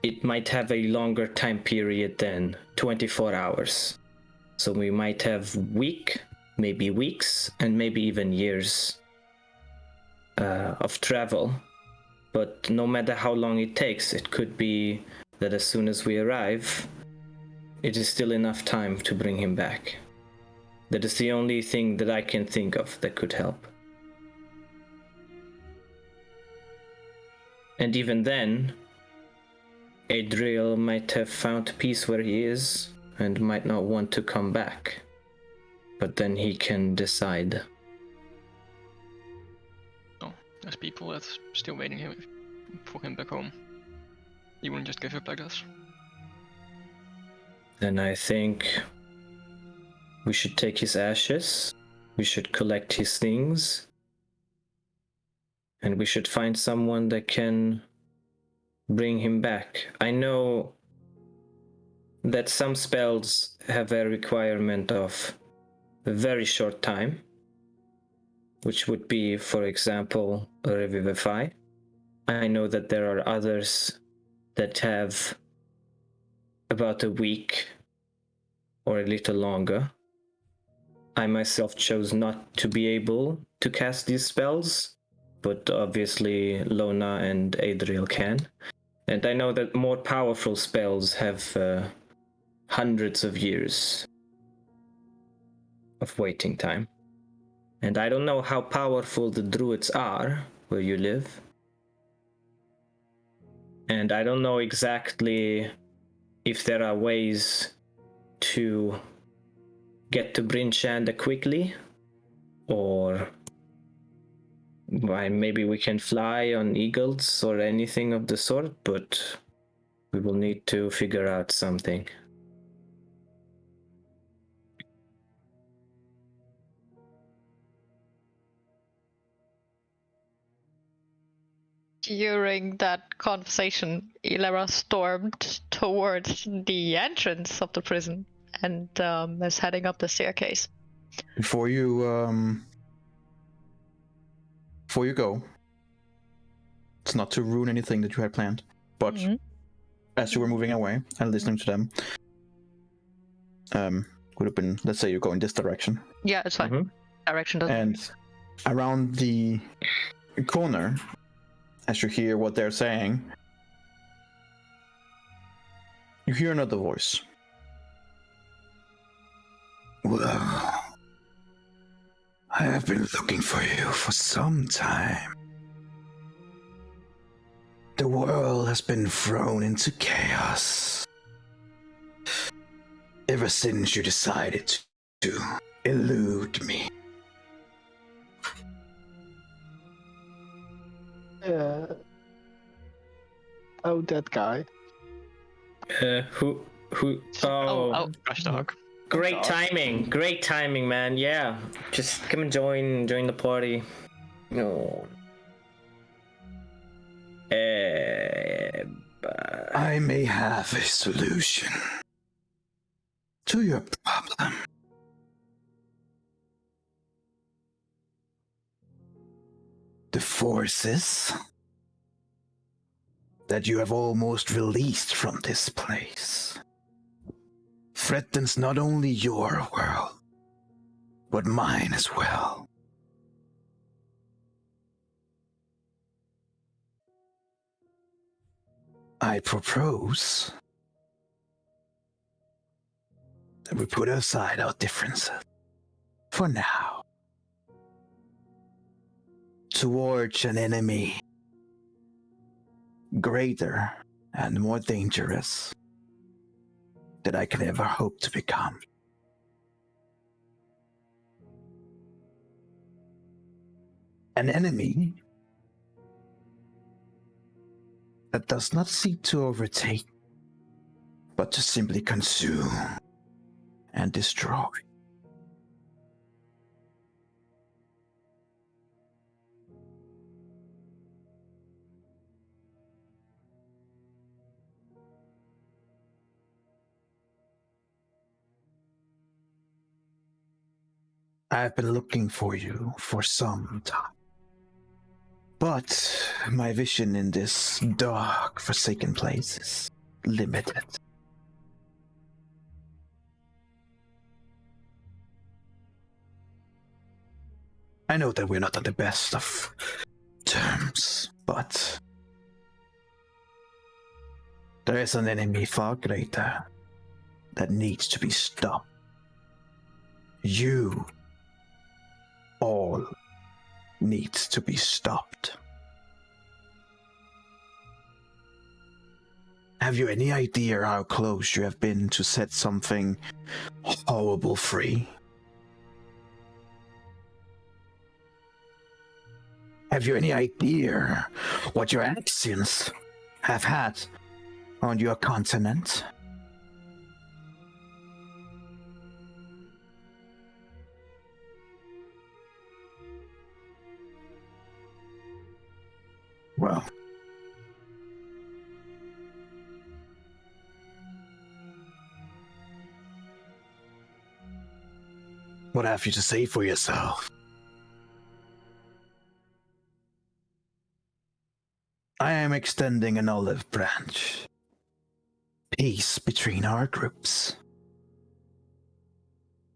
it might have a longer time period than 24 hours. So we might have maybe weeks, and maybe even years of travel. But no matter how long it takes, it could be that as soon as we arrive, it is still enough time to bring him back. That is the only thing that I can think of that could help. And even then, Adriel might have found peace where he is and might not want to come back. But then he can decide. Oh, there's people that's still waiting here for him back home. He wouldn't just give up like this. Then I think we should take his ashes, we should collect his things, and we should find someone that can bring him back. I know that some spells have a requirement of a very short time, which would be, for example, a Revivify. I know that there are others that have about a week or a little longer. I myself chose not to be able to cast these spells, but obviously Lona and Adriel can. And I know that more powerful spells have hundreds of years of waiting time. And I don't know how powerful the druids are where you live. And I don't know exactly if there are ways to get to Bryn Shander quickly, or why maybe we can fly on eagles or anything of the sort, but we will need to figure out something. During that conversation, Ilera stormed towards the entrance of the prison and is heading up the staircase. Before you go, it's not to ruin anything that you had planned, but as you were moving away and listening to them, would have been, let's say you go in this direction. Yeah, it's fine. Direction doesn't. And around the corner, as you hear what they're saying, you hear another voice. Well, I have been looking for you for some time. The world has been thrown into chaos ever since you decided to elude me. Oh, that guy. Who? Oh, Crash Dog. great timing, man. Yeah, just come and join the party. No. I may have a solution to your problem. The forces that you have almost released from this place threatens not only your world, but mine as well. I propose that we put aside our differences for now towards an enemy greater and more dangerous than I could ever hope to become. An enemy that does not seek to overtake, but to simply consume and destroy. I've been looking for you for some time. But my vision in this dark, forsaken place is limited. I know that we're not on the best of terms, but there is an enemy far greater that needs to be stopped. You all needs to be stopped. Have you any idea how close you have been to set something horrible free? Have you any idea what your actions have had on your continent? Well, what have you to say for yourself? I am extending an olive branch. Peace between our groups.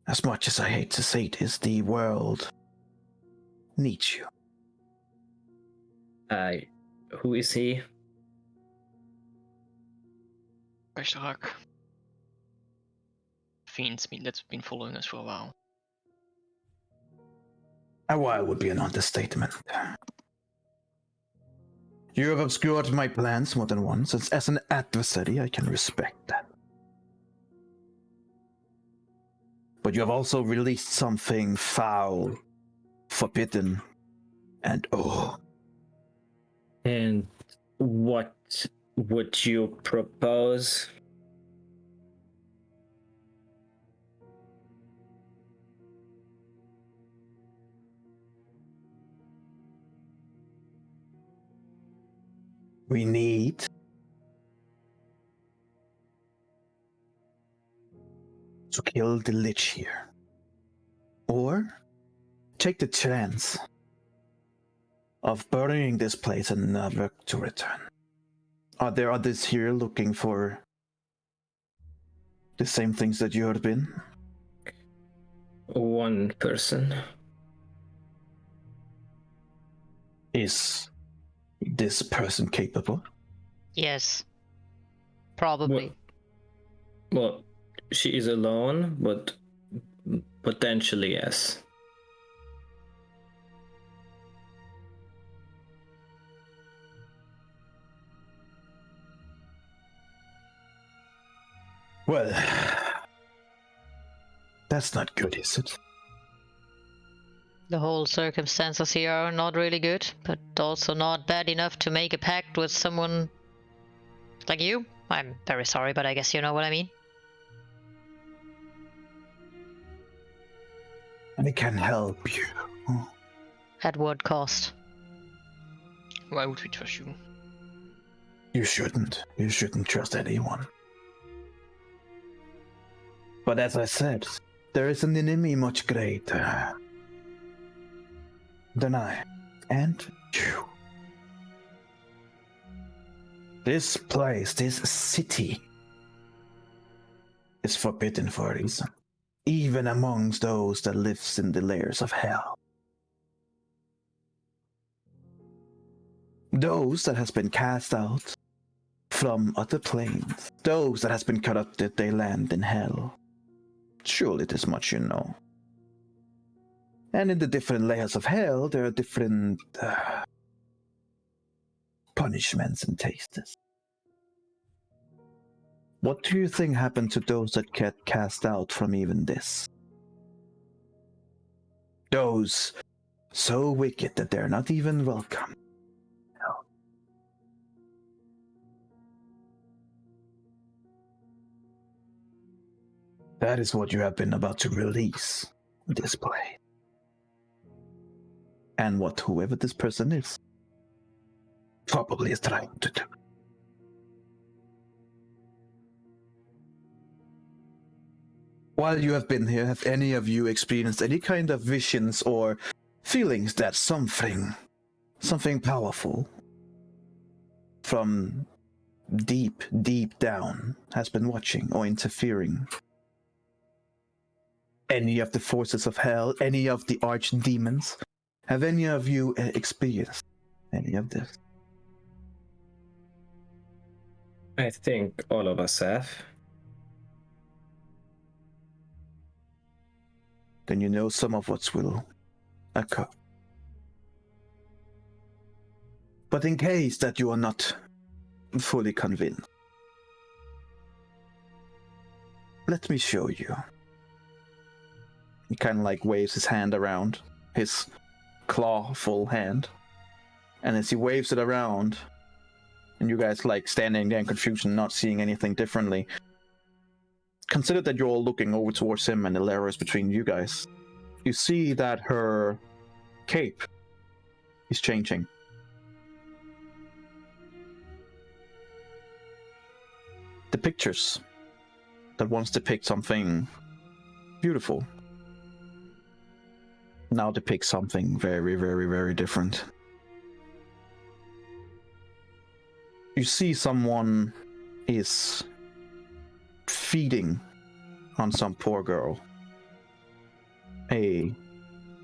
As much as I hate to say this, the world needs you. Who is he? Crash Dog. Fiends that's been following us for a while. A while would be an understatement. You have obscured my plans more than once. As an adversary, I can respect that. But you have also released something foul, forbidden, and And what would you propose? we need to kill the Lich here. Or take the chance of burying this place and never to return. Are there others here looking for the same things that you have been? One person. Is this person capable? Yes. Probably. Well, she is alone, but potentially yes. Well, that's not good, is it? The whole circumstances here are not really good, but also not bad enough to make a pact with someone like you. I'm very sorry, but I guess you know what I mean. I can help you. At what cost? Why would we trust you? You shouldn't. You shouldn't trust anyone. But as I said, there is an enemy much greater than I and you. This place, this city, is forbidden for a reason, even amongst those that lives in the layers of hell. Those that has been cast out from other planes, those that has been corrupted, they land in hell. Surely this much you know. And in the different layers of hell, there are different punishments and tastes. What do you think happened to those that get cast out from even this? Those so wicked that they're not even welcome. No. That is what you have been about to release this place. And what whoever this person is probably is trying to do. While you have been here, have any of you experienced any kind of visions or feelings that something powerful from deep, deep down has been watching or interfering? Any of the forces of hell, any of the archdemons? Have any of you experienced any of this? I think all of us have. Then you know some of what will occur. But in case that you are not fully convinced, let me show you. He kind of like waves his hand around, his clawful hand. And as he waves it around, and you guys like standing there in confusion, not seeing anything differently, consider that you're all looking over towards him and the layer is between you guys. You see that her cape is changing. The pictures that once depict something beautiful now depict something very, very, very different. You see someone is feeding on some poor girl. A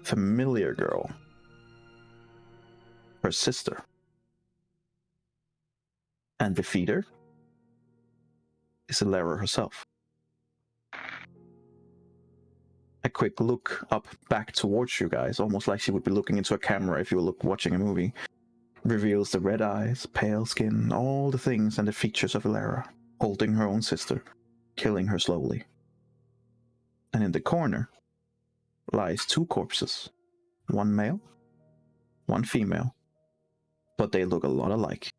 familiar girl. Her sister. And the feeder is Elara herself. A quick look up back towards you guys, almost like she would be looking into a camera if you were watching a movie, reveals the red eyes, pale skin, all the things and the features of Elara, holding her own sister, killing her slowly. And in the corner lies 2 corpses. One male, one female. But they look a lot alike.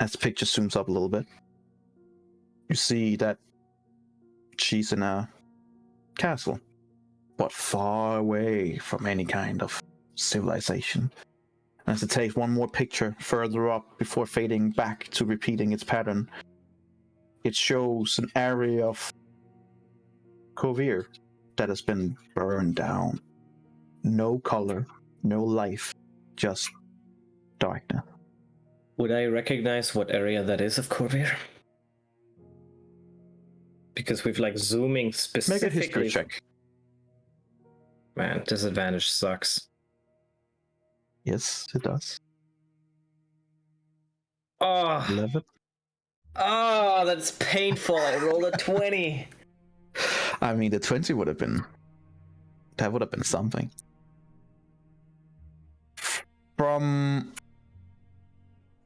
As the picture zooms up a little bit, you see that she's in a castle, but far away from any kind of civilization. And as it takes one more picture further up before fading back to repeating its pattern, it shows an area of Kovir that has been burned down. No color, no life, just darkness. Would I recognize what area that is of Corvair? Because we've like zooming specifically. Make a history check. Man, disadvantage sucks. Yes, it does. Oh, 11. oh, that's painful. I rolled a 20. I mean, the 20 would have been... That would have been something. From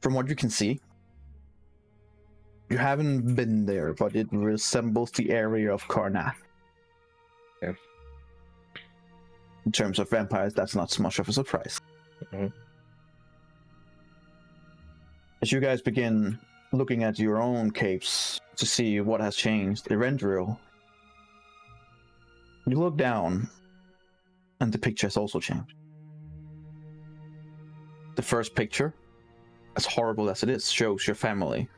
what you can see, you haven't been there, but it resembles the area of Karnath. Yeah. In terms of vampires, that's not so much of a surprise. Mm-hmm. As you guys begin looking at your own capes to see what has changed, Erendril, you look down, and the picture has also changed. The first picture, as horrible as it is, shows your family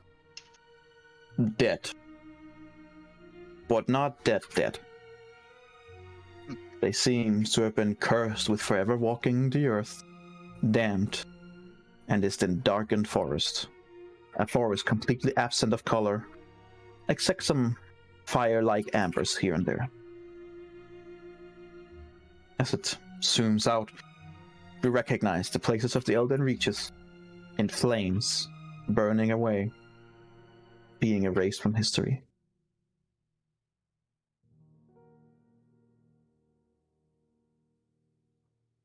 dead. But not dead. They seem to have been cursed with forever walking the earth, damned, and is in darkened forest. A forest completely absent of color, except some fire-like ambers here and there. As it zooms out, you recognize the places of the Elden Reaches in flames, burning away, being erased from history.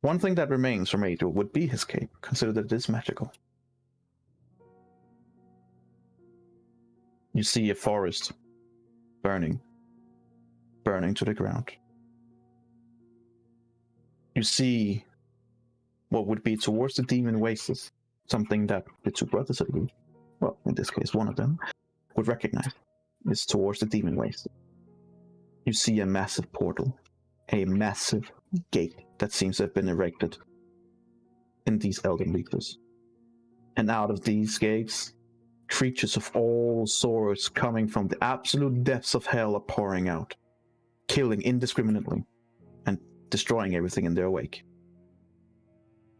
One thing that remains from Adriel would be his cape, consider that it is magical. You see a forest burning to the ground. You see what would be towards the demon wastes, something that the 2 brothers at least, well, in this case, one of them, would recognize, is towards the demon wastes. You see a massive portal, a massive gate that seems to have been erected in these Elden Reaches. And out of these gates, creatures of all sorts coming from the absolute depths of hell are pouring out, killing indiscriminately and destroying everything in their wake.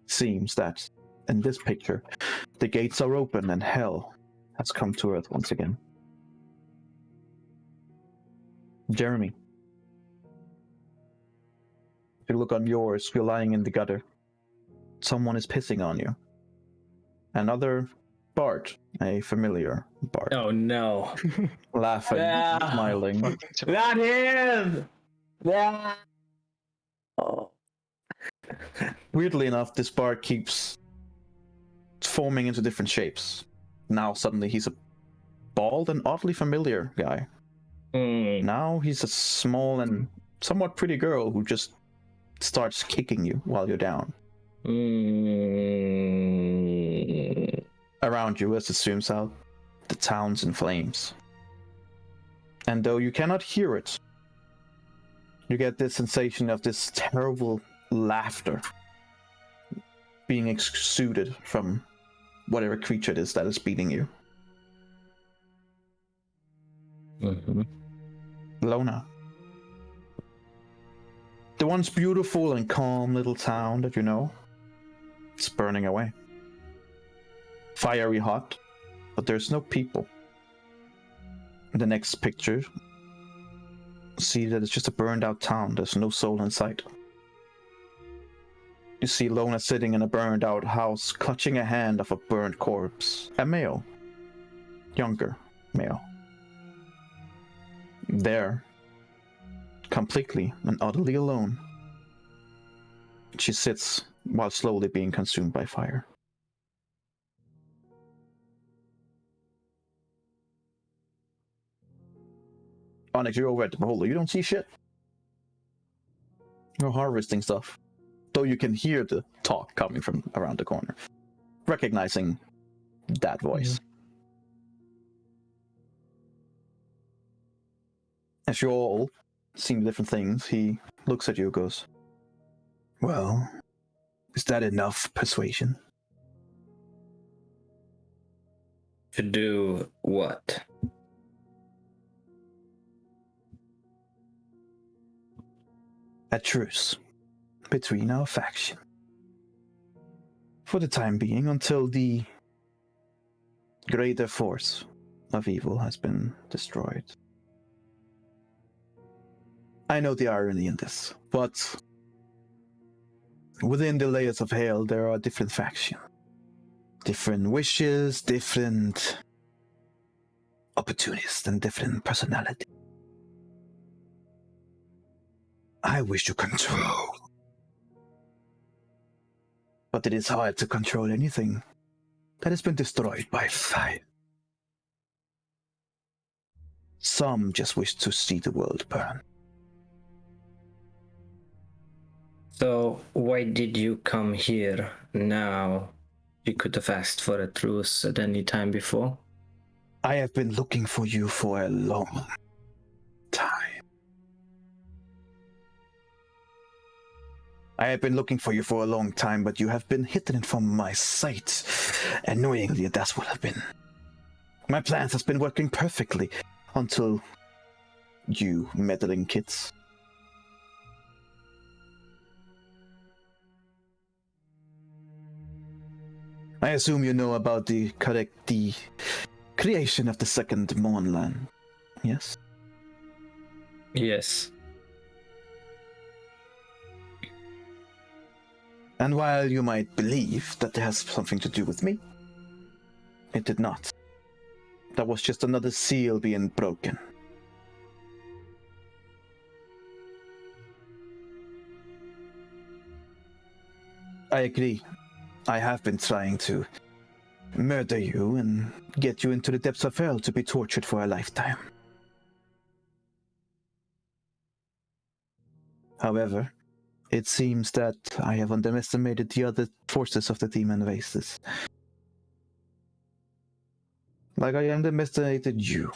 Seems that in this picture, the gates are open and hell has come to Earth once again. Jeremy, if you look on yours, you're lying in the gutter. Someone is pissing on you. Another Bart, a familiar Bart. Oh no. Laughing, smiling. Not him! Yeah. Oh. Weirdly enough, this Bart keeps forming into different shapes. Now suddenly he's a bald and oddly familiar guy. Now he's a small and somewhat pretty girl who just starts kicking you while you're down. Around you, as it zooms out, the town's in flames. And though you cannot hear it, you get this sensation of this terrible laughter being exuded from whatever creature it is that is beating you. Lona. The once beautiful and calm little town that you know, it's burning away. Fiery hot, but there's no people. In the next picture, see that it's just a burned out town. There's no soul in sight. You see Lona sitting in a burned out house, clutching a hand of a burned corpse. A male. Younger male. There, completely and utterly alone, she sits while slowly being consumed by fire. Onyx, you're over at the beholder. You don't see shit. You're harvesting stuff. Though you can hear the talk coming from around the corner. Recognizing that voice. As you all seeing different things, he looks at you and goes, well, is that enough persuasion? To do what? A truce between our faction. For the time being, until the greater force of evil has been destroyed. I know the irony in this, but within the layers of hell, there are different factions. Different wishes, different opportunists, and different personality. I wish to control. But it is hard to control anything that has been destroyed by fire. Some just wish to see the world burn. So why did you come here now? You could have asked for a truce at any time before. I have been looking for you for a long time. I have been looking for you for a long time, but you have been hidden from my sight. Annoyingly, that's what I've been. My plans has been working perfectly until you meddling kids. I assume you know about the creation of the second Mornland, yes? Yes. And while you might believe that it has something to do with me, it did not. That was just another seal being broken. I agree. I have been trying to murder you and get you into the depths of hell to be tortured for a lifetime. However, it seems that I have underestimated the other forces of the demon races. Like I underestimated you.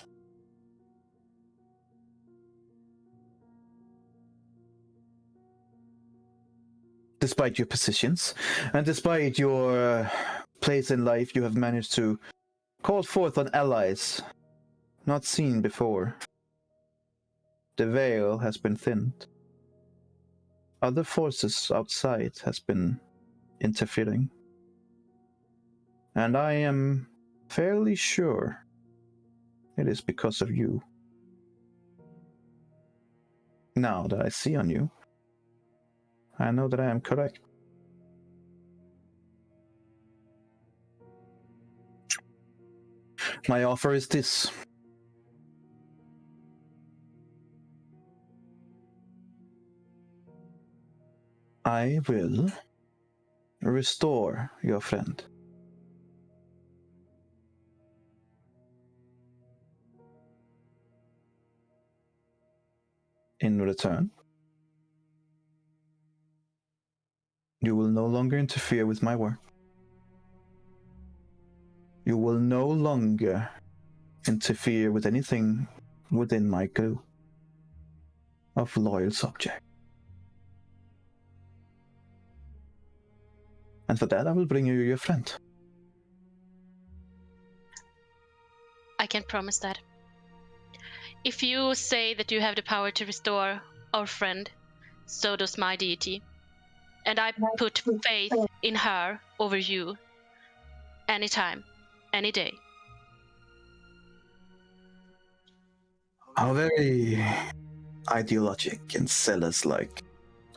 Despite your positions, and despite your place in life, you have managed to call forth on allies not seen before. The veil has been thinned. Other forces outside has been interfering. And I am fairly sure it is because of you. Now that I see on you, I know that I am correct. My offer is this. I will restore your friend. In return, you will no longer interfere with my work. You will no longer interfere with anything within my crew of loyal subjects. And for that, I will bring you your friend. I can promise that. If you say that you have the power to restore our friend, so does my deity. And I put faith in her over you. Anytime, any day. How very ideologic and zealous-like.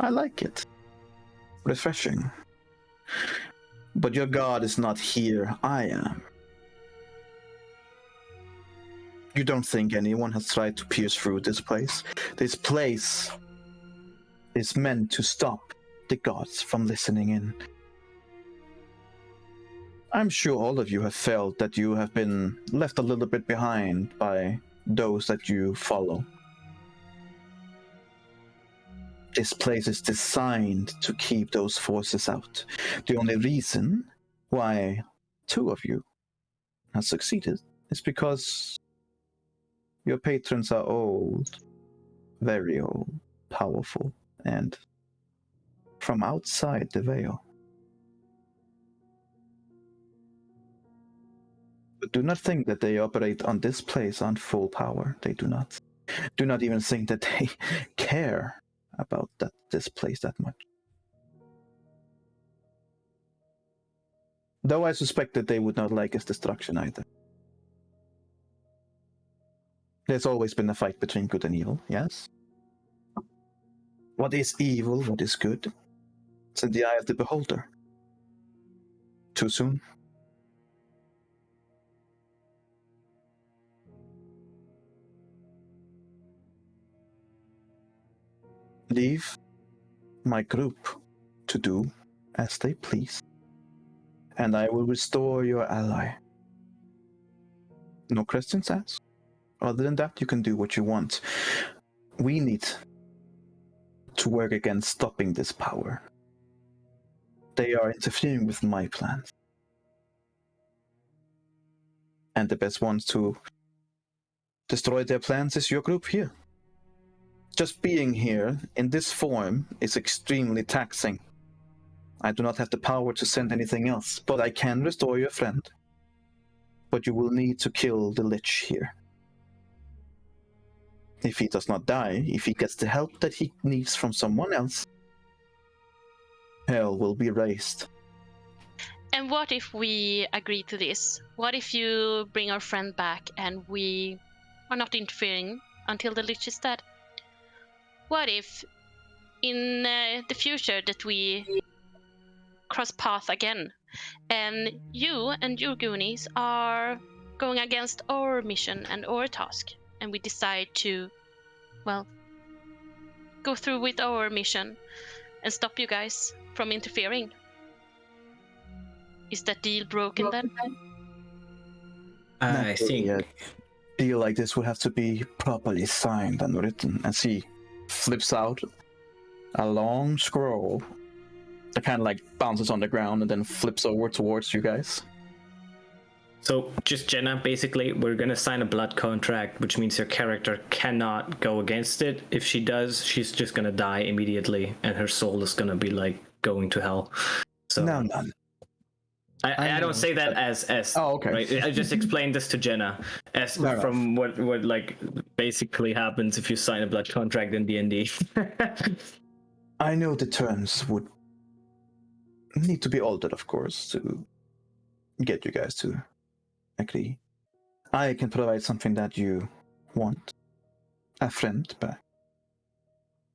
I like it. Refreshing. But your god is not here, I am. You don't think anyone has tried to pierce through this place? This place is meant to stop the gods from listening in. I'm sure all of you have felt that you have been left a little bit behind by those that you follow. This place is designed to keep those forces out. The only reason why 2 of you have succeeded is because your patrons are old, very old, powerful, and from outside the veil. But do not think that they operate on this place on full power. They do not. Do not even think that they care about this place that much. Though I suspect that they would not like its destruction either. There's always been a fight between good and evil, yes? What is evil, what is good? It's in the eye of the beholder. Too soon? Leave my group to do as they please, and I will restore your ally. No questions asked. Other than that, you can do what you want. We need to work against stopping this power. They are interfering with my plans. And the best ones to destroy their plans is your group here. Just being here in this form is extremely taxing. I do not have the power to send anything else, but I can restore your friend. But you will need to kill the Lich here. If he does not die, if he gets the help that he needs from someone else, hell will be raised. And what if we agree to this? What if you bring our friend back and we are not interfering until the Lich is dead? What if in the future that we cross path again and you and your Goonies are going against our mission and our task, and we decide to, well, go through with our mission and stop you guys from interfering? Is that deal broken then? I think. A deal like this would have to be properly signed and written. And see, flips out a long scroll that kind of like bounces on the ground and then flips over towards you guys. So just Jenna, basically, we're gonna sign a blood contract, which means your character cannot go against it. If she does, she's just gonna die immediately, and her soul is gonna be like going to hell. So No. I don't say that as oh, okay. Right? I just explained this to Jenna as Fair from what like basically happens if you sign a blood contract in D&D. I know the terms would need to be altered, of course, to get you guys to agree. I can provide something that you want, a friend back.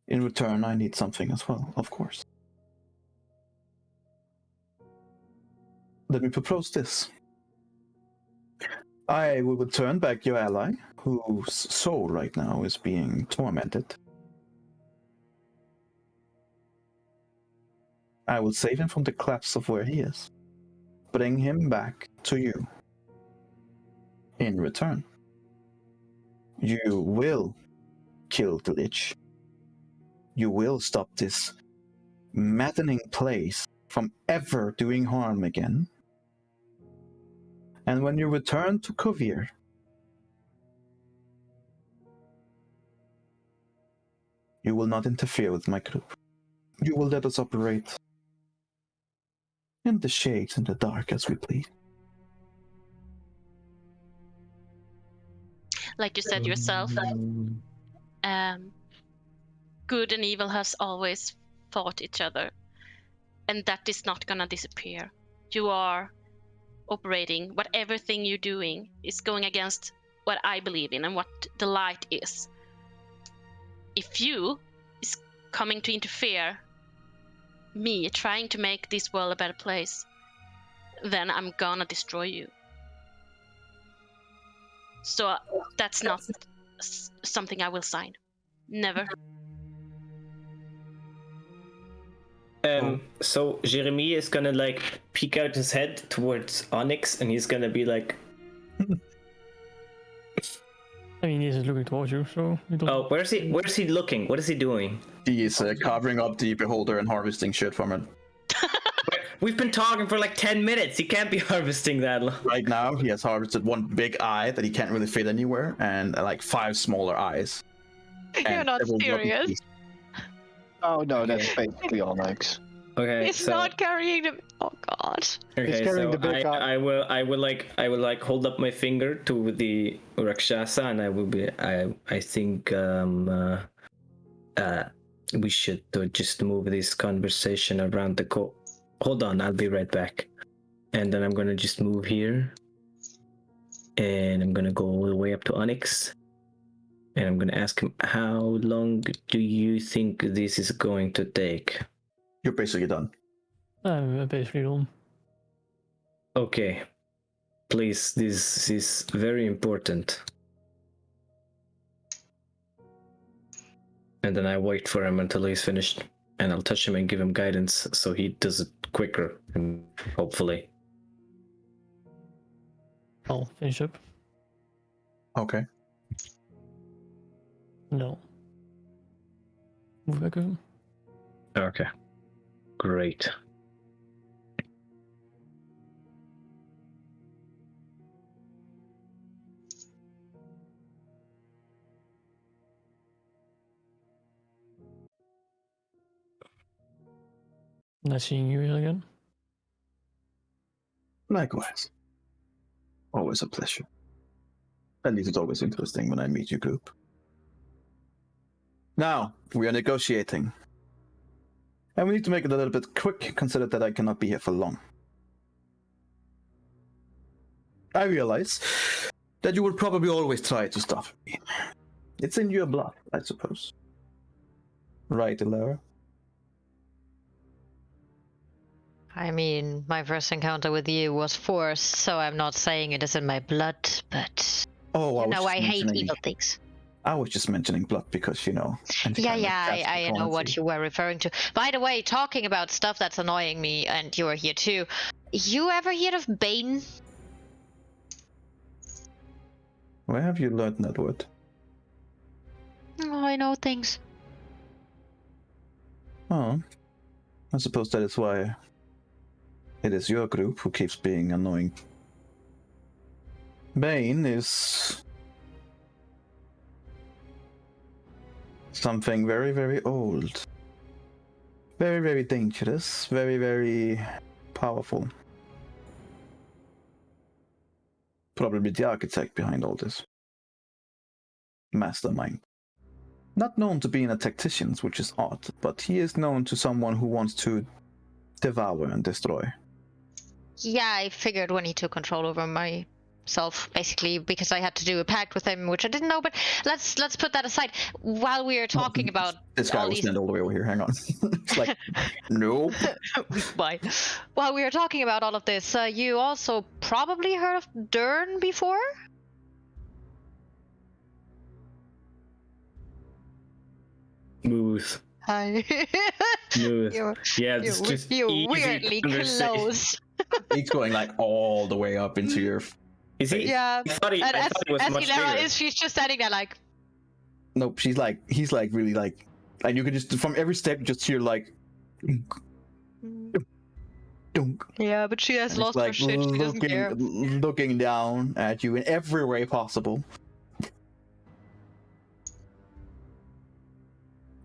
In return, I need something as well, of course. Let me propose this. I will return back your ally, whose soul right now is being tormented. I will save him from the collapse of where he is. Bring him back to you. In return, you will kill the Lich. You will stop this maddening place from ever doing harm again. And when you return to Kovir, you will not interfere with my group. You will let us operate in the shades and the dark as we please. Like you said yourself, good and evil has always fought each other, and that is not gonna disappear. You are operating, what everything you're doing is going against what I believe in and what the light is. If you is coming to interfere me trying to make this world a better place, then I'm gonna destroy you. So that's not something I will sign. Never. So Jeremy is gonna like peek out his head towards Onyx, and he's gonna be like, I mean, he's looking towards you, so you don't. Oh, where's he? Where's he looking? What is he doing? He is covering up the beholder and harvesting shit from it. We've been talking for like 10 minutes. He can't be harvesting that long. Right now, he has harvested one big eye that he can't really fit anywhere, and like 5 smaller eyes. You're not serious. Oh no, that's basically all Nyx. Okay, He's so, not carrying them. Oh god. okay, carrying so the big eye. I will like hold up my finger to the Rakshasa, and I will be. I think we should just move this conversation around the Hold on, I'll be right back. And then I'm gonna just move here, and I'm gonna go all the way up to Onyx, and I'm gonna ask him, how long do you think this is going to take? You're basically done. I'm basically done. Okay, please, this is very important. And then I wait for him until he's finished, and I'll touch him and give him guidance so he does it quicker, and hopefully. I'll finish up. Okay. No. Move back in. Okay. Great. Nice seeing you here again. Likewise. Always a pleasure. At least it's always interesting when I meet your group. Now, we are negotiating. And we need to make it a little bit quick, consider that I cannot be here for long. I realize that you will probably always try to stop me. It's in your blood, I suppose. Right, Elara? I mean, my first encounter with you was forced, so I'm not saying it is in my blood, but Oh, you know, I hate evil things. I was just mentioning blood because, you know. I know what you were referring to. By the way, talking about stuff that's annoying me, and you're here too. You ever heard of Bane? Where have you learned that word? Oh, I know things. Oh, I suppose that is why it is your group who keeps being annoying. Bane is something very, very old. Very, very dangerous. Very, very powerful. Probably the architect behind all this. Mastermind. Not known to being a tactician, which is odd, but he is known to someone who wants to devour and destroy. Yeah, I figured when he took control over myself, basically, because I had to do a pact with him, which I didn't know. But let's put that aside. While we are talking about this guy all will these... stand all the way over here. Hang on. It's like, no. Bye. While we are talking about all of this, you also probably heard of Dern before? Smooth. Hi. Smooth. You're it's just easy weirdly conversation. close. He's going like all the way up into your. Is he? Yeah. I thought he was as much Elara bigger. is, she's just standing there like. Nope, he's like really like, and you can just from every step just hear like. Dunk. Yeah, but she has And lost it's her like shit. She doesn't care. looking down at you in every way possible.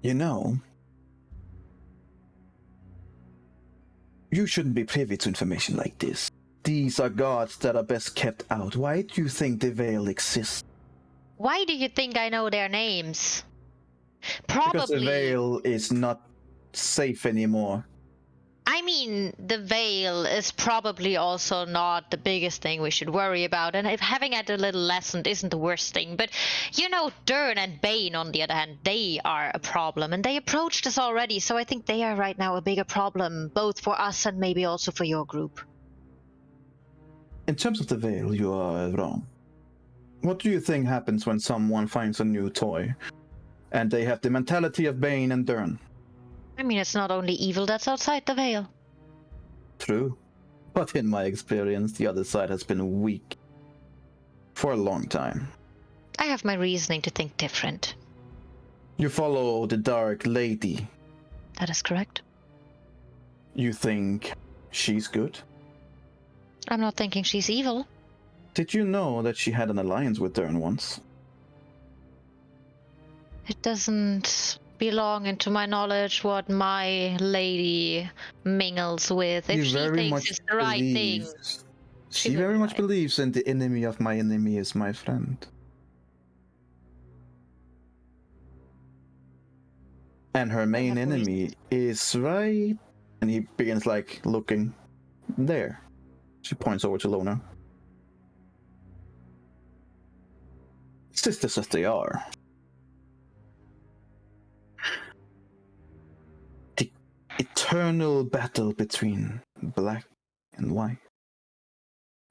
You know, you shouldn't be privy to information like this. These are gods that are best kept out. Why do you think the Veil exists? Why do you think I know their names? Because the Probably. Veil is not safe anymore. I mean, the Veil is probably also not the biggest thing we should worry about, and if having had a little lesson isn't the worst thing. But, you know, Dern and Bane, on the other hand, they are a problem, and they approached us already, so I think they are right now a bigger problem, both for us and maybe also for your group. In terms of the Veil, you are wrong. What do you think happens when someone finds a new toy, and they have the mentality of Bane and Dern? I mean, it's not only evil that's outside the Veil. True. But in my experience, the other side has been weak. For a long time. I have my reasoning to think different. You follow the Dark Lady. That is correct. You think she's good? I'm not thinking she's evil. Did you know that she had an alliance with Dern once? It doesn't belong into my knowledge what my lady mingles with. If she thinks it's the right thing. She very much believes in the enemy of my enemy is my friend. And her main enemy is right... And he begins, like, looking there. She points over to Lona. Sisters as they are. The eternal battle between black and white.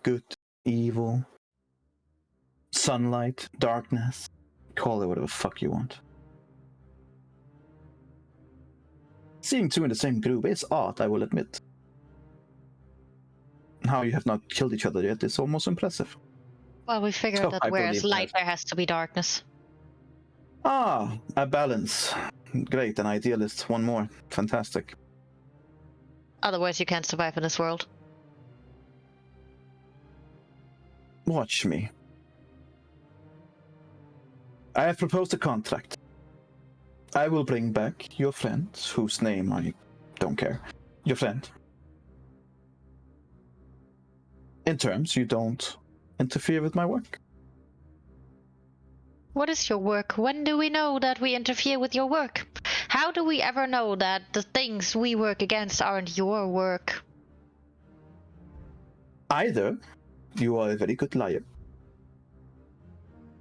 Good, evil, sunlight, darkness. Call it whatever the fuck you want. Seeing two in the same group is odd, I will admit. How you have not killed each other yet is almost impressive. Well, we figured So that I whereas believe light, that. there has to be darkness. Ah, a balance. Great, an idealist. One more. Fantastic. Otherwise, you can't survive in this world. Watch me. I have proposed a contract. I will bring back your friend, whose name I don't care. Your friend. In terms, you don't interfere with my work. What is your work? When do we know that we interfere with your work? How do we ever know that the things we work against aren't your work? Either you are a very good liar,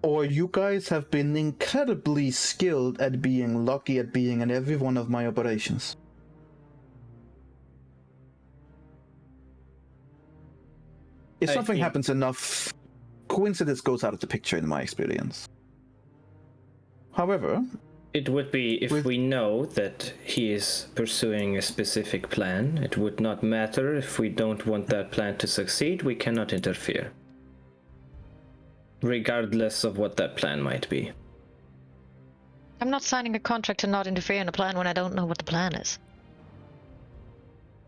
or you guys have been incredibly skilled at being lucky at being in every one of my operations. If something happens enough, coincidence goes out of the picture in my experience. However, it would be if we know that he is pursuing a specific plan. It would not matter if we don't want that plan to succeed. We cannot interfere, regardless of what that plan might be. I'm not signing a contract to not interfere in a plan when I don't know what the plan is.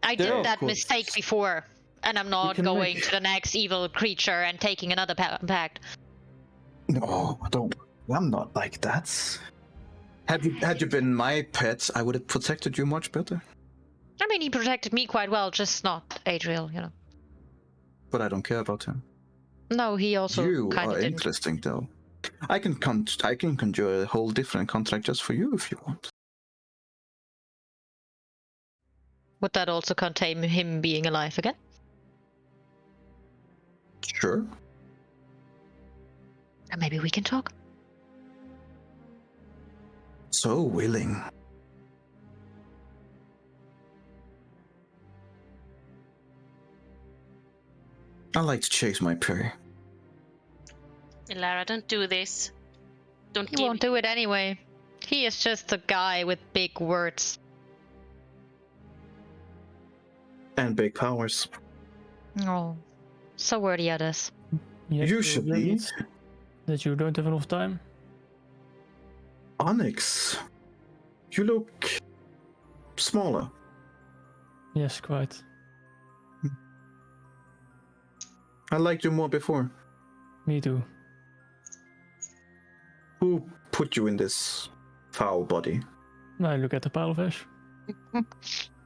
I did that mistake before, and I'm not going to the next evil creature and taking another pact. No, don't. I'm not like that. Had you been my pet, I would have protected you much better. I mean, he protected me quite well, just not Adriel, you know. But I don't care about him. No, he also You kind of are didn't. interesting, though. I can conjure a whole different contract just for you if you want. Would that also contain him being alive again? Sure. And maybe we can talk. So willing. I like to chase my prey. Lara, don't do this. He won't do it anyway. He is just a guy with big words. And big powers. Oh, so were the others. Usually, that you don't have enough time. Onyx, you look smaller. Yes, quite. I liked you more before. Me too. Who put you in this foul body? I look at the pile of ash.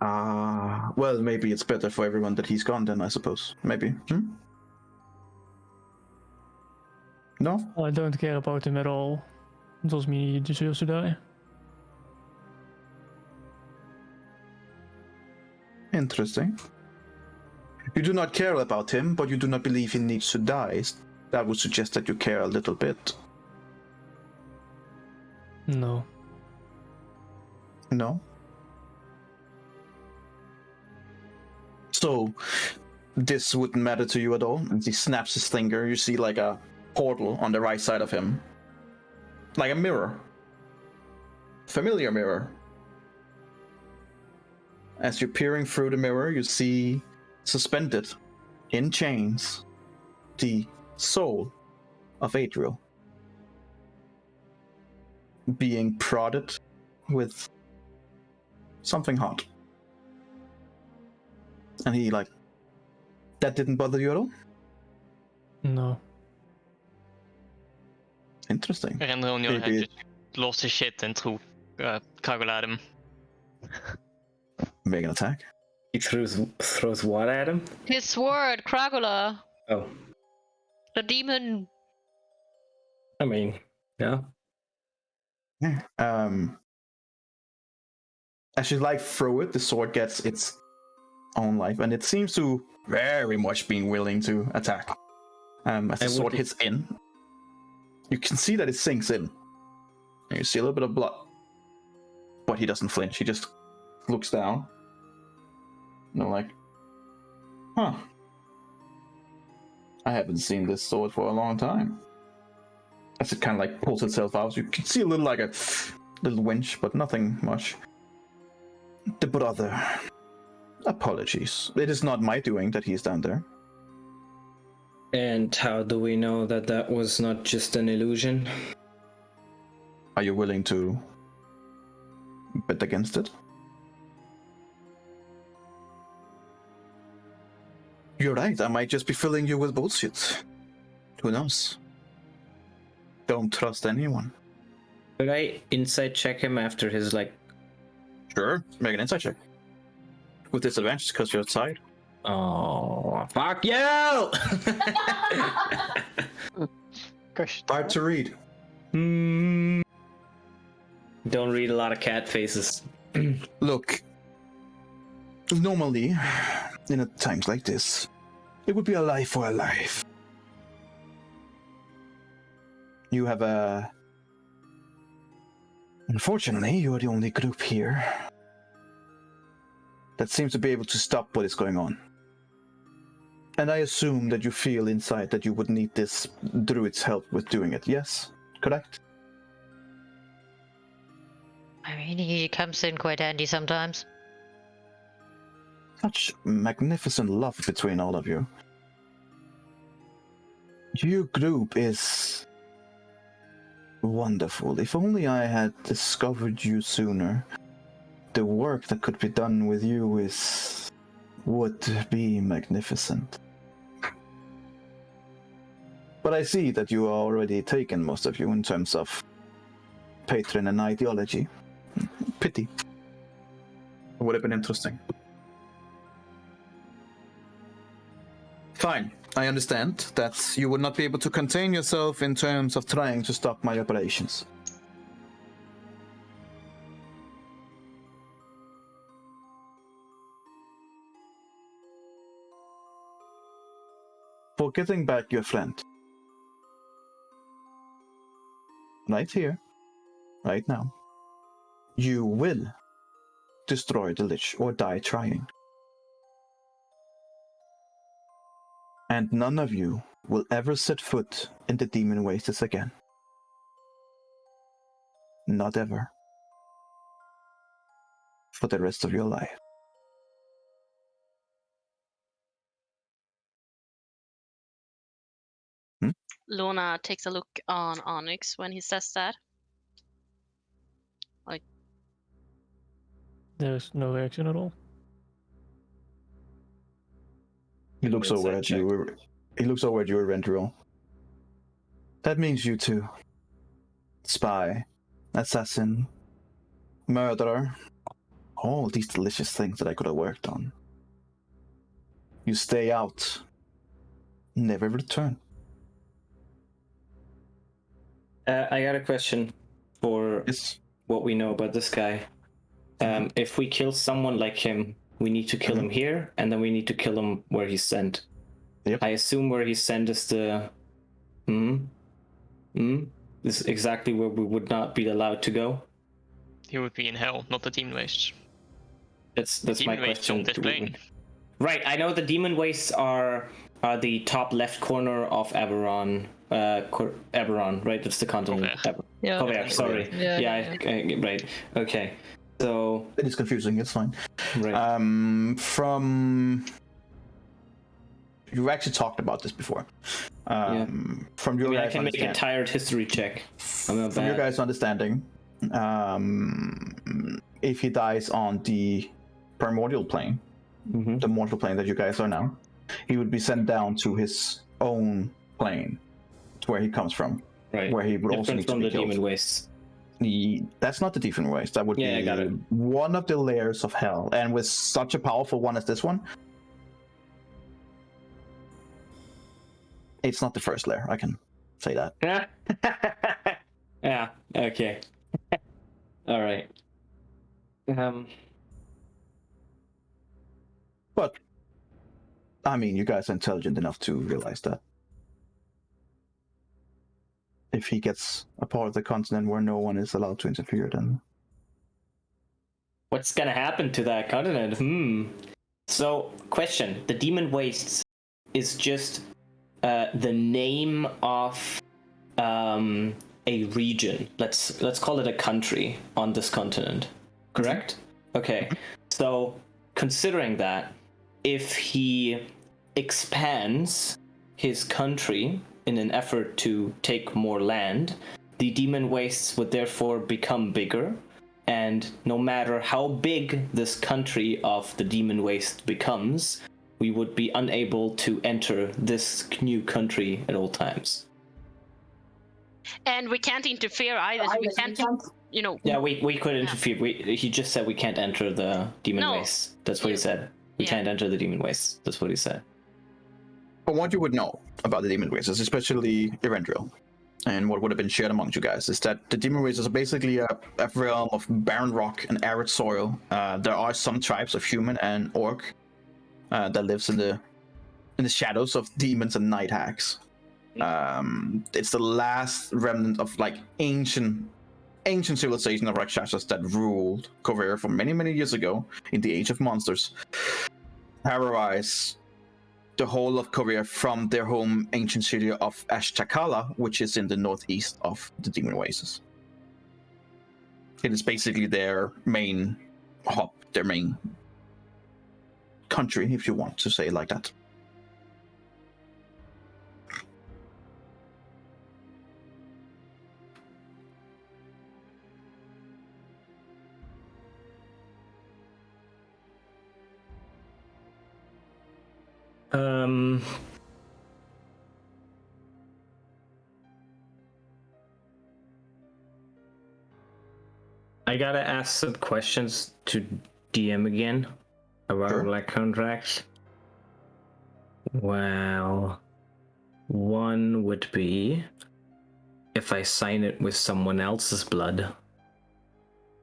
Well, maybe it's better for everyone that he's gone then, I suppose. Maybe. No? I don't care about him at all. It was me he deserves to die. Interesting. You do not care about him, but you do not believe he needs to die. That would suggest that you care a little bit. No. No? So, this wouldn't matter to you at all? And he snaps his finger, you see like a portal on the right side of him. Like a mirror. Familiar mirror. As you're peering through the mirror, you see suspended in chains the soul of Adriel. being prodded with something hot. And he that didn't bother you at all? No. Interesting. Render on your Maybe- head just lost his shit and threw Kaggle at him. Make an attack. He throws what at him? His sword, Kragula, Oh, the demon. I mean, yeah. Yeah. As you throw it, the sword gets its own life, and it seems to very much be willing to attack. As the sword hits in, you can see that it sinks in. And you see a little bit of blood. But he doesn't flinch, he just looks down. And I'm like, huh. I haven't seen this sword for a long time. As it kind of pulls itself out, you can see a little a little winch, but nothing much. The brother. Apologies. It is not my doing that he's down there. And how do we know that that was not just an illusion? Are you willing to bet against it? You're right, I might just be filling you with bullshit. Who knows? Don't trust anyone. Could I insight check him after his Sure, make an insight check. With disadvantage because you're outside. Oh, fuck you! Gosh. Hard to read. Don't read a lot of cat faces. Look, normally, in times like this, it would be a life for a life. You have a... Unfortunately, you are the only group here that seems to be able to stop what is going on. And I assume that you feel inside that you would need this druid's help with doing it, yes? Correct? I mean, he comes in quite handy sometimes. Such magnificent love between all of you. Your group is wonderful. If only I had discovered you sooner, the work that could be done with you would be magnificent. But I see that you are already taken, most of you, in terms of patron and ideology. Pity. It would have been interesting. Fine, I understand that you would not be able to contain yourself in terms of trying to stop my operations. For getting back your friend. Right here, right now, you will destroy the Lich or die trying. And none of you will ever set foot in the demon wastes again. Not ever. For the rest of your life. Luna takes a look on Onyx when he says that. There's no reaction at all. He looks over at you. He looks over at you, Rentriel. That means you too. Spy, assassin, murderer. All these delicious things that I could have worked on. You stay out. Never return. I got a question for Yes. what we know about this guy. If we kill someone like him, we need to kill him here, and then we need to kill him where he's sent. Yep. I assume where he's sent is the... This is exactly where we would not be allowed to go. He would be in hell, not the demon wastes. That's my Demon wastes question. on this plane. Right, I know the demon wastes are the top left corner of Eberron. Eberron, right? That's the continent. Yeah. Covert, sorry. Yeah. Right. Okay. So It is confusing, it's fine. right. From... You actually talked about this before. From your I guys' can make a understanding, tired history check. I'm not from your bad. guys' understanding, if he dies on the primordial plane, the mortal plane that you guys are now, he would be sent down to his own plane, to where he comes from, Right. where he would also Different need to from be the killed. demon wastes. That's not the demon waste. That would Yeah, I be got it. one of the layers of hell, and with such a powerful one as this one, it's not the first layer. I can say that. Yeah. Okay. All right. But I mean, you guys are intelligent enough to realize that if he gets a part of the continent where no one is allowed to interfere, then What's gonna happen to that continent? So, question: the demon wastes is just the name of a region. Let's call it a country on this continent. Correct? Okay. So, considering that, if he expands his country in an effort to take more land, the demon wastes would therefore become bigger. And no matter how big this country of the demon waste becomes, we would be unable to enter this new country at all times. And we can't interfere either. So we can't, you know. Yeah, we could interfere. He just said we can't enter the demon waste. That's what he said. We can't enter the demon waste. That's what he said. But what you would know about the demon races, especially Erendril, and what would have been shared amongst you guys, is that the demon races are basically a realm of barren rock and arid soil. There are some tribes of human and orc that lives in the shadows of demons and night hags. It's the last remnant of like ancient civilization of Rakshasas that ruled Korea from many years ago in the Age of Monsters. Terrorize the whole of Korea from their home ancient city of Ashtakala, which is in the northeast of the demon wastes. It is basically their main hub, their main country, if you want to say it like that. I gotta ask some questions to DM again about like contracts. Well, one would be if I sign it with someone else's blood,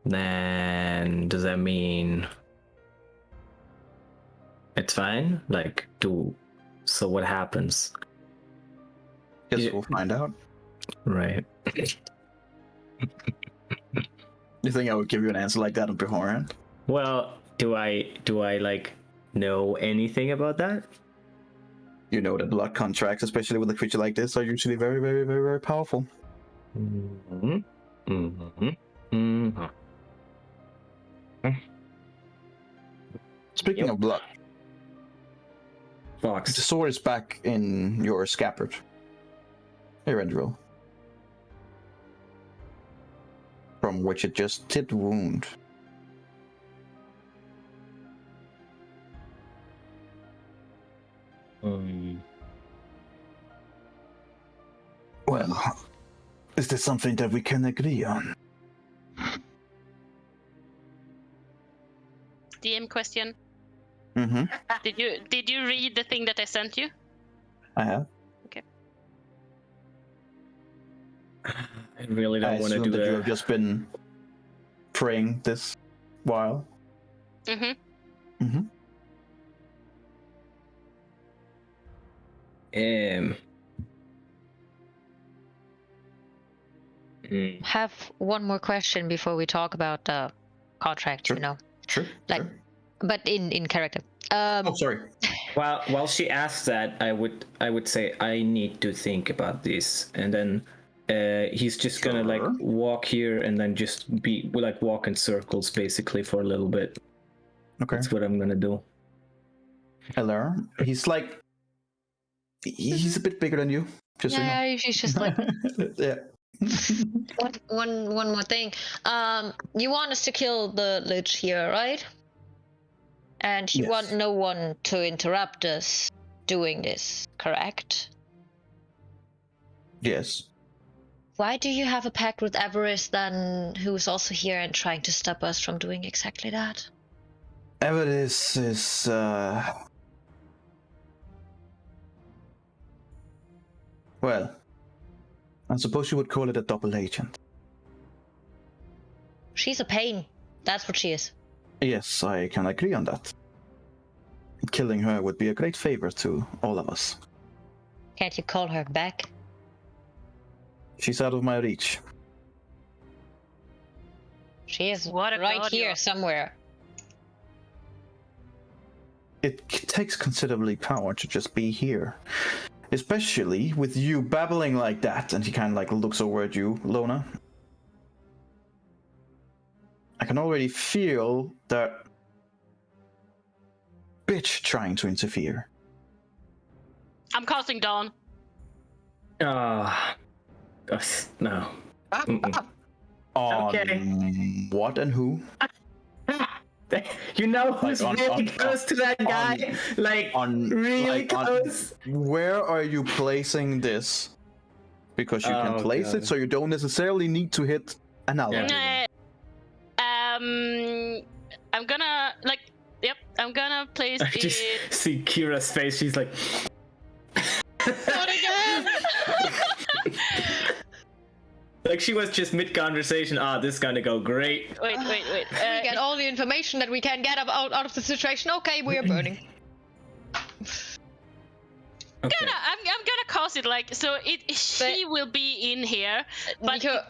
then does that mean it's fine? Like, so what happens? Guess we'll find out. Right. You think I would give you an answer like that beforehand? Well, do I like know anything about that? You know that blood contracts, especially with a creature like this, are usually very powerful. Speaking of blood, Fox. the sword is back in your scabbard. Erendril. From which it just did wound. Well, is this something that we can agree on? DM question. Mm-hmm. Did you read the thing that I sent you? I have. Okay. I really don't want to do that. that. You have just been praying this while. Mm-hmm. Mm-hmm. Have one more question before we talk about the contract. Sure. You know, Sure. like, sure. but in character. Oh, sorry. While she asks that, I would say I need to think about this, and then he's just gonna like walk here and then just walk in circles basically for a little bit. Okay. That's what I'm gonna do. Hello. He's a bit bigger than you. Just so you know. Yeah, she's just like Yeah. One more thing. You want us to kill the Lich here, right? And you Yes. want no one to interrupt us doing this, correct? Yes. Why do you have a pact with Avarice then, who's also here and trying to stop us from doing exactly that? Avarice is well, I suppose you would call it a double agent. She's a pain. That's what she is. Yes, I can agree on that. Killing her would be a great favor to all of us. Can't you call her back? She's out of my reach. She is What a right god here you are. somewhere. It takes considerably power to just be here. Especially with you babbling like that, and he kind of like looks over at you, Lona. I can already feel that bitch trying to interfere. I'm casting Dawn. No. On Okay. what and who? You know who's Like really close to that guy? Really close. Where are you placing this? Because you can Oh, place God. it, so you don't necessarily need to hit an ally. Yeah. I'm gonna I'm gonna place I just it. see Kira's face. She's like, Not again. like she was just mid conversation. This is gonna go great. Wait. We get all the information that we can get out of the situation. Okay, we are burning. Okay. I'm gonna cast it like so. She will be in here, but Because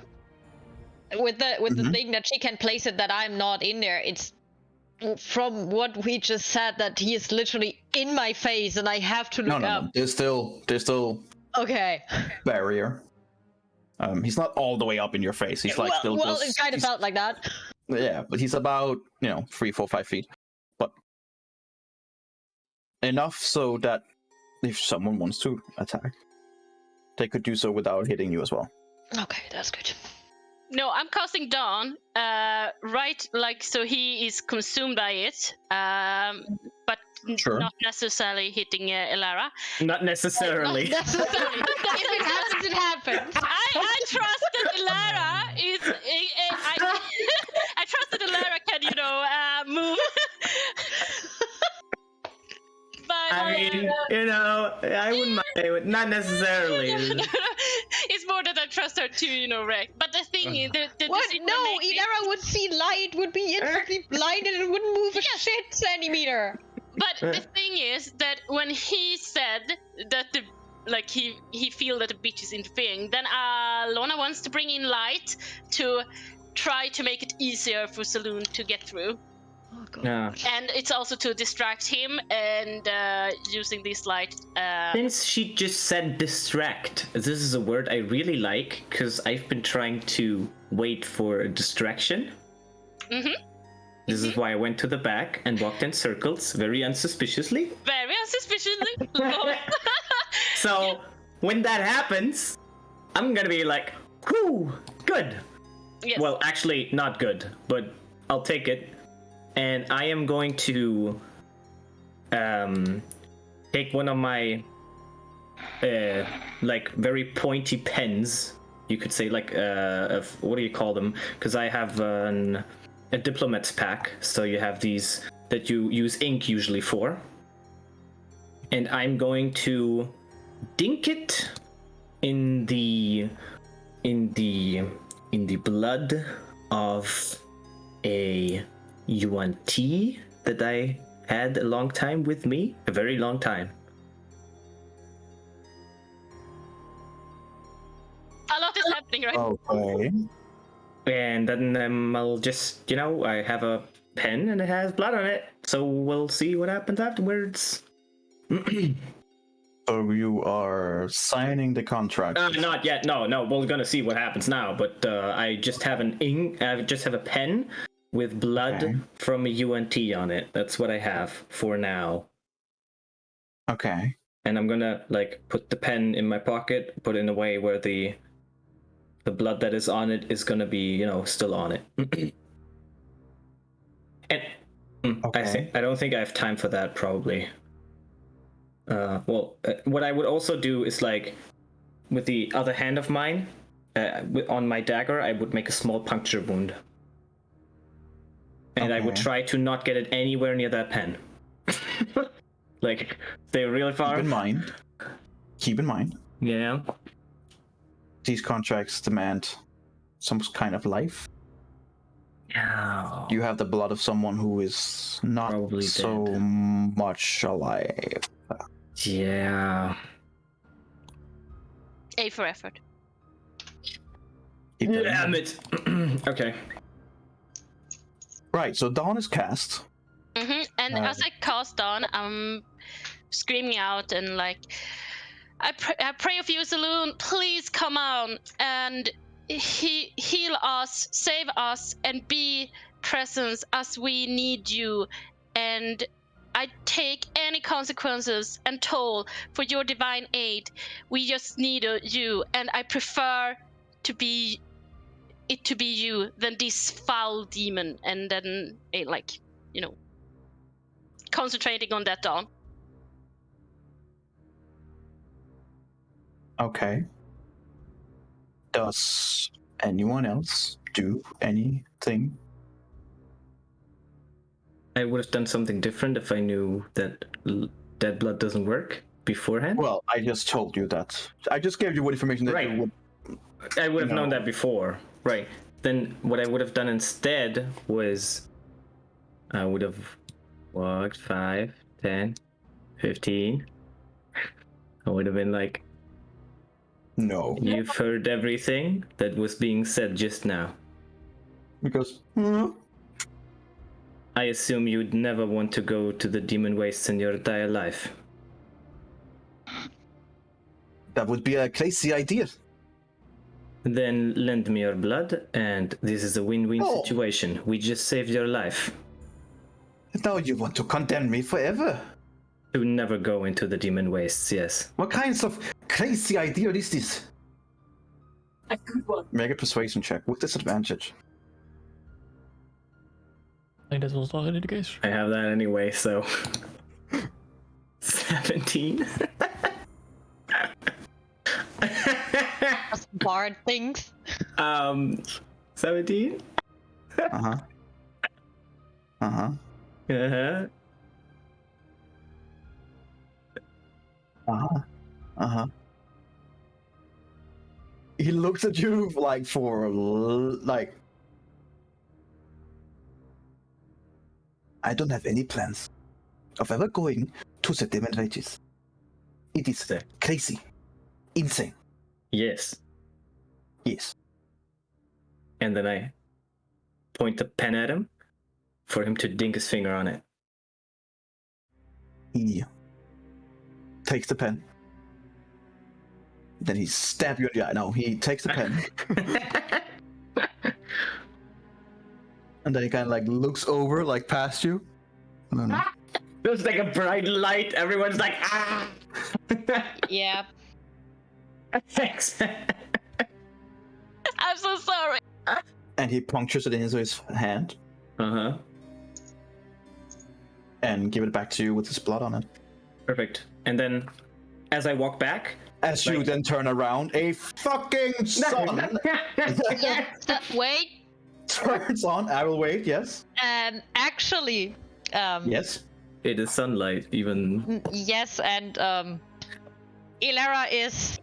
with the Mhm. thing that she can place it that I'm not in there, it's from what we just said that he is literally in my face and I have to look up. No. There's still Okay. barrier. He's not all the way up in your face. He's like still well, just, it kind of he's- felt like that. Yeah, but he's about 3, 4, 5 feet, but enough so that if someone wants to attack, they could do so without hitting you as well. Okay, that's good. no, I'm casting Dawn. Right, like so he is consumed by it. But Sure. not necessarily hitting Elara. Not necessarily. Not necessarily. If it happens, it happens. I trust that Elara is. I trust that Elara can, move. But I mean, I wouldn't mind. Not necessarily. it's more that I trust her to, wreck. But the thing is, the What? decision No, making- Inara would see light, would be instantly blinded, and wouldn't move a shit centimeter. But the thing is that when he said that he feel that the bitch is interfering, then Lona wants to bring in light to try to make it easier for Saloon to get through. Oh god. Yeah. And it's also to distract him and using this light. Since she just said distract, this is a word I really like because I've been trying to wait for a distraction. Mhm. This is why I went to the back and walked in circles very unsuspiciously. Very unsuspiciously. Lol. So when that happens, I'm gonna be like, whew, good. Yes. Well, actually, not good, but I'll take it. And I am going to take one of my very pointy pens. You could say what do you call them? Because I have a diplomat's pack, so you have these that you use ink usually for. And I'm going to dink it in the blood of a UNT that I had a long time with me, a very long time. A lot is happening right Okay. And then I'll just, I have a pen and it has blood on it, so we'll see what happens afterwards. So you are signing the contract. Not yet. No. We're gonna see what happens now. But I just have I just have a pen with blood Okay. from a UNT on it. That's what I have for now. Okay. And I'm gonna put the pen in my pocket, put it in a way where the the blood that is on it is gonna be, still on it. And I don't think I have time for that, probably. What I would also do is, like, with the other hand of mine, on my dagger, I would make a small puncture wound. And I would try to not get it anywhere near that pen. Like, stay really far. Keep in mind. Yeah. These contracts demand some kind of life. Yeah. You have the blood of someone who is not Probably so dead. much alive. Yeah. A for effort. Keep that in Damn mind. it. Okay. Right, so Dawn is cast. And as I cast Dawn, I'm screaming out and like, I pray of you, Saloon, please come on and heal us, save us, and be present as we need you. And I take any consequences and toll for your divine aid. We just need you, and I prefer to be you than this foul demon. And then concentrating on that Dawn. Okay. Does anyone else do anything? I would have done something different if I knew that dead blood doesn't work beforehand. Well, I just told you that. I just gave you what information that you would. I would have known No. that before. Right. Then what I would have done instead was I would have walked 5, 10, 15. I would have been like, No. you've heard everything that was being said just now. Because. I assume you'd never want to go to the demon wastes in your entire life. That would be a crazy idea. Then lend me your blood, and this is a win-win Oh. situation. We just saved your life. Now you want to condemn me forever. To never go into the demon wastes, yes. What kinds of crazy idea is this? Make a persuasion check with disadvantage. I think that was already the case. I have that anyway, so 17. Bard things. 17. Uh-huh. Uh-huh. Uh-huh. Uh-huh. Uh-huh. He looks at you like I don't have any plans of ever going to the demon rages. It is crazy. Insane. Yes. Yes. And then I point the pen at him for him to dink his finger on it. He takes the pen. Then he stabs you in the eye. No, he takes the pen. And then he kind of like looks over, like past you. And then, There's like a bright light. Everyone's like, ah! Yeah. Thanks. I'm so sorry. and he punctures it into his hand Uh-huh. and give it back to you with his blood on it. Perfect. And then as I walk back, As you then turn around, a fucking sun Yes. Wait. turns on. I will wait, yes. Actually. Yes. it is sunlight, even. Yes, and Ilera is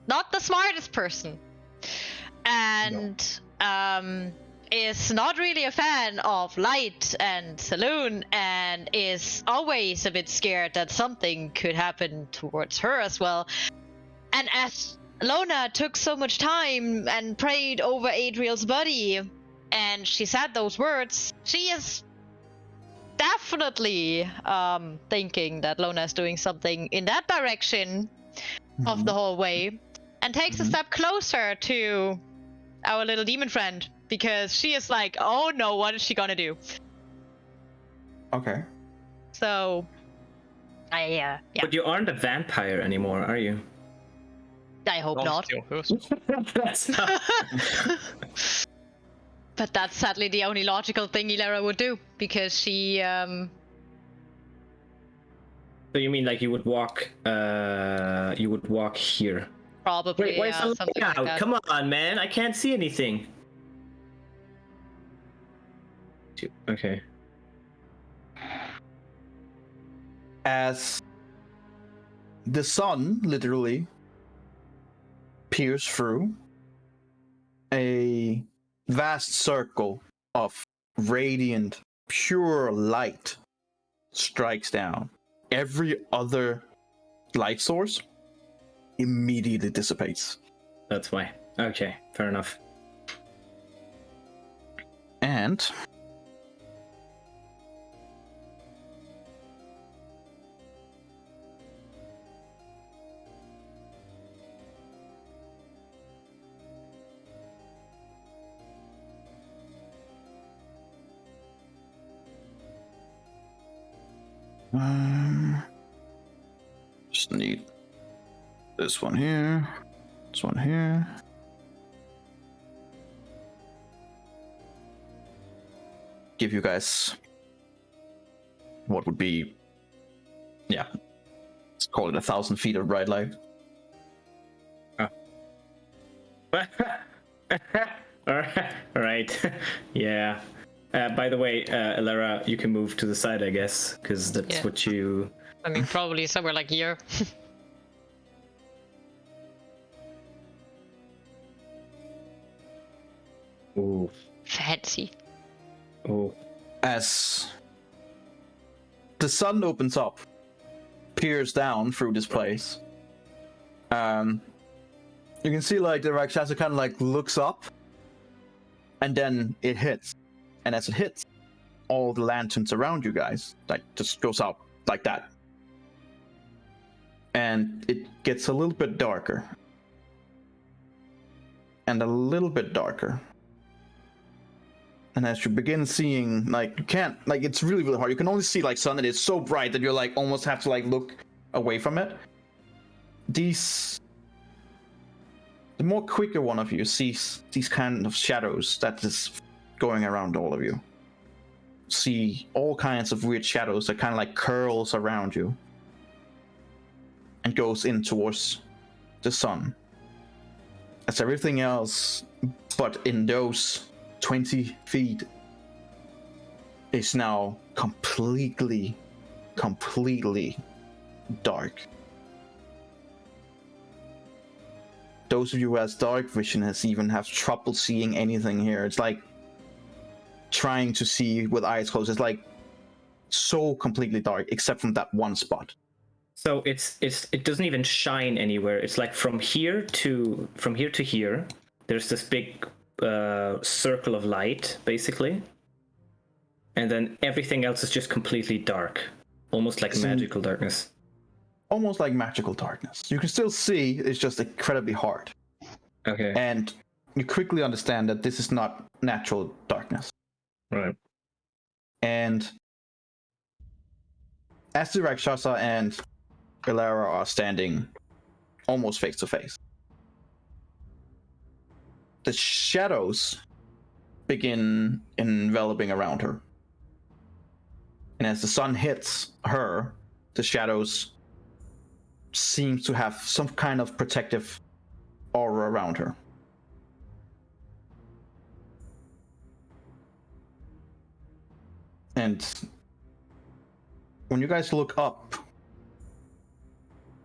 not the smartest person, and is not really a fan of light and saloon, and is always a bit scared that something could happen towards her as well. And as Lona took so much time and prayed over Adriel's body, and she said those words, she is definitely thinking that Lona is doing something in that direction of the hallway, and takes a step closer to our little demon friend, because she is like, oh no, what is she gonna do? Okay. So, yeah. But you aren't a vampire anymore, are you? I hope not. Still hurts. That's not... But that's sadly the only logical thing Ilera would do, because she So you mean like you would walk here? probably Wait, why is the something light like out? that. Come on, man, I can't see anything. Okay. As the sun literally peers through, a vast circle of radiant, pure light strikes down. Every other light source immediately dissipates. That's why. Okay, fair enough. And just need this one here, this one here. Give you guys what would be, yeah, let's call it 1,000 feet of bright light. All right. Yeah. By the way, Elara, you can move to the side, I guess, because that's Yeah. what you... I mean, probably somewhere like here. Ooh. Fancy. Ooh. As the sun opens up, peers down through this place, you can see like the Rakshasa kind of like looks up, and then it hits, and as it hits, all the lanterns around you guys like just goes out like that, and it gets a little bit darker, and a little bit darker. And as you begin seeing, like, you can't, like, it's really, really hard. You can only see, like, sun, and it's so bright that you're, like, almost have to, like, look away from it. The more quicker one of you sees these kind of shadows that is going around all of you. See all kinds of weird shadows that kind of, like, curls around you. And goes in towards the sun. As everything else, but in those 20 feet is now completely dark. Those of you who has dark vision has even have trouble seeing anything here. It's like trying to see with eyes closed. It's like so completely dark except from that one spot. So it doesn't even shine anywhere. It's like from here to here. There's this big circle of light, basically, and then everything else is just completely dark, almost like magical darkness. Almost like magical darkness. You can still see, it's just incredibly hard. Okay. And you quickly understand that this is not natural darkness. Right. And as the Rakshasa and Elara are standing almost face to face, the shadows begin enveloping around her. And as the sun hits her, the shadows seem to have some kind of protective aura around her. And when you guys look up,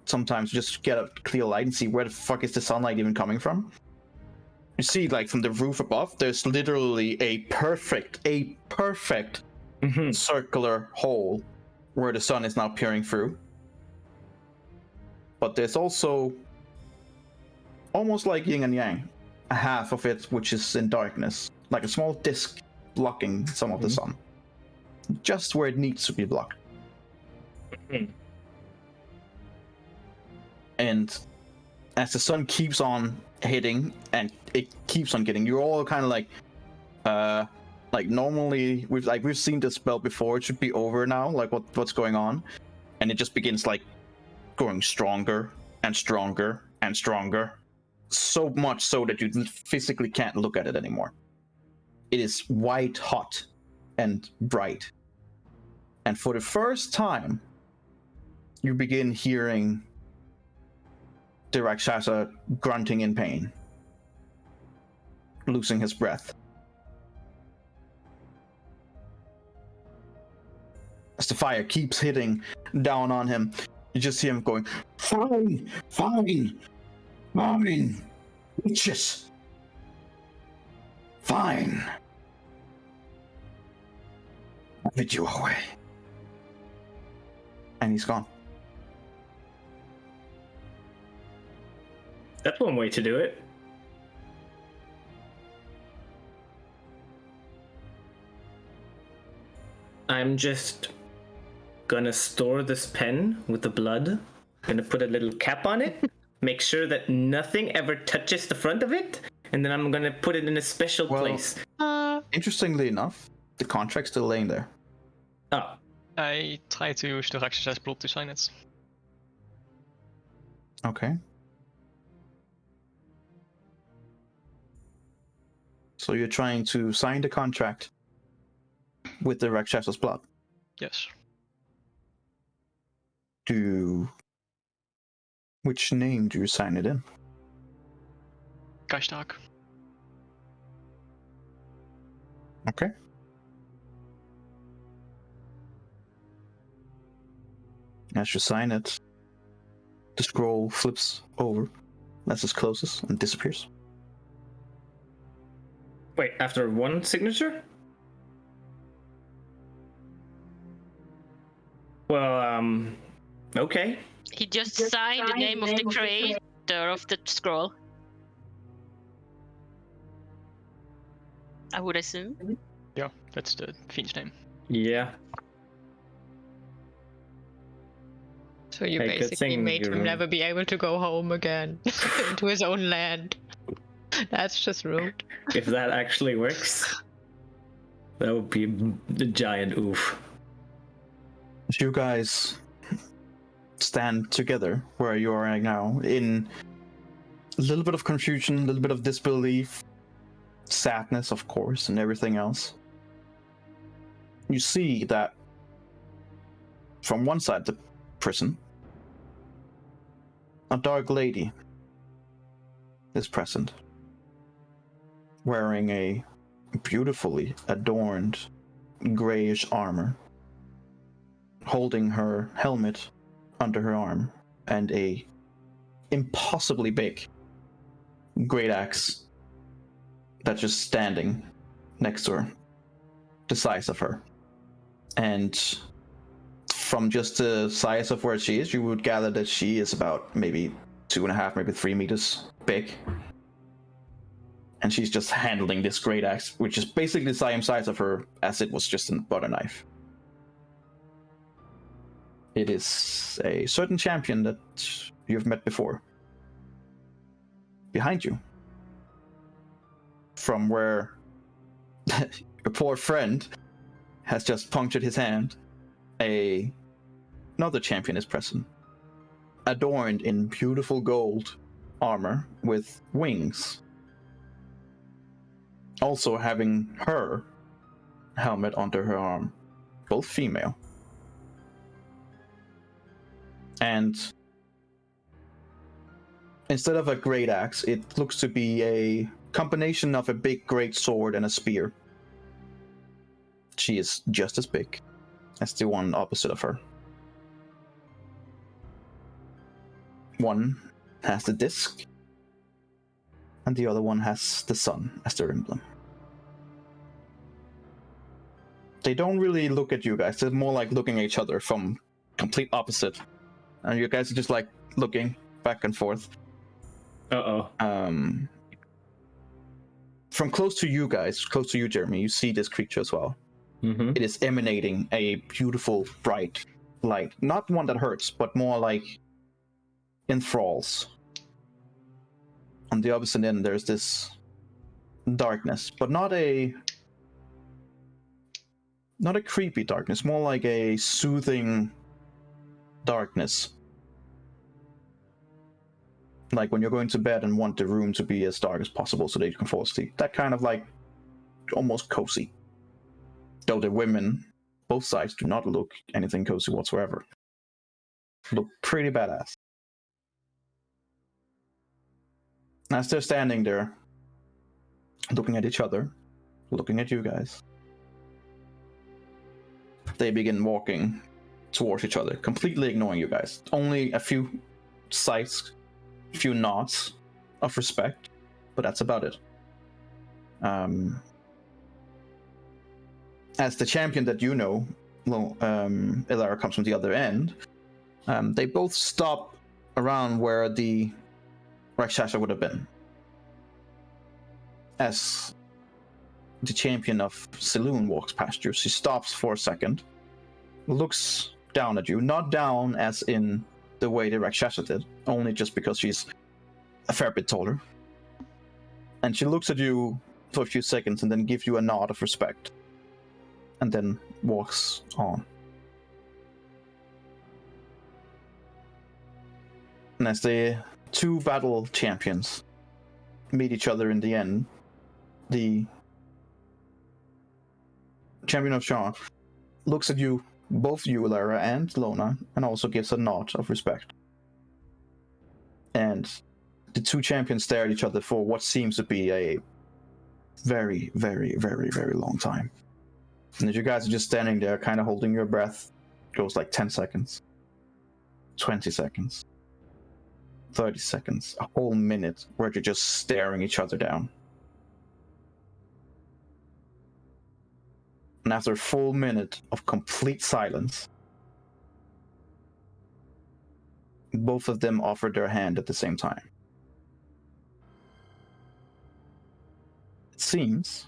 sometimes just get a clear light and see where the fuck is the sunlight even coming from. You see, like, from the roof above, there's literally a perfect circular hole where the sun is now peering through. But there's also, almost like yin and yang, a half of it which is in darkness, like a small disc blocking some of the sun, just where it needs to be blocked. And as the sun keeps on hitting and it keeps on getting, you're all kind of like normally we've seen this spell before, it should be over now, like what's going on, and it just begins like growing stronger and stronger and stronger. So much so that you physically can't look at it anymore. It is white hot and bright. And for the first time, you begin hearing the Rakshasa grunting in pain, losing his breath. As the fire keeps hitting down on him, you just see him going, "Fine, fine, fine, witches, fine. I'll bid you away." And he's gone. That's one way to do it. I'm just gonna store this pen with the blood. Gonna put a little cap on it. Make sure that nothing ever touches the front of it. And then I'm gonna put it in a special place. Interestingly enough, the contract's still laying there. Oh. I try to use the Rakshas's blood to sign it. Okay. So you're trying to sign the contract with the Rakshasa's blood? Yes. Which name do you sign it in? Kashtag. Okay. As you sign it, the scroll flips over as it closes and disappears. Wait, after one signature? Well, okay. He just signed the name of the creator of the scroll. I would assume. Yeah, that's the fiend's name. Yeah. So you Hey, good basically thing made him you're- never be able to go home again to his own land. That's just rude. If that actually works, that would be a giant oof. As you guys stand together where you are right now, in a little bit of confusion, a little bit of disbelief, sadness, of course, and everything else, you see that from one side of the prison, a dark lady is present, wearing a beautifully adorned grayish armor, holding her helmet under her arm and a impossibly big great axe that's just standing next to her, the size of her. And from just the size of where she is, you would gather that she is about maybe 2.5, maybe 3 meters big. And she's just handling this great axe, which is basically the same size of her as it was just a butter knife. It is a certain champion that you've met before. Behind you, from where your poor friend has just punctured his hand, another champion is present, adorned in beautiful gold armor with wings, also having her helmet under her arm, both female. And instead of a great axe, it looks to be a combination of a big great sword and a spear. She is just as big as the one opposite of her. One has the disc, and the other one has the sun as their emblem. They don't really look at you guys, they're more like looking at each other from complete opposite. And you guys are just like looking back and forth. Uh-oh. From close to you guys, close to you, Jeremy, you see this creature as well. Mm-hmm. It is emanating a beautiful, bright light. Not one that hurts, but more like enthralls. On the opposite end, there's this darkness, but not a creepy darkness, more like a soothing darkness. Like when you're going to bed and want the room to be as dark as possible so that you can fall asleep. That kind of like almost cozy. Though the women, both sides, do not look anything cozy whatsoever. Look pretty badass. As they're standing there, looking at each other, looking at you guys, they begin walking towards each other, completely ignoring you guys. Only a few sights, a few nods of respect, but that's about it. As the champion that you know, Ilara comes from the other end, they both stop around where the Rakshasa would have been. As the champion of Saloon walks past you, she stops for a second, looks down at you, not down as in the way the Rakshasa did, only just because she's a fair bit taller. And she looks at you for a few seconds and then gives you a nod of respect, and then walks on. And as the two battle champions meet each other in the end, the champion of Sean looks at you, both you, Lara, and Lona, and also gives a nod of respect. And the two champions stare at each other for what seems to be a very, very, very, very long time. And as you guys are just standing there, kind of holding your breath, it goes like 10 seconds, 20 seconds, 30 seconds, a whole minute where you're just staring each other down. And after a full minute of complete silence, both of them offered their hand at the same time. It seems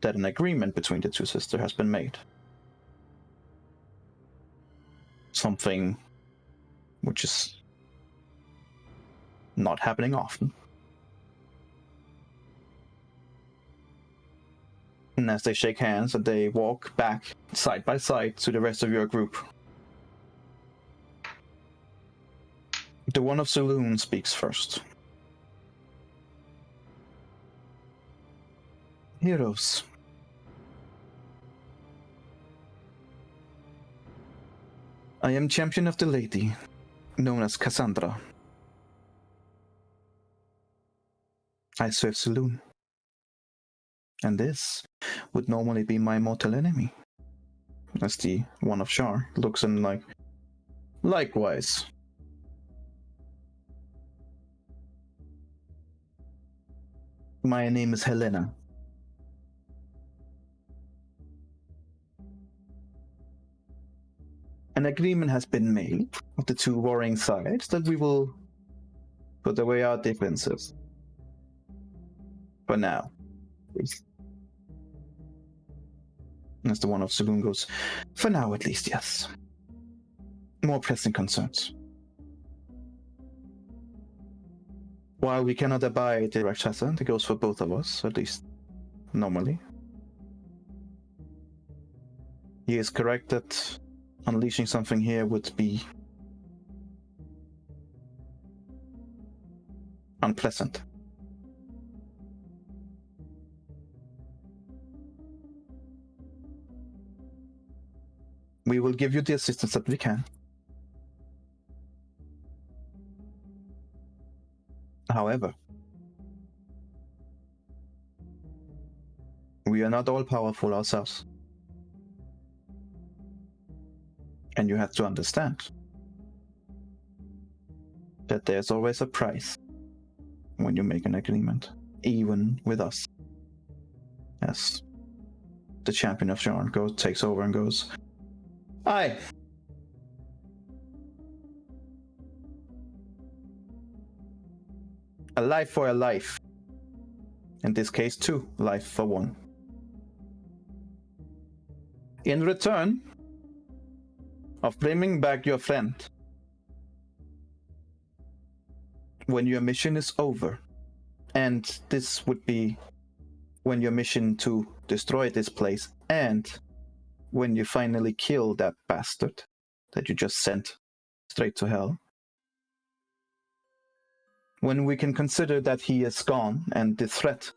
that an agreement between the two sisters has been made. Something which is not happening often. And as they shake hands and they walk back side by side to the rest of your group, the one of Saloon speaks first. Heroes. I am champion of the lady, known as Cassandra. I serve Saloon. And this would normally be my mortal enemy. As the one of Shar looks and like, likewise. My name is Helena. An agreement has been made of the two warring sides that we will put away our differences. For now. As the one of Saloon goes, for now at least, yes. More pressing concerns. While we cannot abide the Rakshasa, that goes for both of us, at least normally. He is correct that unleashing something here would be unpleasant. We will give you the assistance that we can. However, we are not all powerful ourselves. And you have to understand that there's always a price when you make an agreement, even with us. As the champion of Jarn takes over and goes, aye. A life for a life. In this case, two life for one. In return of bringing back your friend, when your mission is over, and this would be when your mission to destroy this place, and when you finally kill that bastard that you just sent straight to hell, when we can consider that he is gone and the threat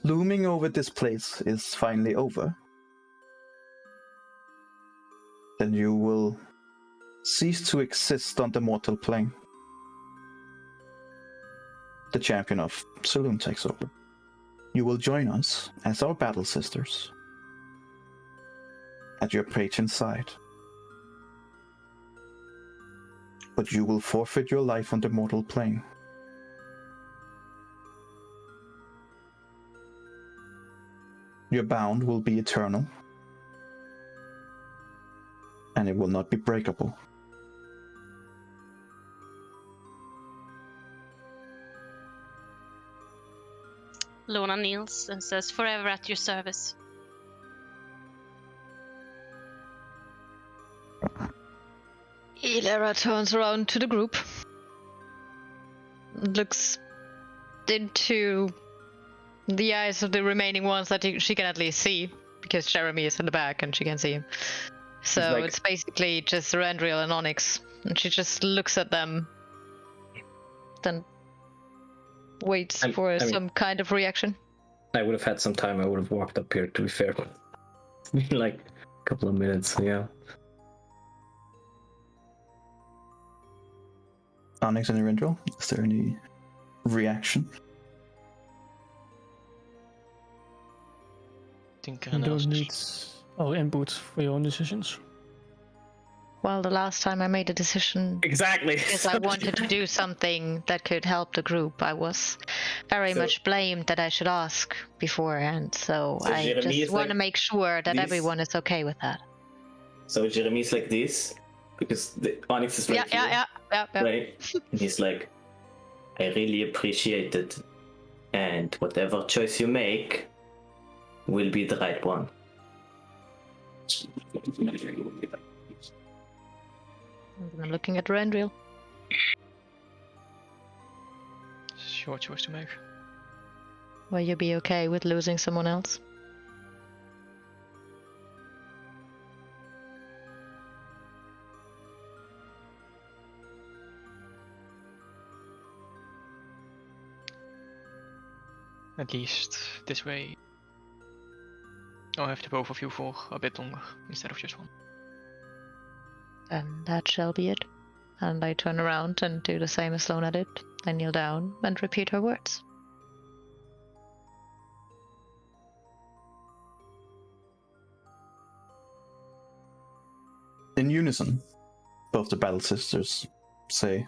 looming over this place is finally over, then you will cease to exist on the mortal plane. The champion of Saloon takes over. You will join us as our battle sisters at your patron's side. But you will forfeit your life on the mortal plane. Your bound will be eternal, and it will not be breakable. Lona kneels and says, "Forever at your service." Ilera turns around to the group, looks into the eyes of the remaining ones that she can at least see, because Jeremy is in the back and she can see him. So like- it's basically just Randriel and Onyx, and she just looks at them, then waits for some kind of reaction. I would have had some time. I would have walked up here, to be fair. Like a couple of minutes, yeah. Onyx and Randriel, is there any reaction? I think You don't need our input for your own decisions. Well, the last time I made a decision Exactly. because I wanted to do something that could help the group, I was very much blamed that I should ask beforehand. So I Jeremy just is want to like make sure that this. everyone is okay with that. So Jeremy's like this, because the Onyx is right here, right? And he's like, "I really appreciate it, and whatever choice you make will be the right one." I'm looking at Randriel. Short choice to make. Will you be okay with losing someone else? At least this way I'll have the both of you for a bit longer instead of just one. And that shall be it. And I turn around and do the same as Lona did. I kneel down and repeat her words. In unison, both the battle sisters say,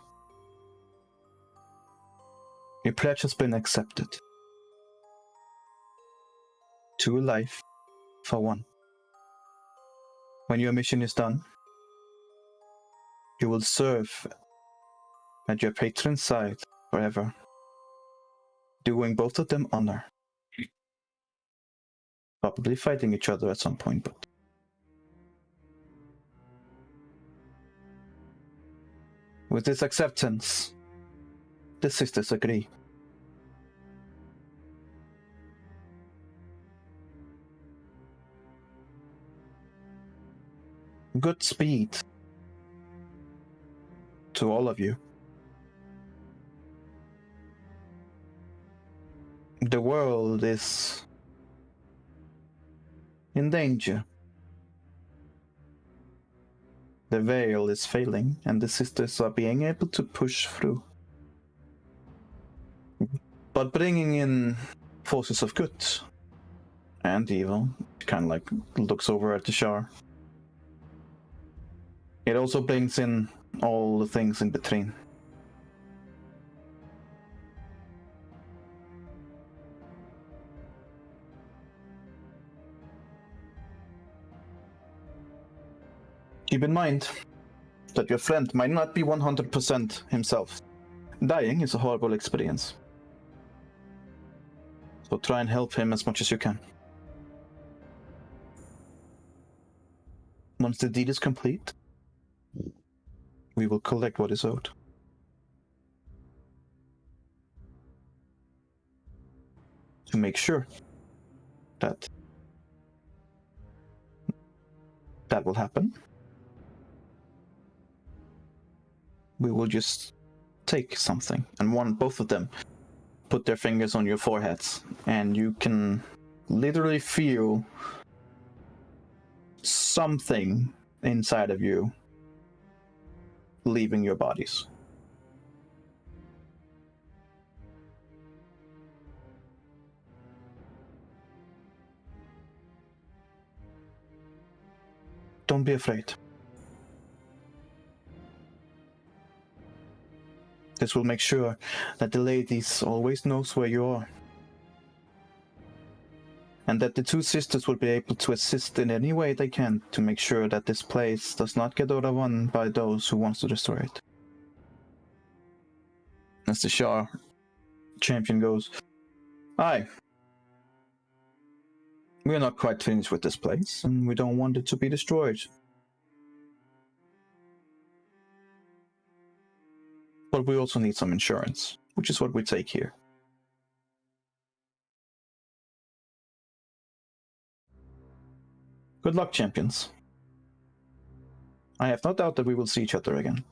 "Your pledge has been accepted. 2 a life for 1. When your mission is done, you will serve at your patron's side forever, doing both of them honor. Probably fighting each other at some point, but with this acceptance, the sisters agree. Good speed to all of you. The world is in danger. The veil is failing, and the sisters are being able to push through. But bringing in forces of good and evil, kind of like looks over at the Shar. It also brings in all the things in between. Keep in mind that your friend might not be 100% himself. Dying is a horrible experience. So try and help him as much as you can. Once the deed is complete, we will collect what is owed. To make sure that that will happen, we will just take something, and both of them put their fingers on your foreheads, and you can literally feel something inside of you leaving your bodies. Don't be afraid. This will make sure that the ladies always knows where you are. And that the two sisters will be able to assist in any way they can to make sure that this place does not get overrun by those who wants to destroy it. As the Shah champion goes, "Aye. We're not quite finished with this place, and we don't want it to be destroyed. But we also need some insurance, which is what we take here. Good luck, champions. I have no doubt that we will see each other again.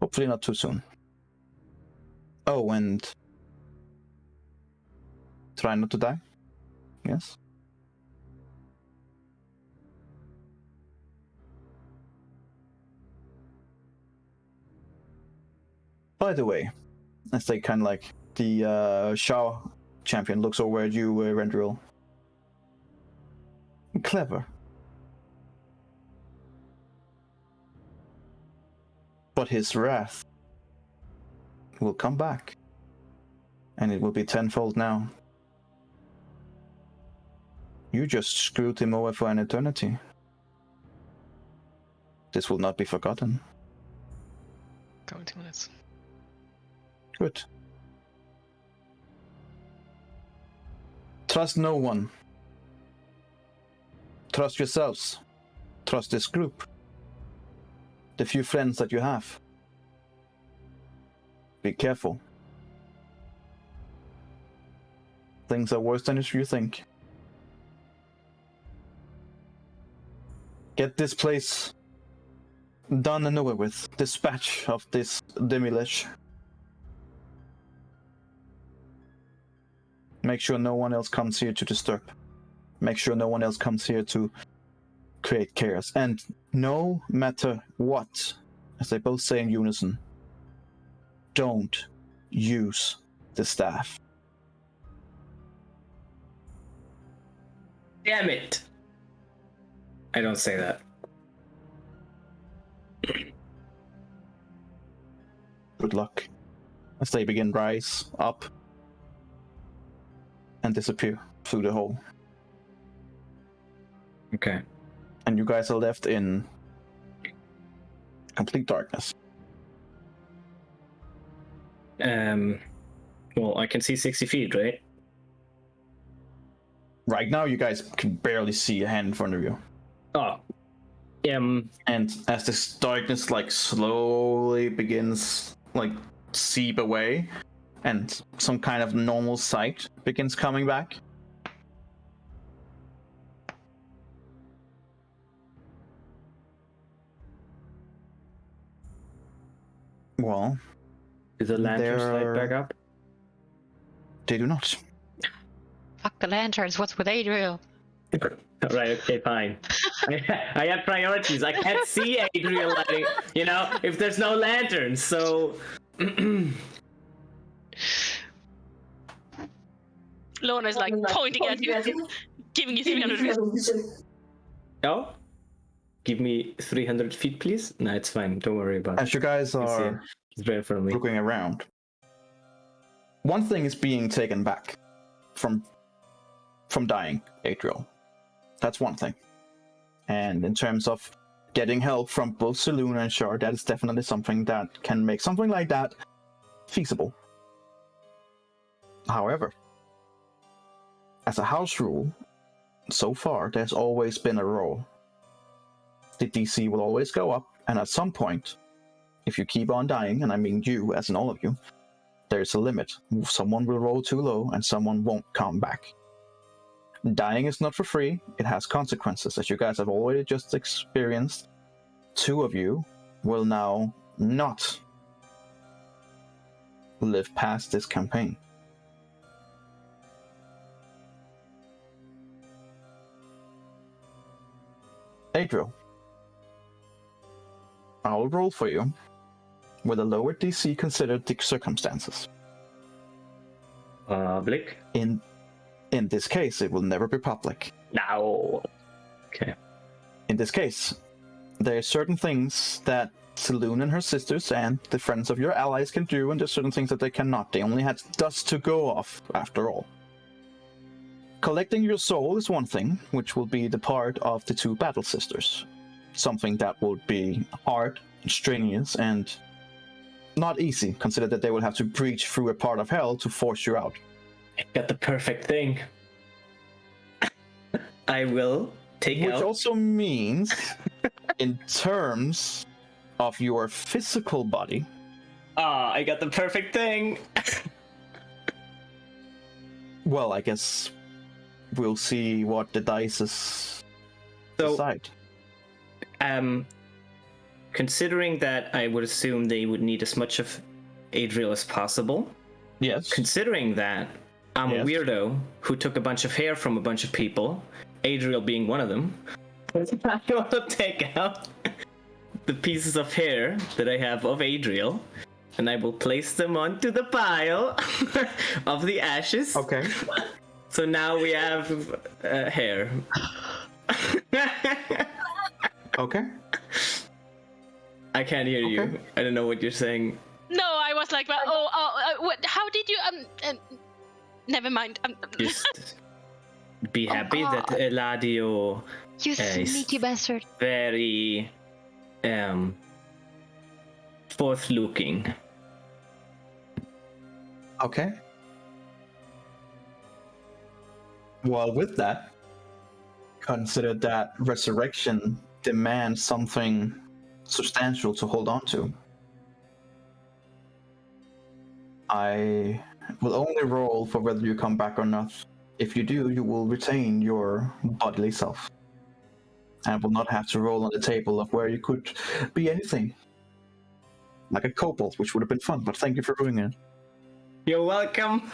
Hopefully not too soon. Oh, and try not to die? Yes? By the way, as they kind of like, the Shah champion looks over at you, Rendril. Clever. But his wrath will come back. And it will be tenfold now. You just screwed him over for an eternity. This will not be forgotten. 20 minutes. Good. Trust no one. Trust yourselves. Trust this group. The few friends that you have. Be careful. Things are worse than you think. Get this place done and over with. Dispatch of this demolish. Make sure no one else comes here to disturb. Make sure no one else comes here to create chaos. And no matter what, as they both say in unison, don't use the staff. Damn it! I don't say that. Good luck. As they begin rise up and disappear through the hole. Okay. And you guys are left in complete darkness. Well, I can see 60 feet, right? Right now, you guys can barely see a hand in front of you. Oh. And as this darkness, like, slowly begins, like, seep away, and some kind of normal sight begins coming back. Well, do the lanterns light back they're- up? They do not. Fuck the lanterns, what's with Adriel? Right, okay, fine. I have priorities. I can't see Adriel lighting, you know, if there's no lanterns, so... Lorna's like pointing at you, giving you 300 feet. Oh? Give me 300 feet, please? No, it's fine. Don't worry about it. As you guys are It's right in front of me. looking around, one thing is being taken back from dying, Adriel. That's one thing. And in terms of getting help from both Saloon and Shard, that is definitely something that can make something like that feasible. However, as a house rule, so far, there's always been a rule. The DC will always go up, and at some point, if you keep on dying, and I mean you, as in all of you, there's a limit. Someone will roll too low, and someone won't come back. Dying is not for free. It has consequences, as you guys have already just experienced. 2 of you will now not live past this campaign. Adriel, I'll roll for you with a lower DC considered the circumstances. Public? In this case, it will never be public. No. Okay. In this case, there are certain things that Saloon and her sisters and the friends of your allies can do, and there's certain things that they cannot. They only had dust to go off, after all. Collecting your soul is one thing, which will be the part of the two battle sisters. Something that will be hard, strenuous, and not easy. Consider that they will have to breach through a part of hell to force you out. I got the perfect thing. I will take Which out... also means, in terms of your physical body... I got the perfect thing! Well, I guess we'll see what the dice decide. Considering that I would assume they would need as much of Adriel as possible. Yes. Considering that I'm a weirdo who took a bunch of hair from a bunch of people, Adriel being one of them, I will take out the pieces of hair that I have of Adriel, and I will place them onto the pile of the ashes. Okay. So now we have hair. Okay. I can't hear you. Okay. I don't know what you're saying. No, I was like, what, how did you? Never mind. Just be happy that Eladio You sneaky bastard. very forth-looking. Okay. Well, with that, consider that resurrection demands something substantial to hold on to. I will only roll for whether you come back or not. If you do, you will retain your bodily self. And will not have to roll on the table of where you could be anything. Like a kobold, which would have been fun, but thank you for doing it. You're welcome.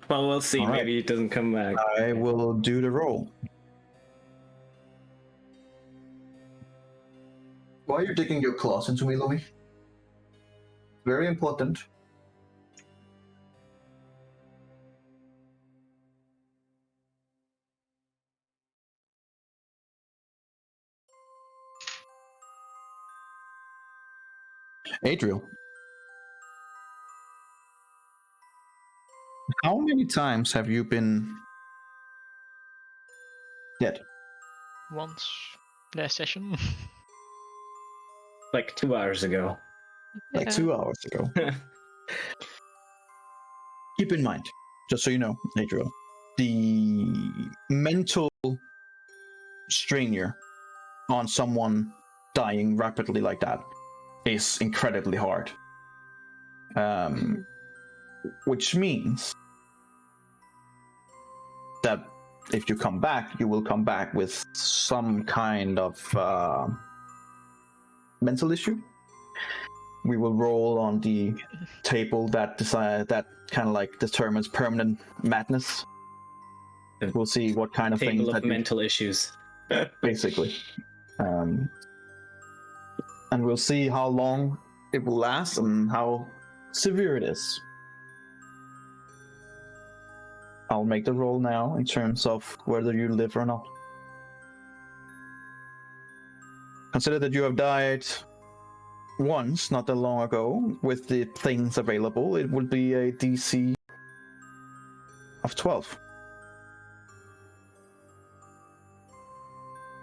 Well, we'll see. All right. Maybe it doesn't come back. I will do the roll. Why are you digging your claws into me, Louis? Very important. Adriel, how many times have you been dead? Once last session. Like 2 hours ago. Like 2 hours ago. Keep in mind, just so you know, Adriel, the mental strain on someone dying rapidly like that is incredibly hard. Which means that if you come back, you will come back with some kind of mental issue. We will roll on the table that kind of like determines permanent madness. We'll see what kind of things Table that of mental issues. basically. And we'll see how long it will last and how severe it is. I'll make the roll now in terms of whether you live or not. Consider that you have died once, not that long ago, with the things available. It would be a DC of 12.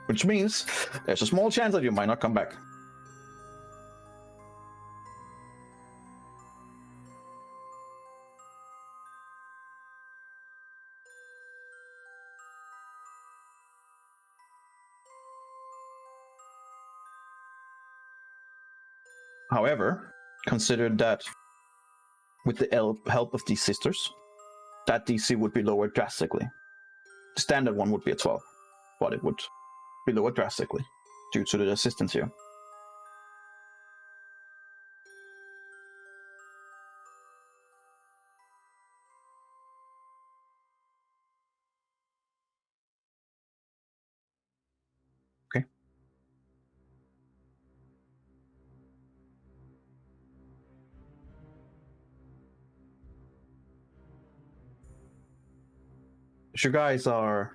Which means there's a small chance that you might not come back. However, consider that with the help of these sisters, that DC would be lowered drastically. The standard one would be a 12, but it would be lowered drastically due to the assistance here. As you guys are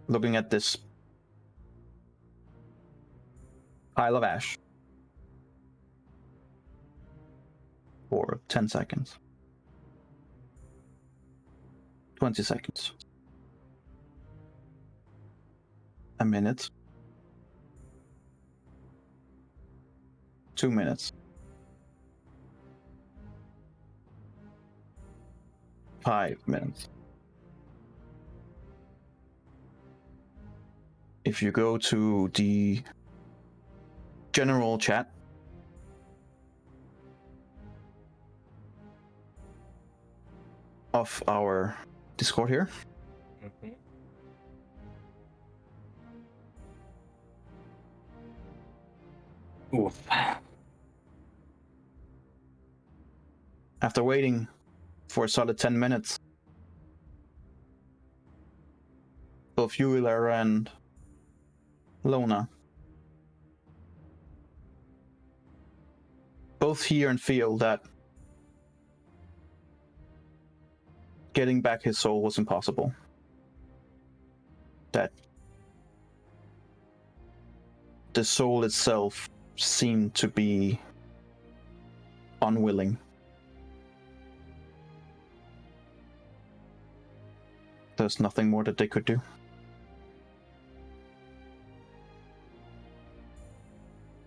looking at this pile of ash for 10 seconds, 20 seconds, a minute, 2 minutes, 5 minutes. If you go to the general chat, of our Discord here, Oof. after waiting for a solid 10 minutes, both Euler and Lona both hear and feel that getting back his soul was impossible. That the soul itself seemed to be unwilling. There's nothing more that they could do.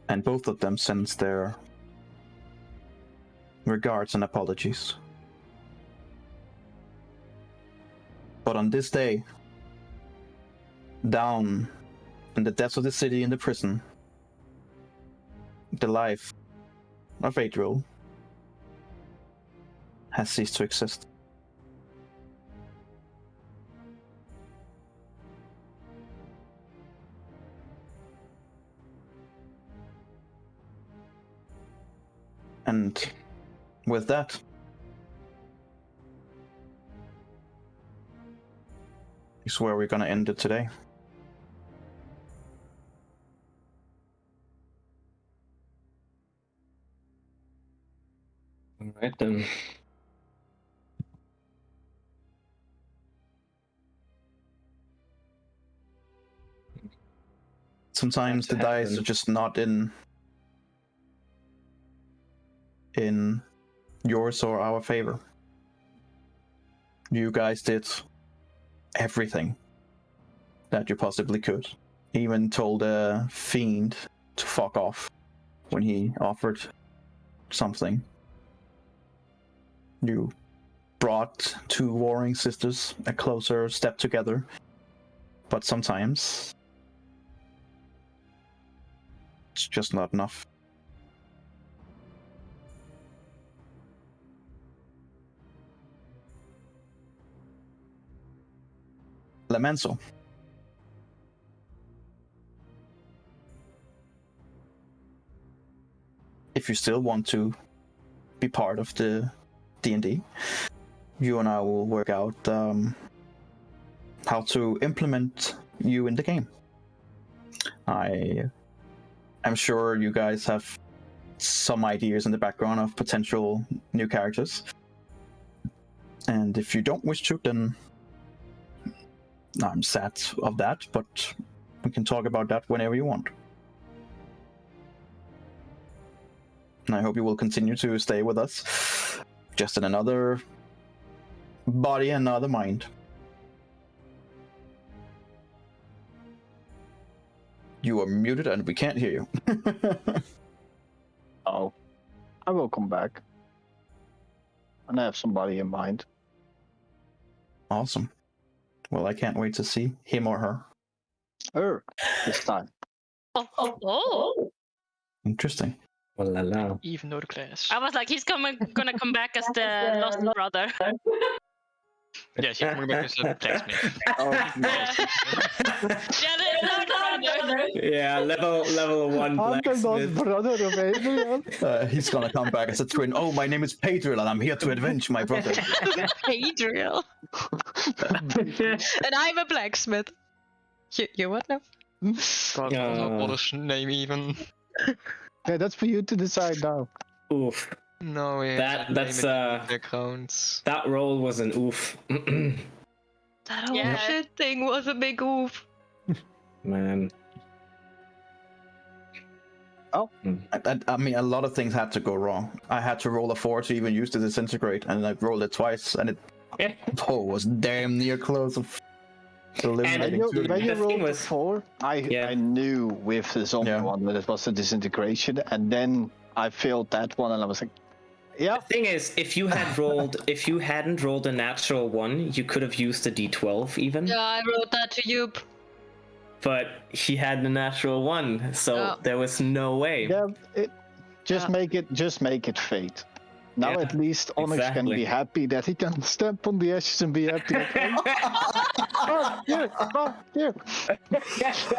And both of them sends their regards and apologies. But on this day, down in the depths of the city, in the prison, the life of Adriel has ceased to exist. And with that, is where we're gonna end it today. All right then. Sometimes the dice are just not in yours or our favor. You guys did everything that you possibly could. Even told a fiend to fuck off when he offered something. You brought two warring sisters a closer step together, but sometimes it's just not enough. Lamanso. If you still want to be part of the D&D, you and I will work out how to implement you in the game. I am sure you guys have some ideas in the background of potential new characters. And if you don't wish to, then I'm sad of that, but we can talk about that whenever you want. And I hope you will continue to stay with us, just in another body and another mind. You are muted and we can't hear you. Oh, I will come back. And I have somebody in mind. Awesome. Well, I can't wait to see him or her. Her, this time. Oh. Interesting. Oh la la. Even though the class. I was like, he's gonna come back as the lost brother. Yeah, she's coming back as a blacksmith. Oh, no. Yeah, the lost brother. Yeah, level 1 I'm the lost blacksmith. brother of Adriel. He's gonna come back as a twin. Oh, my name is Pedro and I'm here to avenge my brother. Adriel. And I'm a blacksmith. You what now? God, what's our brother's name even? Yeah, that's for you to decide now. Oof. No, yeah. That's backgrounds. that roll was an oof. That whole Yeah. shit thing was a big oof. Man. I mean, a lot of things had to go wrong. I had to roll a 4 to even use the disintegrate, and I rolled it twice, and it was damn near close of eliminating. When you The thing rolled the was- 4, Yeah. I knew with the zombie Yeah. one that it was a disintegration, and then I failed that one, and I was like, yeah. The thing is, if you hadn't rolled a natural 1, you could have used the D12 even. Yeah, I wrote that to you. But he had the natural 1, so Yeah. there was no way. Yeah, just Yeah. make it fate. Now Yeah, at least Onyx can exactly. be happy that he can stamp on the ashes and be happy. Like, oh, here. Guess who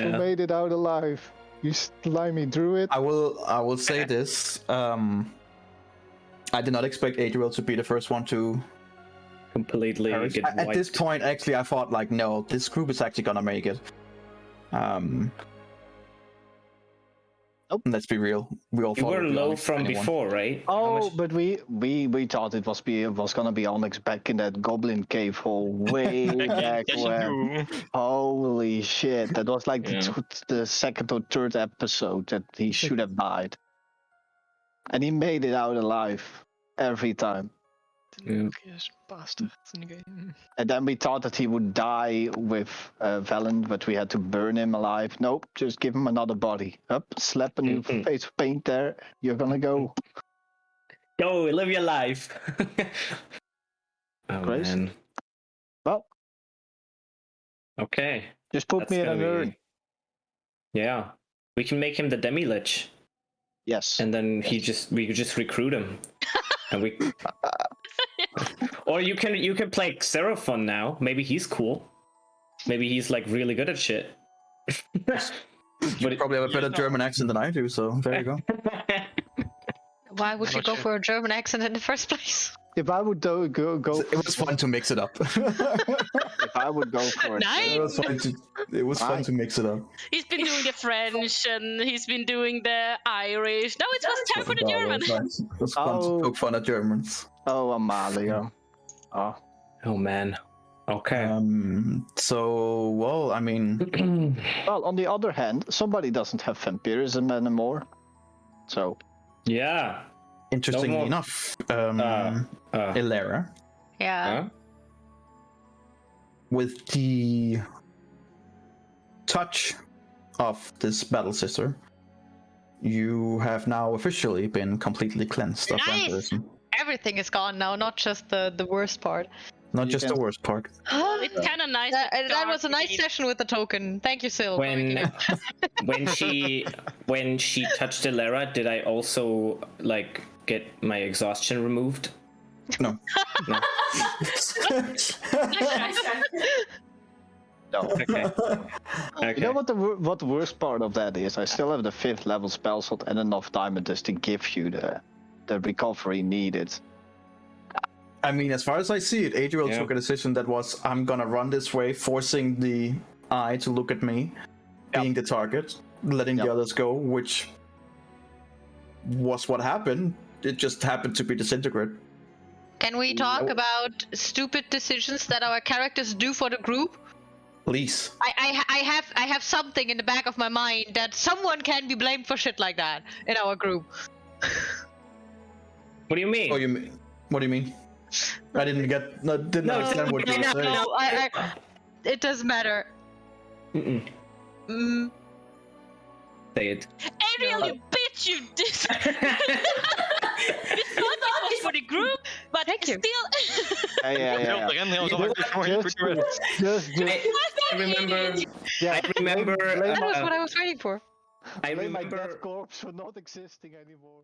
Yeah. made it out alive? You slimy druid. I will say this. I did not expect Adriel to be the first one to Completely perish. get At this wiped. point, actually, I thought like, no, this group is actually gonna make it. Let's be real. We all You thought it were would be low Onyx from 21. before, right? How Oh, much- but we thought it was gonna be Onyx back in that goblin cave hole way back when. Holy shit! That was like Yeah. the second or third episode that he should have died, and he made it out alive every time. Yeah. Luckiest bastard in the game. And then we thought that he would die with Valen, but we had to burn him alive. Nope, just give him another body. Up, slap a new face of paint there. You're gonna go. Go, live your life. Oh Grace? man. Well, Okay. just put That's me in gonna an be- urn. Yeah. We can make him the demi-lich, Yes. and then we could just recruit him. And we Or you can play Seraphon now. Maybe he's cool. Maybe he's like really good at shit. You probably have a better German accent than I do, so there you go. Why would you Not go sure. for a German accent in the first place? If I would go It was fun to mix it up. if I would go for it, Nice. It was fun to mix it up. He's been doing the French and he's been doing the Irish. No, it was time for the German. It was fun Oh. to poke fun at Germans. oh Amalia. Oh, Oh man. Okay. So, well, I mean, well, on the other hand, somebody doesn't have vampirism anymore. So Yeah. interestingly more- enough, Uh, Ilera, Yeah. huh? with the touch of this battle sister, you have now officially been completely cleansed of Nice! vampirism. Everything is gone now, not just the worst part. Not You just can- the worst part. It's kind of nice. That was a nice session with the token. Thank you, Sil. When when she touched Ilera, did I also like get my exhaustion removed? No. No. no. Okay. Okay. You know what the worst part of that is? I still have the 5th level spell slot and enough diamond just to give you the recovery needed. I mean, as far as I see it, Adriel Yeah. took a decision that was, I'm gonna run this way, forcing the eye to look at me, being the target, letting the Yep. others go, which was what happened. It just happened to be disintegrate. Can we talk about stupid decisions that our characters do for the group? Please. I have something in the back of my mind that someone can be blamed for shit like that in our group. What do you mean? Oh, what do you mean? I didn't understand what you were saying. No, it doesn't matter. Mm-mm. Mm, Say it. Ariel, you bitch, you did. You thought it was for the group, but Thank you. still. Yeah. Just I remember. yeah. I remember. that was what I was waiting for. I Blame my remember. dead corpse for not existing anymore.